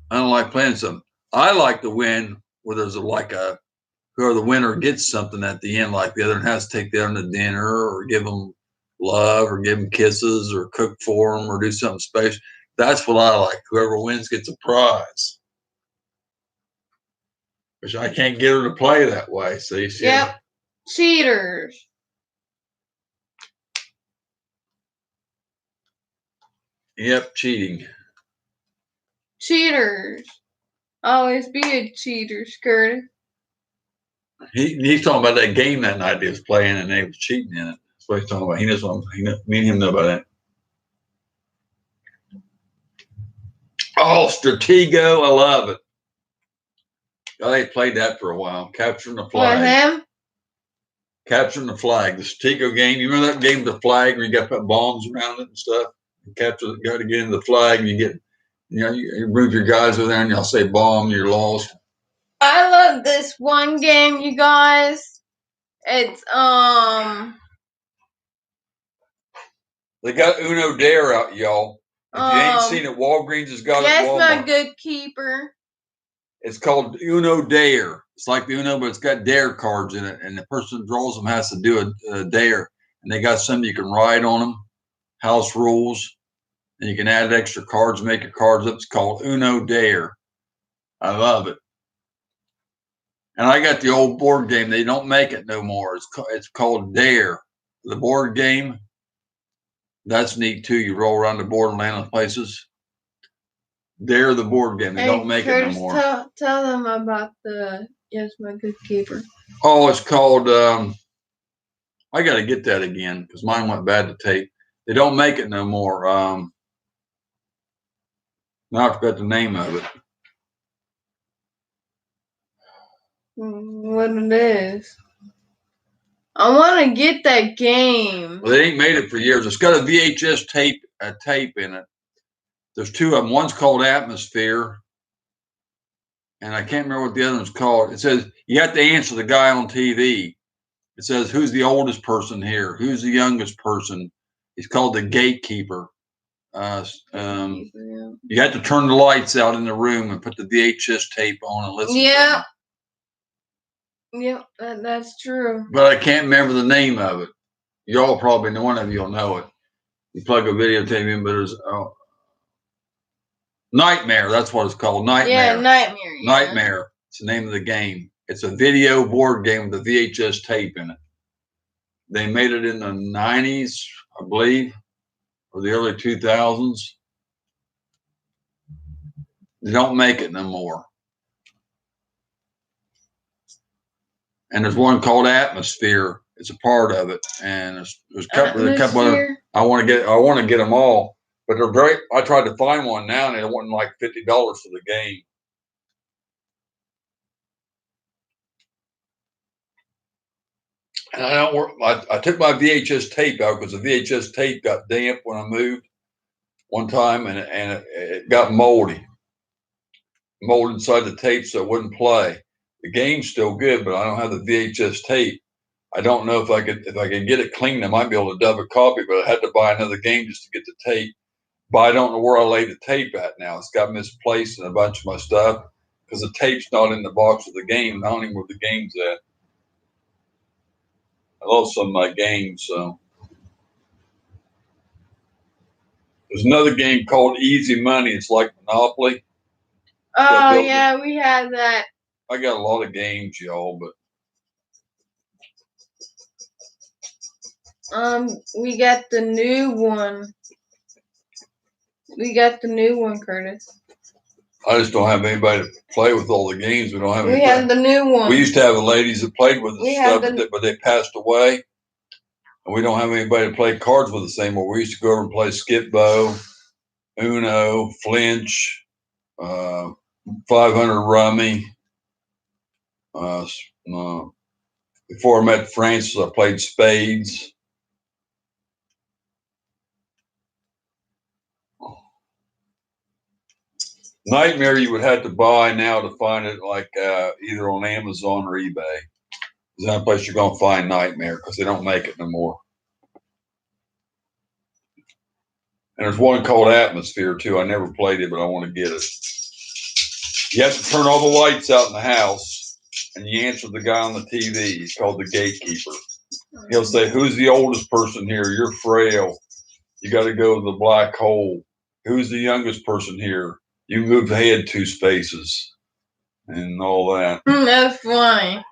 I don't like playing something. I like to win where there's whoever the winner gets something at the end, like the other one has to take them to dinner or give them love or give them kisses or cook for them or do something special. That's what I like. Whoever wins gets a prize. Which I can't get her to play that way. See? Yep. Cheaters. Yep, cheating. Cheaters. Always be a cheater, Curtis. He's talking about that game that night he was playing and they was cheating in it. That's what he's talking about. He knows what me and him know about that. Oh, Stratego, I love it. I played that for a while. Capturing the flag. With him? Capturing the flag. The Stratego game. You remember that game, the flag, where you got to put bombs around it and stuff? You got to get into the flag and you get, you move your guys over there and y'all say bomb, you're lost. I love this one game, you guys. It's They got Uno Dare out, y'all. If you ain't seen it, Walgreens has got it. Yes, my good keeper. It's called Uno Dare. It's like the Uno, but it's got dare cards in it, and the person that draws them has to do a dare. And they got some you can write on them, house rules, and you can add extra cards, make your cards up. It's called Uno Dare. I love it. And I got the old board game. They don't make it no more. It's called Dare. The board game. That's neat too. You roll around the board and land on places. Dare the board game. They don't make it no more. Tell them about the Yes, my good keeper. Oh, it's called. I got to get that again because mine went bad to tape. They don't make it no more. Now I forgot the name of it. What it is? I want to get that game. Well, they ain't made it for years. It's got a VHS tape in it. There's two of them. One's called Atmosphere, and I can't remember what the other one's called. It says you have to answer the guy on TV. It says, who's the oldest person here? Who's the youngest person? He's called the gatekeeper. You have to turn the lights out in the room and put the VHS tape on and listen. Yeah. Yep, that's true. But I can't remember the name of it. Y'all probably, one of you'll know it. You plug a videotape in, but there's Nightmare. That's what it's called. Nightmare. Yeah, Nightmare. Yeah. Nightmare. It's the name of the game. It's a video board game with a VHS tape in it. They made it in the 90s, I believe, or the early 2000s. They don't make it no more. and there's one called Atmosphere. It's a part of it, and there's a couple other. I want to get them all, but they're very. I tried to find one now, and it wasn't like $50 for the game. And I don't work. I took my VHS tape out because the VHS tape got damp when I moved one time, and it got mold inside the tape, so it wouldn't play. The game's still good, but I don't have the VHS tape. I don't know if I could get it clean. I might be able to dub a copy, but I had to buy another game just to get the tape. But I don't know where I laid the tape at now. It's got misplaced in a bunch of my stuff because the tape's not in the box of the game. I don't even know where the game's at. I lost some of my games, so. There's another game called Easy Money. It's like Monopoly. Oh, yeah, we had that. I got a lot of games, y'all, but. We got the new one. Curtis. I just don't have anybody to play with all the games. We don't have any. We have the new one. We used to have the ladies that played with us stuff, but they passed away. And we don't have anybody to play cards with us anymore. We used to go over and play Skip Bow, Uno, Flinch, 500 Rummy. Before I met Francis, I played Spades. Nightmare you would have to buy now to find it, like either on Amazon or eBay. There's not a place you're going to find Nightmare because they don't make it no more. And there's one called Atmosphere too. I never played it, but I want to get it. You have to turn all the lights out in the house, and you answer the guy on the TV. He's called the gatekeeper. He'll say, "Who's the oldest person here? You're frail. You got to go to the black hole. Who's the youngest person here? You move ahead 2 spaces," and all that. That's funny.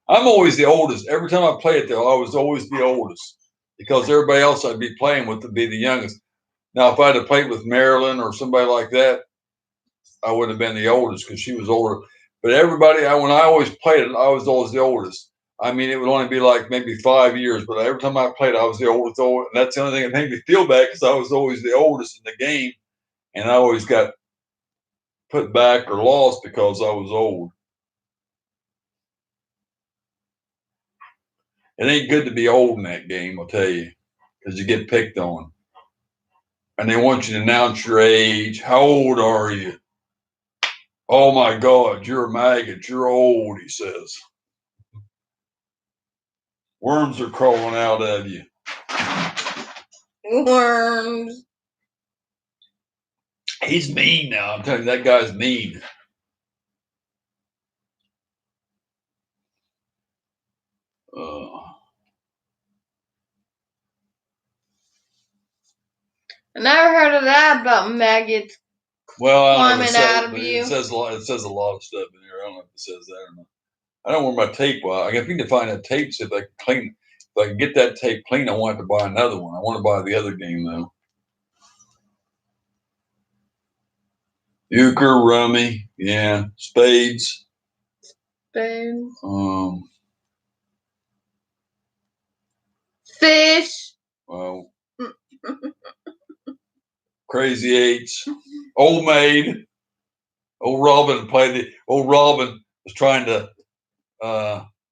I'm always the oldest. Every time I play it, though, I was always the oldest because everybody else I'd be playing with would be the youngest. Now, if I had to play with Marilyn or somebody like that, I would have been the oldest because she was older. But everybody, when I always played it, I was always the oldest. I mean, it would only be like maybe 5 years, but every time I played, I was the oldest. And that's the only thing that made me feel bad because I was always the oldest in the game. And I always got put back or lost because I was old. It ain't good to be old in that game, I'll tell you, because you get picked on. And they want you to announce your age. How old are you? Oh my God, you're a maggot. You're old, he says. Worms are crawling out of you. Worms. He's mean now. I'm telling you, that guy's mean. I never heard of that about maggots climbing out of you. It says a lot of stuff in here. I don't know if it says that or not. I don't know where my tape was. I need to find that tape, see if I can clean. If I can get that tape clean, I want to buy another one. I want to buy the other game though. Euchre, Rummy, yeah, Spades. Fish. Well, Crazy Eights, Old Maid. Old Robin was trying to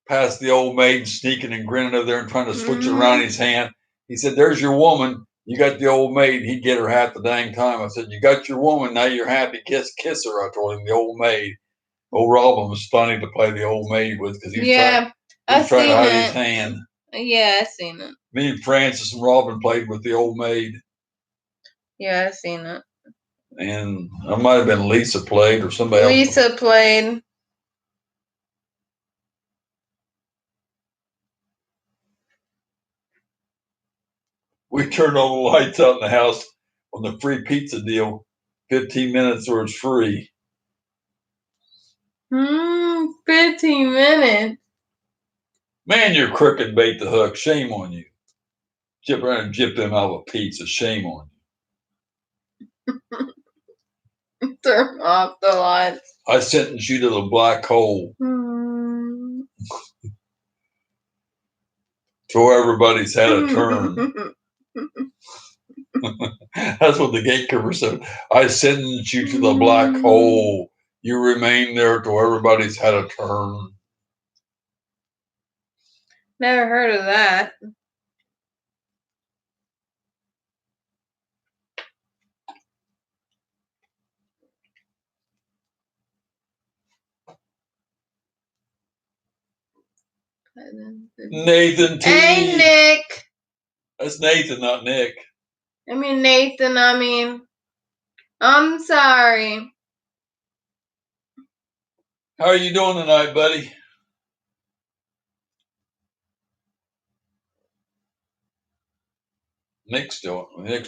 pass the old maid, sneaking and grinning over there and trying to switch it around in his hand. He said, "There's your woman. You got the old maid." He'd get her half the dang time. I said, "You got your woman. Now you're happy. Kiss her." I told him, the old maid. Old Robin was funny to play the old maid with because he was trying to hide his hand. Yeah, I seen it. Me and Francis and Robin played with the old maid. Yeah, I seen it. And I might have been Lisa played or somebody else. Lisa played. We turned all the lights out in the house on the free pizza deal. 15 minutes or it's free. 15 minutes. Man, you're crooked bait the hook. Shame on you. Chip around and jip them out of a pizza. Shame on you. Turn off the lights. I sentence you to the black hole. till everybody's had a turn. That's what the gatekeeper said. I send you to the black hole. You remain there till everybody's had a turn. Never heard of that. Nathan T. Hey, Nick. That's Nathan, not Nick. I mean, Nathan, I'm sorry. How are you doing tonight, buddy? Nick's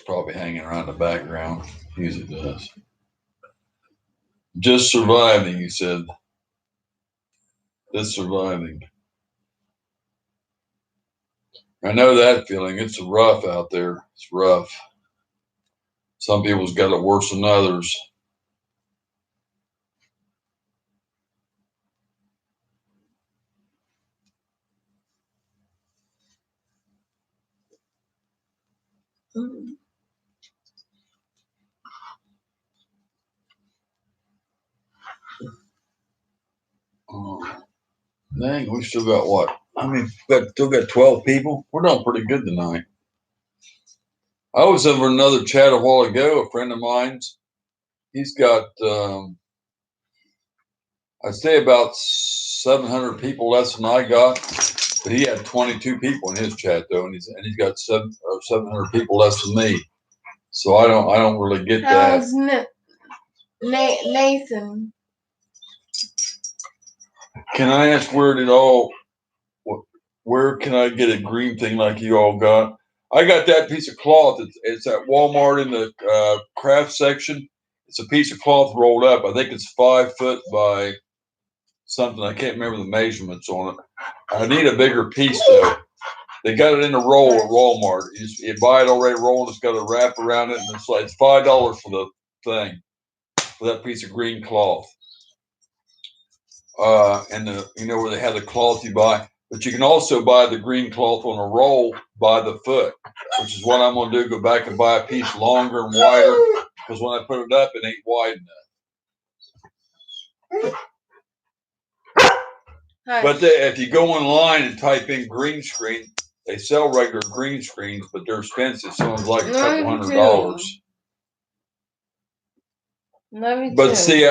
probably hanging around the background. He usually does. Just surviving, he said. Just surviving. I know that feeling. It's rough out there. It's rough. Some people's got it worse than others. Dang, we still got what? I mean, still got 12 people. We're doing pretty good tonight. I was over another chat a while ago. A friend of mine's. He's got, I'd say about 700 people less than I got. But he had 22 people in his chat though, and he's got 700 people less than me. So I don't really get that. How's Nathan? Can I ask where can I get a green thing like you all got? I got that piece of cloth. It's at Walmart in the craft section. It's a piece of cloth rolled up. I think it's 5 foot by something. I can't remember the measurements on it. I need a bigger piece though. They got it in a roll at Walmart. You buy it already rolled. It's got a wrap around it, and it's $5 for the thing, for that piece of green cloth. And where they have the cloth you buy, but you can also buy the green cloth on a roll by the foot, which is what I'm going to do. Go back and buy a piece longer and wider, because when I put it up, it ain't wide enough. But if you go online and type in green screen, they sell regular green screens, but they're expensive. Someone's like a couple $100. But see,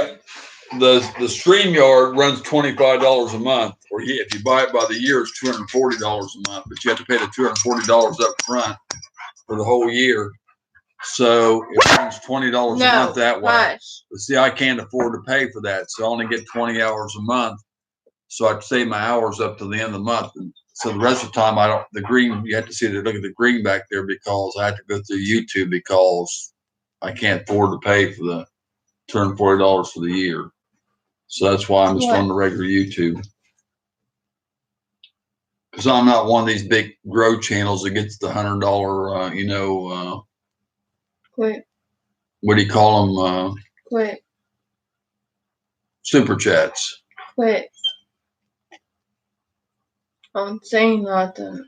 the StreamYard runs $25 a month, or if you buy it by the year, it's $240 a month. But you have to pay the $240 up front for the whole year. So it runs $20 a month that way. But see, I can't afford to pay for that, so I only get 20 hours a month. So I save my hours up to the end of the month. And so the rest of the time, the green, you have to see look at the green back there, because I have to go through YouTube, because I can't afford to pay for the $240 for the year. So that's why I'm just on the regular YouTube. Because I'm not one of these big grow channels that gets the $100, Quit. What do you call them? Quit. Super chats. Quit. I'm saying nothing.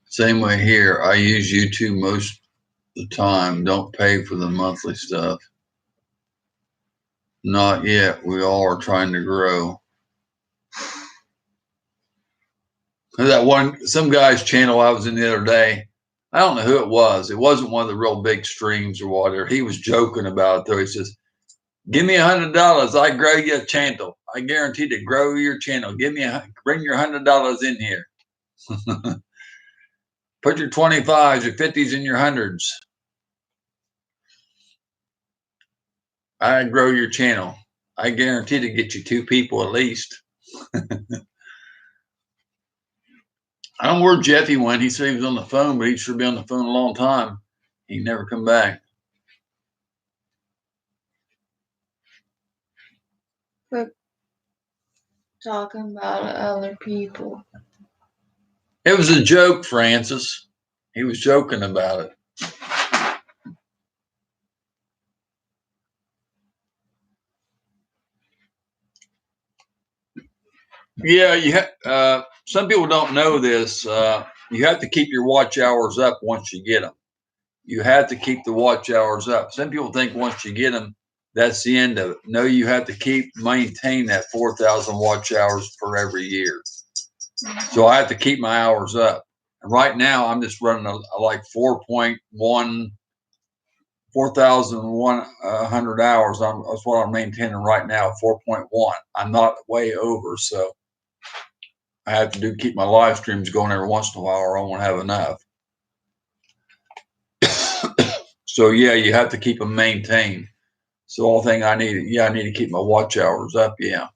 Same way here. I use YouTube most of the time. Don't pay for the monthly stuff. Not yet. We all are trying to grow. Some guy's channel I was in the other day, I don't know who it was. It wasn't one of the real big streams or whatever. He was joking about it though. He says, "Give me $100, I grow you a channel. I guarantee to grow your channel. Bring your $100 in here. Put your 25s, your 50s, and your 100s. I grow your channel. I guarantee to get you 2 people at least." I don't know where Jeffy went. He said he was on the phone, but he should be on the phone a long time. He never come back. Quit talking about other people. It was a joke, Francis. He was joking about it. Yeah, some people don't know this. You have to keep your watch hours up once you get them. You have to keep the watch hours up. Some people think once you get them, that's the end of it. No, you have to maintain that 4,000 watch hours for every year. So I have to keep my hours up. And right now, I'm just running like 4,100 hours. That's what I'm maintaining right now, 4.1. I'm not way over, so I have to keep my live streams going every once in a while, or I won't have enough. So yeah, you have to keep them maintained. So all thing I need to keep my watch hours up. Yeah.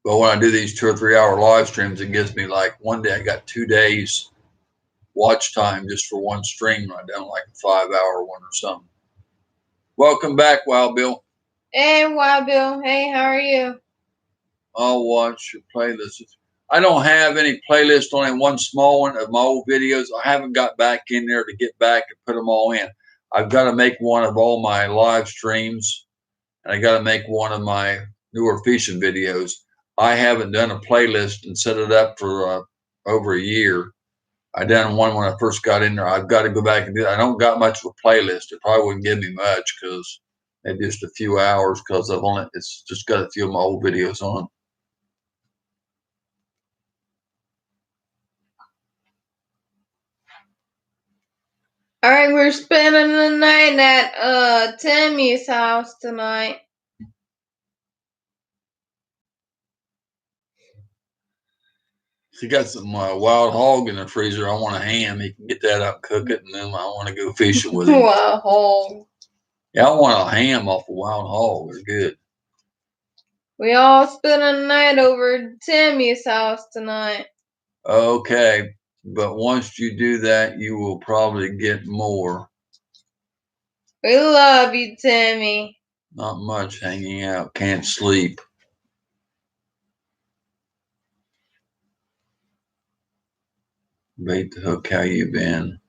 But when I do these 2 or 3 hour live streams, it gives me like one day I got 2 days watch time just for one stream. I done like a 5 hour one or something. Welcome back, Wild Bill. Hey, Wild Bill. Hey, how are you? I'll watch your playlist. I don't have any playlist, only one small one of my old videos. I haven't got back in there to get back and put them all in. I've got to make one of all my live streams, and I got to make one of my newer fishing videos. I haven't done a playlist and set it up for over a year. I done one when I first got in there. I've got to go back and do that. I don't got much of a playlist. It probably wouldn't give me much because maybe just a few hours because it's just got a few of my old videos on. All right, we're spending the night at Timmy's house tonight. She got some wild hog in the freezer. I want a ham. He can get that out and cook it, and then I want to go fishing with him. Wild hog. Yeah, I want a ham off a wild hog. They're good. We all spending the night over at Timmy's house tonight. Okay, but once you do that, you will probably get more. We love you, Timmy. Not much hanging out. Can't sleep. Bait the hook. How you been?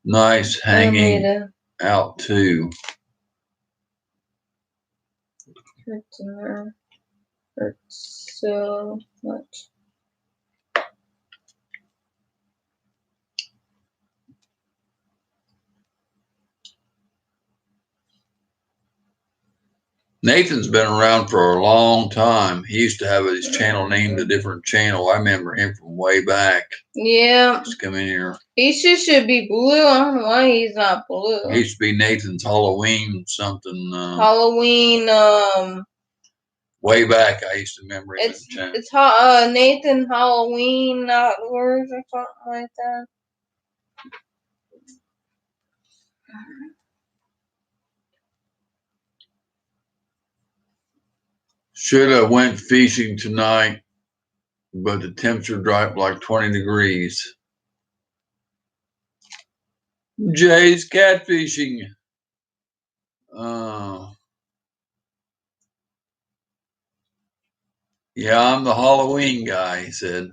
Nice hanging out too. Hurts so much. Nathan's been around for a long time. He used to have his channel named a different channel. I remember him from way back. Yeah. Just come in here. He should be blue. I don't know why he's not blue. He used to be Nathan's Halloween something. Halloween. Way back, I used to remember him. It's Nathan Halloween Outdoors or something like that. Should have went fishing tonight, but the temperature dropped like 20 degrees. Jay's catfishing. Yeah, I'm the Halloween guy, he said.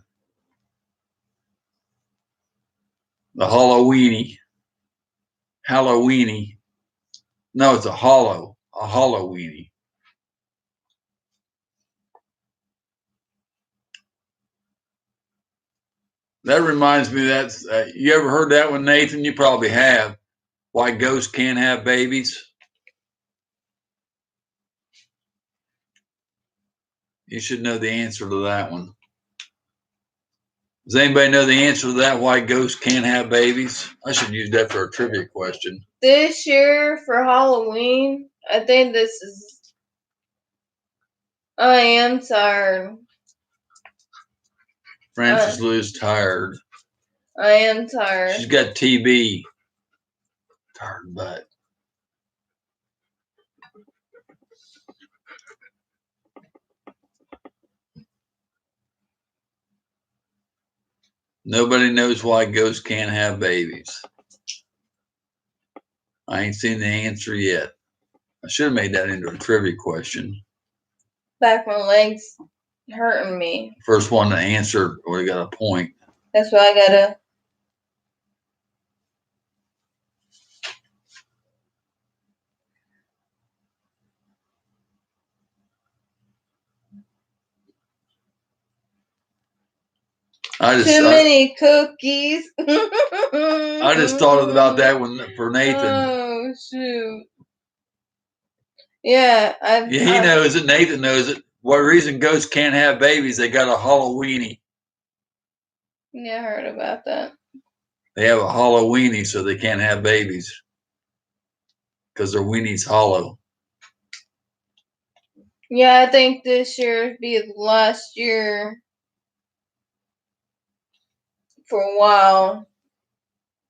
The Halloweeny. Halloweeny. No, it's a Halloweeny. That reminds me that you ever heard that one, Nathan? You probably have. Why ghosts can't have babies? You should know the answer to that one. Does anybody know the answer to that? Why ghosts can't have babies? I should use that for a trivia question. This year for Halloween, I think this is. I am tired. Francis Lou's tired. I am tired. She's got TB. Tired butt. Nobody knows why ghosts can't have babies. I ain't seen the answer yet. I should have made that into a trivia question. Back my legs. hurting me. First one to answer, we got a point. That's why I gotta. Too many cookies. I just thought about that one for Nathan. Oh shoot! Yeah, he knows it. Nathan knows it. What reason ghosts can't have babies? They got a Halloweenie. Yeah, I heard about that. They have a Halloweenie, so they can't have babies because their weenie's hollow. Yeah, I think this year would be last year for a while.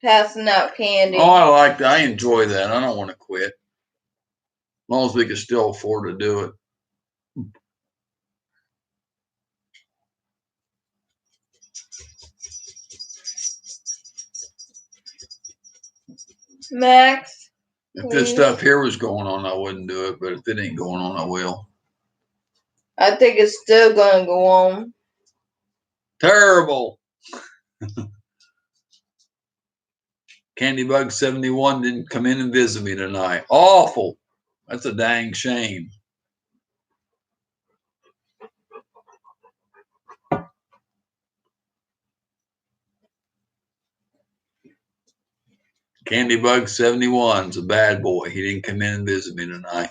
Passing out candy. Oh, I like that. I enjoy that. I don't want to quit. As long as we can still afford to do it. Max, if this stuff here was going on, I wouldn't do it. But if it ain't going on, I will. I think it's still going to go on. Terrible. Candybug 71 didn't come in and visit me tonight. Awful. That's a dang shame. Candybug 71's a bad boy. He didn't come in and visit me tonight.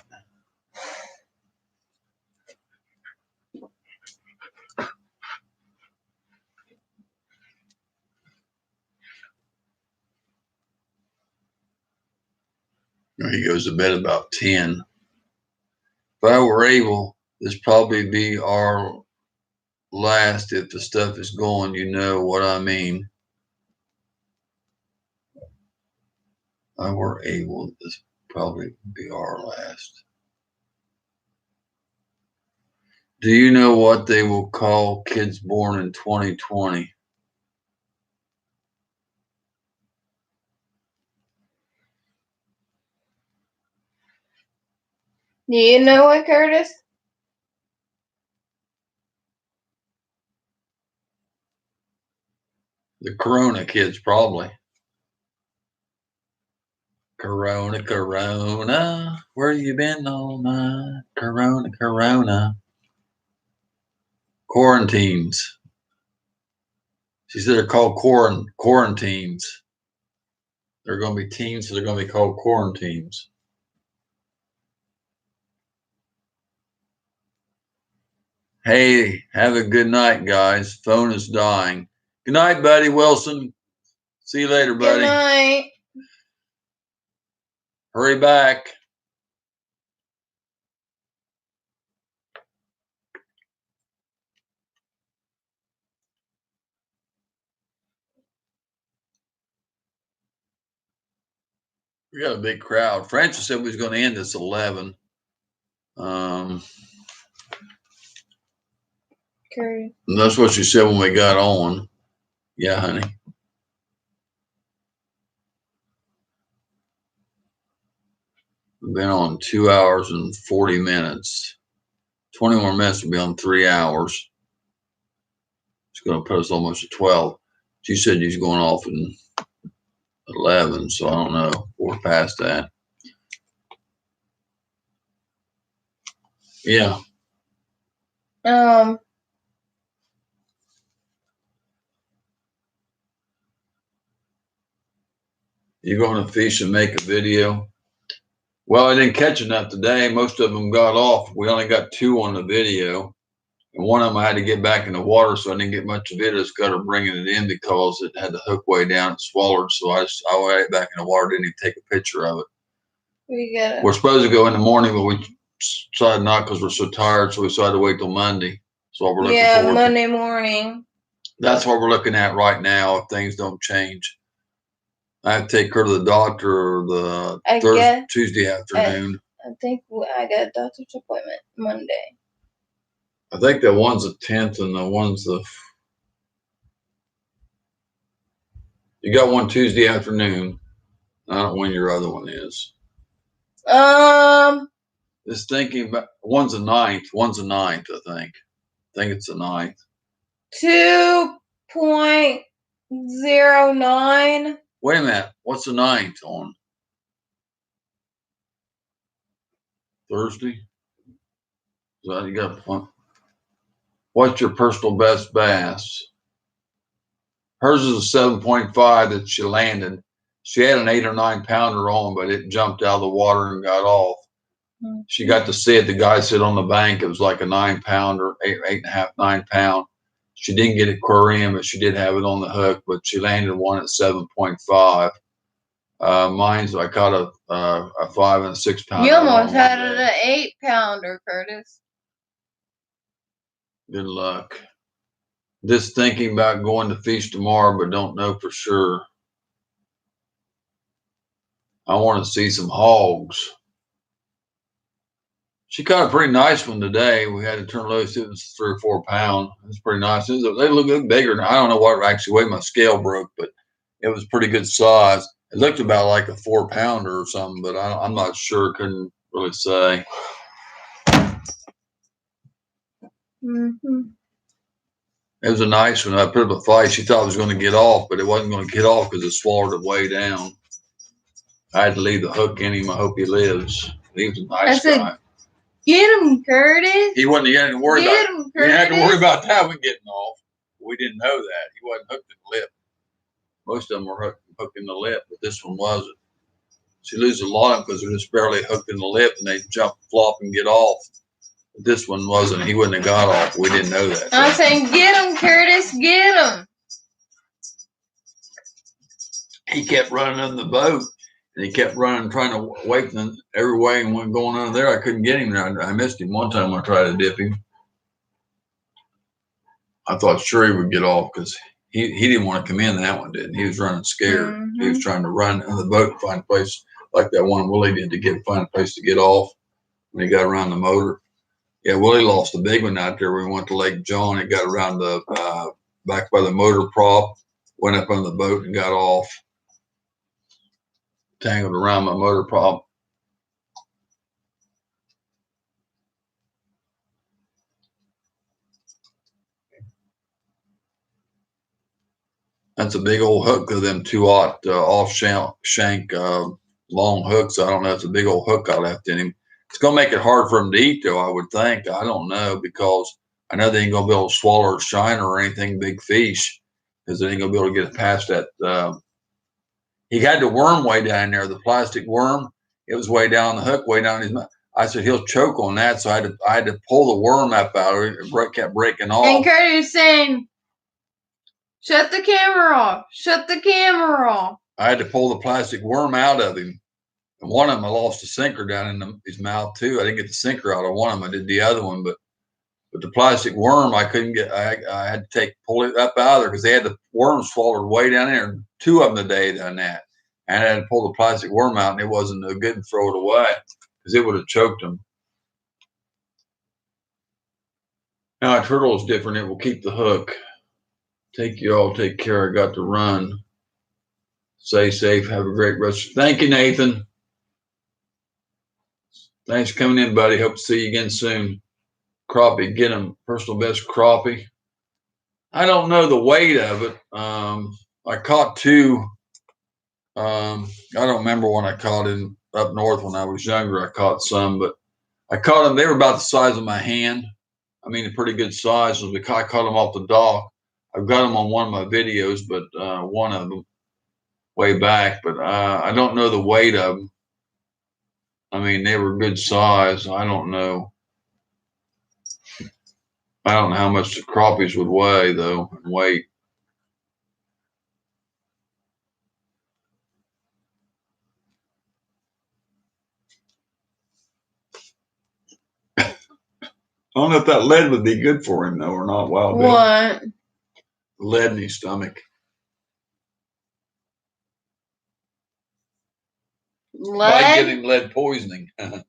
He goes to bed about 10. If I were able, this probably be our last if the stuff is going, you know what I mean. If I were able, this probably be our last. Do you know what they will call kids born in 2020? Do you know it, Curtis? The Corona kids, probably. Corona, Corona, where you been all night? Corona, Corona. Quarantines. She said they're called quarantines. They're going to be teens, so they're going to be called quarantines. Hey, have a good night, guys. Phone is dying. Good night, buddy Wilson. See you later, buddy. Good night. Hurry back. We got a big crowd. Francis said we was going to end this at 11. Okay. And that's what she said when we got on. Yeah, honey. We've been on 2 hours and 40 minutes. 20 more minutes will be on 3 hours. It's going to put us almost at 12. She said she's going off in 11, so I don't know. We're past that. Yeah. You going to fish and make a video? Well, I didn't catch enough today. Most of them got off. We only got 2 on the video. And one of them I had to get back in the water, so I didn't get much of it. I just got her bringing it in because it had the hook way down and swallowed. So I went back in the water, didn't even take a picture of it. We're supposed to go in the morning, but we decided not because we're so tired. So we decided to wait till Monday. So we're looking forward to Monday morning. That's what we're looking at right now if things don't change. I have to take her to the doctor Tuesday afternoon. I think I got a doctor's appointment Monday. I think that one's the 10th and the one's the... You got one Tuesday afternoon. I don't know when your other one is. Just thinking about... One's the 9th. I think. think it's the 9th. 2.09. Wait a minute. What's the 9th on? Thursday? So you got fun. What's your personal best bass? Hers is a 7.5 that she landed. She had an 8 or 9 pounder on, but it jumped out of the water and got off. She got to see it. The guy sit on the bank. It was like a 9 pounder, 8.5, 9 pound. She didn't get aquarium, but she did have it on the hook. But she landed one at 7.5. Mine's I caught a 5 and a 6 pounder. You almost had it an 8 pounder, Curtis. Good luck. Just thinking about going to fish tomorrow, but don't know for sure. I want to see some hogs. She caught a pretty nice one today. We had to turn loose. It was 3 or 4 pounds. It was pretty nice. They look bigger. I don't know what actually weighed. My scale broke, but it was pretty good size. It looked about like a 4 pounder or something, but I'm not sure. Couldn't really say. It was a nice one. I put up a fight. She thought it was going to get off, but it wasn't going to get off because it swallowed it way down. I had to leave the hook in him. I hope he lives. He was a nice guy. Get him, Curtis. He wasn't. He had to worry Get about. him, He didn't have to Curtis. worry about that one getting off. We didn't know that. He wasn't hooked in the lip. Most of them were hooked in the lip, but this one wasn't. She loses a lot of them because they're just barely hooked in the lip and they jump, flop, and get off. But this one wasn't. He wouldn't have got off. We didn't know that. I'm saying, get him, Curtis. Get him. He kept running in the boat. And he kept running, trying to wake them every way and went going under there. I couldn't get him. I missed him one time when I tried to dip him. I thought sure he would get off because he didn't want to come in that one, didn't he? He was running scared. He was trying to run in the boat and find a place like that one Willie did to find a place to get off when he got around the motor. Yeah, Willie lost a big one out there. We went to Lake John. It got around the back by the motor prop, went up on the boat and got off. Tangled around my motor prop. That's a big old hook of them 2/0 off shank long hooks. I don't know. It's a big old hook I left in him. It's going to make it hard for him to eat, though, I would think. I don't know because I know they ain't going to be able to swallow a shiner or anything big fish because they ain't going to be able to get it past that. He had the worm way down there, the plastic worm. It was way down the hook, way down his mouth. I said he'll choke on that, so I had to pull the worm up out of it. It kept breaking off. And Curtis saying, shut the camera off. Shut the camera off. I had to pull the plastic worm out of him. And one of them, I lost a sinker down in his mouth, too. I didn't get the sinker out of one of them. I did the other one. But the plastic worm, I couldn't get. I had to pull it up out of there because they had the worm swallowed way down there. And 2 of them today done that. And I had to pull the plastic worm out, and it wasn't no good to throw it away because it would have choked him. Now, a turtle is different. It will keep the hook. Take care. I got to run. Stay safe. Have a great rest. Thank you, Nathan. Thanks for coming in, buddy. Hope to see you again soon. Crappie, get him. Personal best crappie. I don't know the weight of it. I caught 2. I don't remember when I caught him up north when I was younger. I caught some, but I caught them. They were about the size of my hand. I mean, a pretty good size. I caught them off the dock. I've got them on one of my videos, but one of them way back. But I don't know the weight of them. I mean, they were good size. I don't know. I don't know how much the crappies would weigh, though, and weight. I don't know if that lead would be good for him, though, or not. Wild Bill. What? Lead in his stomach. Might give him lead poisoning. Lead?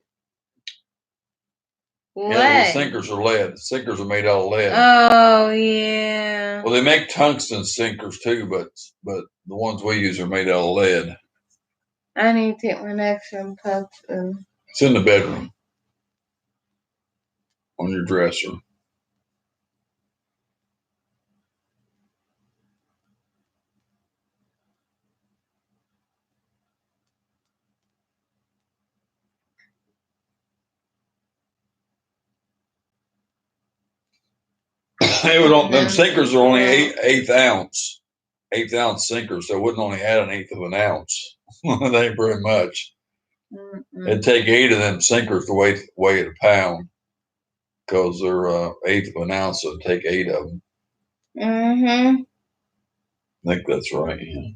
Yeah, the sinkers are lead. The sinkers are made out of lead. Oh, yeah. Well, they make tungsten sinkers, too, but the ones we use are made out of lead. I need to take my next one, tungsten. It's in the bedroom. On your dresser. It was on, them sinkers are only eighth ounce sinkers, so it wouldn't only had an eighth of an ounce. It ain't very much. It'd take 8 of them sinkers to weigh a pound, because they're eighth of an ounce, so it'd take 8 of them. Mm-hmm. I think that's right. Yeah.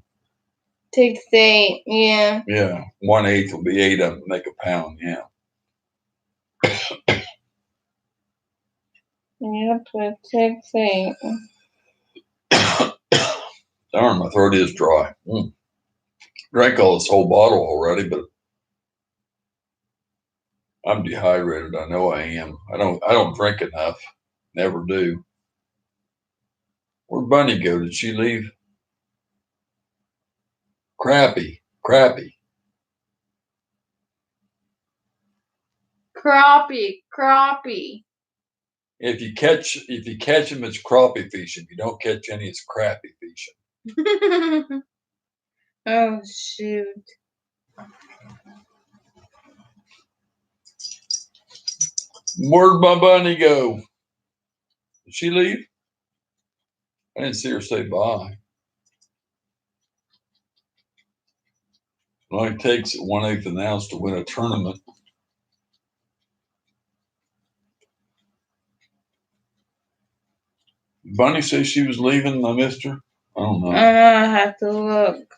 Takes 8. Yeah. Yeah. 1/8 will be 8 of them to make a pound. Yeah. Yep, it takes 8. Darn, my throat is dry. Drank all this whole bottle already, but I'm dehydrated. I know I am. I don't drink enough. Never do. Where'd Bunny go? Did she leave? Crappy. Crappie. If you catch them, it's crappie fishing. If you don't catch any, it's crappie fishing. Oh shoot. Where'd my bunny go? Did she leave? I didn't see her say bye. It only takes 1/8 an ounce to win a tournament. Bunny says she was leaving. I missed her. I don't know. I have to look.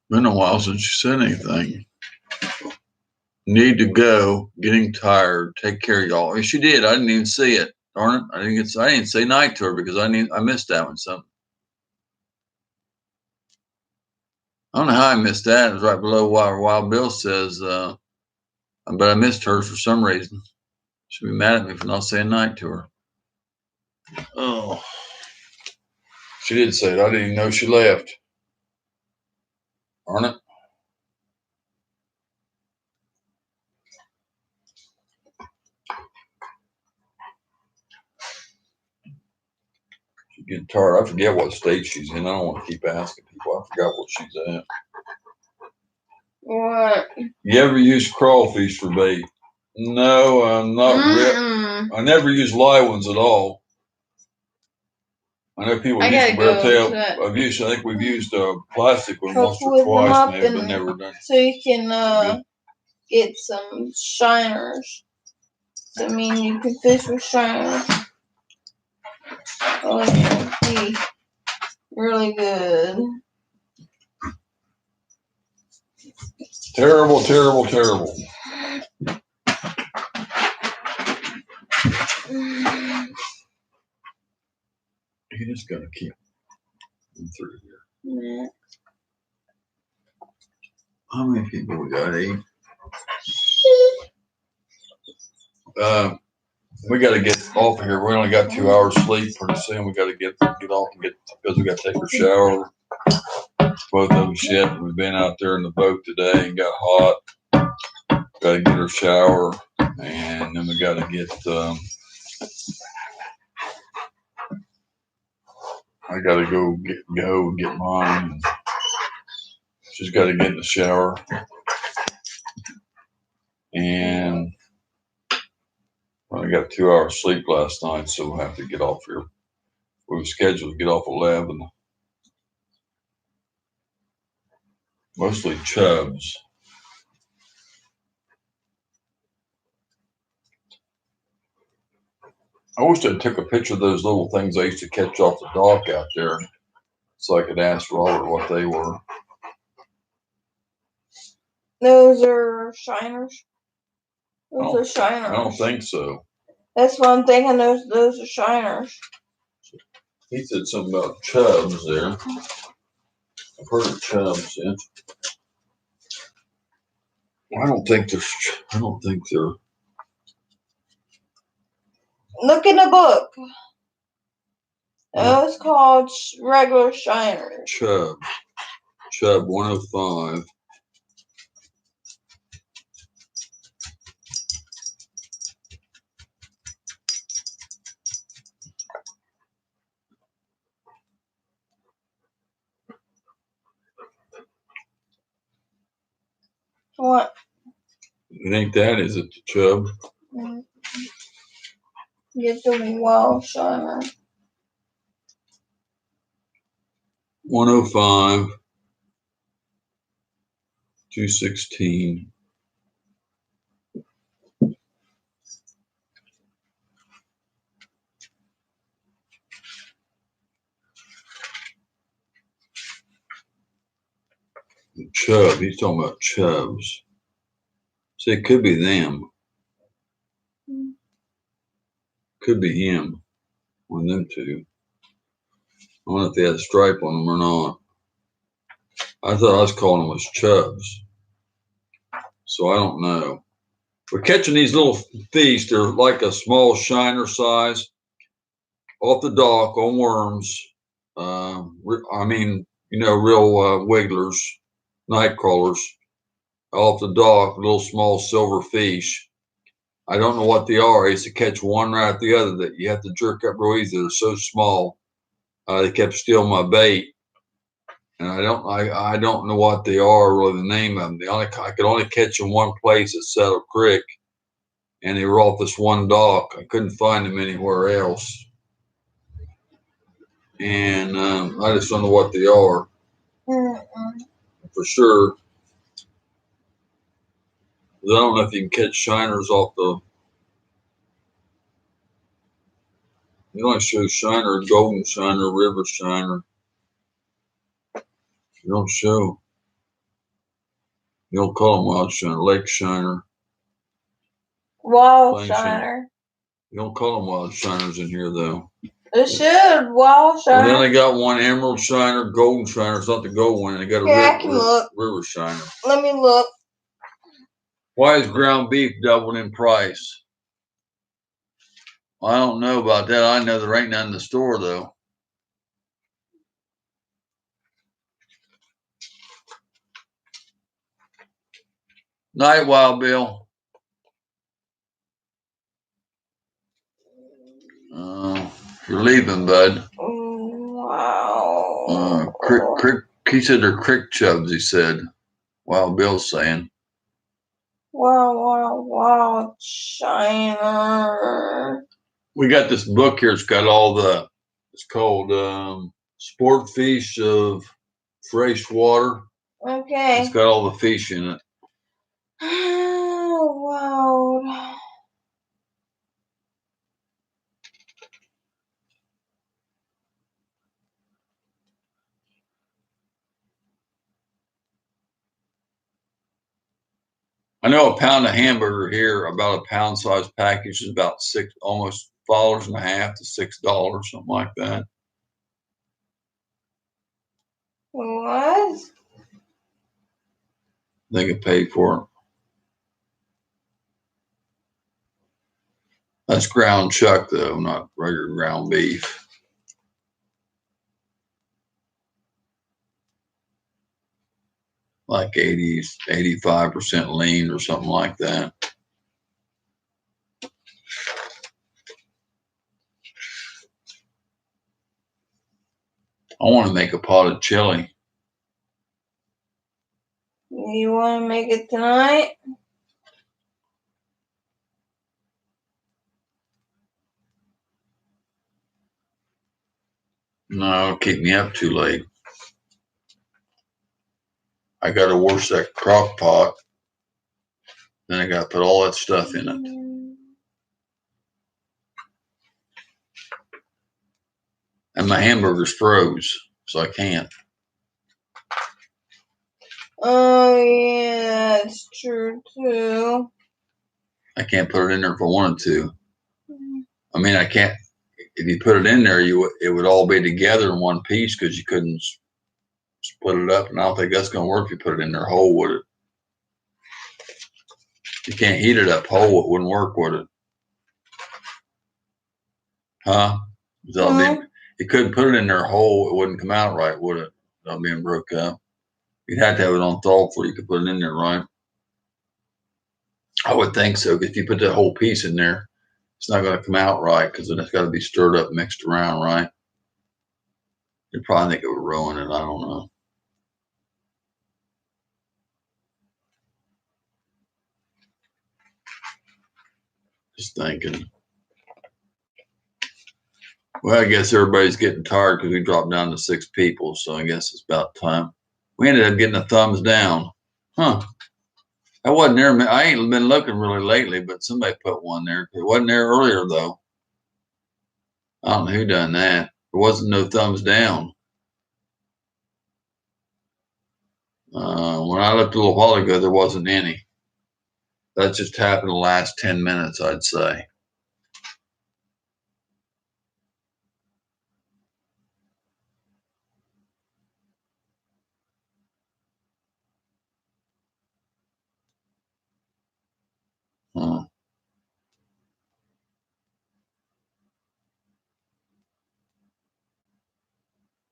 Been a while since she said anything. Need to go. Getting tired. Take care, y'all. And she did. I didn't even see it. Darn it. I didn't say night to her because I missed that one. Something. I don't know how I missed that. It was right below Wild Bill says, but I missed her for some reason. She'll be mad at me for not saying night to her. Oh. She did say it. I didn't even know she left. Darn it. She's getting tired. I forget what state she's in. I don't want to keep asking people. I forgot what she's at. What? You ever use crawfish for bait? No, I'm not really. I never use live ones at all. I know people use red tail. I think we've used a plastic one once or twice, maybe, but never done. So you can get some shiners. So, I mean, you can fish with shiners. Oh, yeah. Really good. Terrible, terrible, terrible. You just gotta keep them through here. Yeah. How many people we got? 8. We got to get off of here. We only got 2 hours sleep. Pretty soon we got to get off and because we got to take a shower. Both of us yet. We've been out there in the boat today and got hot. Got to get her shower, and then we got to get. I got to go get mine. She's got to get in the shower, and I got 2 hours sleep last night, so we'll have to get off here. We were scheduled to get off at 11. Mostly chubs. I wish I took a picture of those little things I used to catch off the dock out there, so I could ask Robert what they were. Those are shiners. Those are shiners. I don't think so. That's what I'm thinking. Those are shiners. He said something about chubs there. I've heard of chubs, yeah. I don't think they're. Look in the book. Those called regular shiners. Chub 105. What? It ain't that, is it, the chub? Get the wall shiner. 105, 216. Chub, he's talking about chubs. See, it could be them. Could be him. One of them two. I don't know if they had a stripe on them or not. I thought I was calling them as chubs. So I don't know. We're catching these little fish. They're like a small shiner size off the dock on worms. I mean, real wigglers, night crawlers off the dock, little small silver fish. I don't know what they are. I used to catch one right after the other that you have to jerk up real easy. They're so small. They kept stealing my bait, and I don't know what they are or the name of them. I could only catch them one place at Settle Creek, and they were off this one dock. I couldn't find them anywhere else, and I just don't know what they are for sure. I don't know if you can catch shiners off the. It only shows shiner, golden shiner, river shiner. You don't show. You don't call them wild shiner, lake shiner. Wall shiner. You don't call them wild shiners in here though. It should wall shiner. Well, then they got one emerald shiner, golden shiner. It's not the gold one. And they got a river shiner. Let me look. Why is ground beef doubling in price? I don't know about that. I know there ain't none in the store though. Night, Wild Bill. You're leaving, bud. Wow. He said they're crick chubs, he said. Wild Bill's saying. Wow, shiner. We got this book here. It's got it's called Sport Fish of Fresh Water. Okay. It's got all the fish in it. Oh, wow. I know a pound of hamburger here, about a pound size package, is about almost $5.50 to $6, something like that. What? They could pay for it. That's ground chuck though, not regular ground beef. Like 85% lean or something like that. I want to make a pot of chili. You want to make it tonight? No, it'll keep me up too late. I got to wash that crock pot. Then I got to put all that stuff in it. And my hamburger's froze, so I can't. Oh, yeah, that's true, too. I can't put it in there if I wanted to. I mean, I can't. If you put it in there, it would all be together in one piece because you couldn't split it up. And I don't think that's going to work if you put it in there whole, would it? You can't heat it up whole. It wouldn't work, would it? Huh? You couldn't put it in there whole. It wouldn't come out right, would it? Without being broke up. You'd have to have it on thaw before you could put it in there, right? I would think so. If you put that whole piece in there, it's not going to come out right because then it's got to be stirred up, mixed around, right? You probably think it would ruin it. I don't know. Just thinking. Well, I guess everybody's getting tired because we dropped down to 6 people, so I guess it's about time. We ended up getting a thumbs down. Huh. I wasn't there. I ain't been looking really lately, but somebody put one there. It wasn't there earlier, though. I don't know who done that. There wasn't no thumbs down. When I looked a little while ago, there wasn't any. That just happened the last 10 minutes, I'd say. Huh.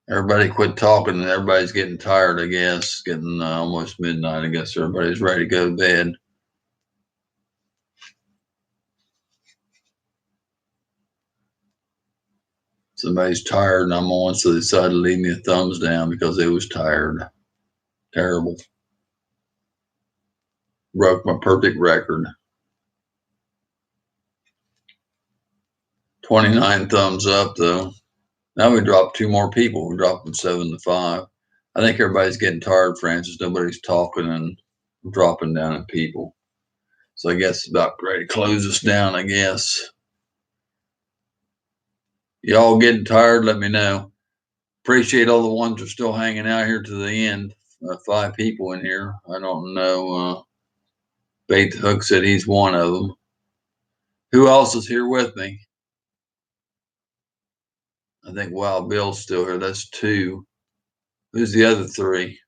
Everybody quit talking and everybody's getting tired, I guess. Getting almost midnight. I guess everybody's ready to go to bed. Somebody's tired and I'm on, so they decided to leave me a thumbs down because they was tired. Terrible. Broke my perfect record. 29 thumbs up, though. Now we dropped 2 more people. We dropped from 7 to 5. I think everybody's getting tired, Francis. Nobody's talking and dropping down at people. So I guess it's about ready to close us down, I guess. Y'all getting tired? Let me know. Appreciate all the ones that are still hanging out here to the end. 5 people in here. I don't know. Bait the Hook said he's one of them. Who else is here with me? I think Wild Bill's still here. That's 2. Who's the other 3?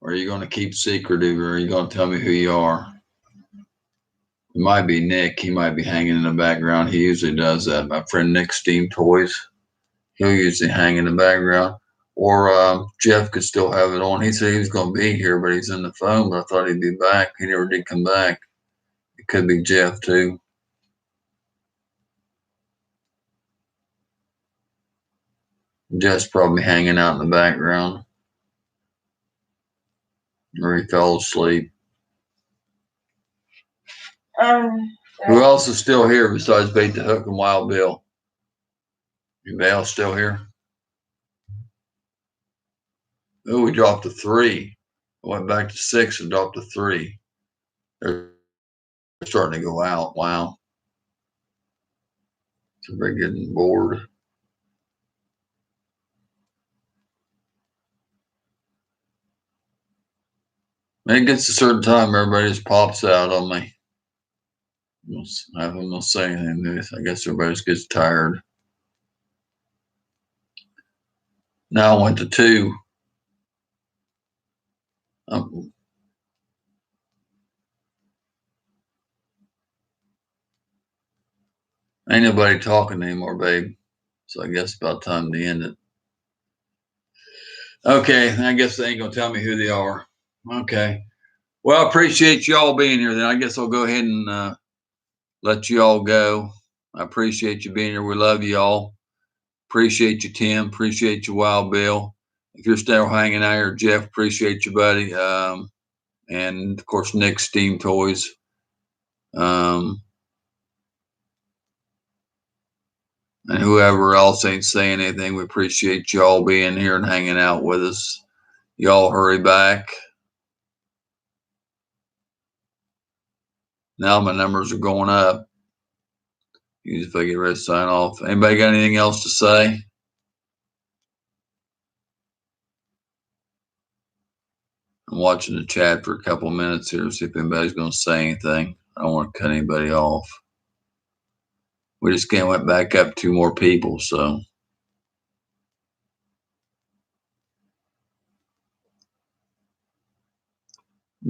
Or are you going to keep secretive, or are you going to tell me who you are? It might be Nick. He might be hanging in the background. He usually does that. My friend Nick Steam Toys. He'll usually hang in the background. Or Jeff could still have it on. He said he was going to be here, but he's in the phone. But I thought he'd be back. He never did come back. It could be Jeff, too. Jeff's probably hanging out in the background. Or he fell asleep. Who else is still here besides Bait the Hook and Wild Bill? Anybody else still here? Oh, we dropped to 3. I went back to 6 and dropped to 3. They're starting to go out. Wow. Everybody getting bored. When it gets a certain time, everybody just pops out on me. I haven't gonna say anything. I guess everybody just gets tired. Now I went to 2. Ain't nobody talking anymore, babe. So I guess about time to end it. Okay, I guess they ain't gonna tell me who they are. Okay. Well, I appreciate y'all being here. Then I guess I'll go ahead and let you all go. I appreciate you being here. We love you all. Appreciate you, Tim. Appreciate you, Wild Bill. If you're still hanging out here, Jeff, appreciate you, buddy. And of course, Nick Steam Toys. And whoever else ain't saying anything, we appreciate y'all being here and hanging out with us. Y'all hurry back. Now my numbers are going up. Usually if I get ready to sign off. Anybody got anything else to say? I'm watching the chat for a couple of minutes here to see if anybody's going to say anything. I don't want to cut anybody off. We just went back up 2 more people, so.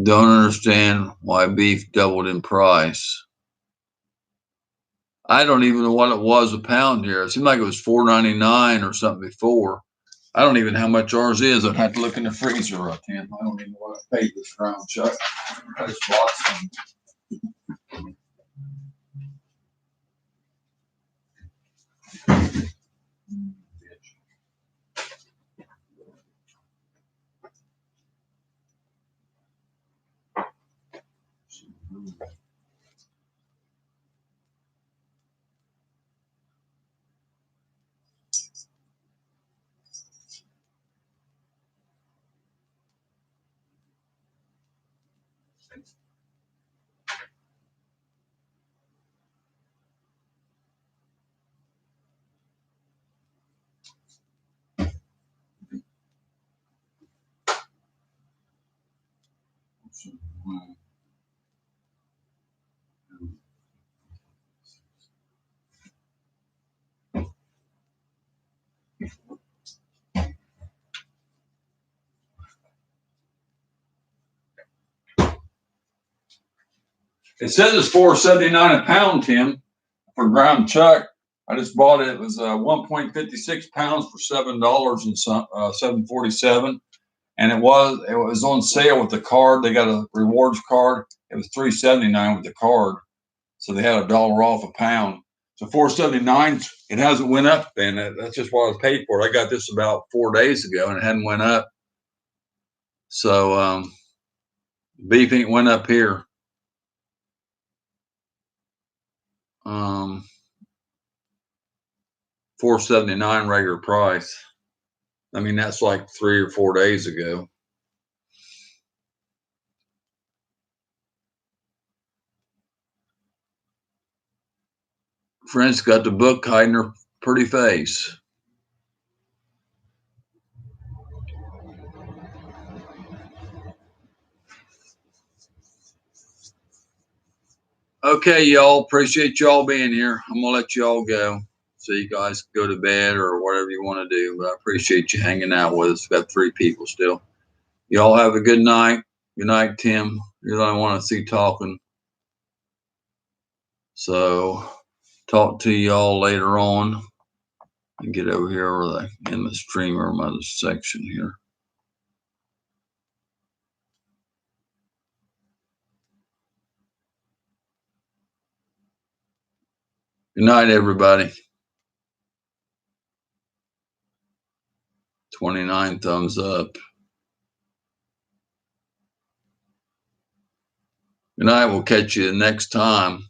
Don't understand why beef doubled in price. I don't even know what it was a pound here. It seemed like it was $4.99 or something before. I don't even know how much ours is. I'd have to look in the freezer right now. I don't even know what I paid this round, Chuck. I just bought some. It says it's $4.79 a pound, Tim, for ground chuck. I just bought it. It was 1.56 pounds for $7 and some $7.47, and it was on sale with the card. They got a rewards card. It was $3.79 with the card, so they had $1 off a pound. So $4.79. It hasn't went up, and that's just what I paid for it. I got this about 4 days ago, and it hadn't went up. So beef ain't went up here. $4.79 regular price. I mean, that's like 3 or 4 days ago. Friend's got the book hiding her pretty face. Okay, y'all. Appreciate y'all being here. I'm gonna let y'all go so you guys go to bed or whatever you want to do. But I appreciate you hanging out with us. Got 3 people still. Y'all have a good night. Good night, Tim. You're the only one I see talking. So talk to y'all later on. And get over here where in the streamer mother section here. Good night, everybody. 29 thumbs up. Good night. We'll catch you next time.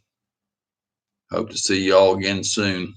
Hope to see y'all again soon.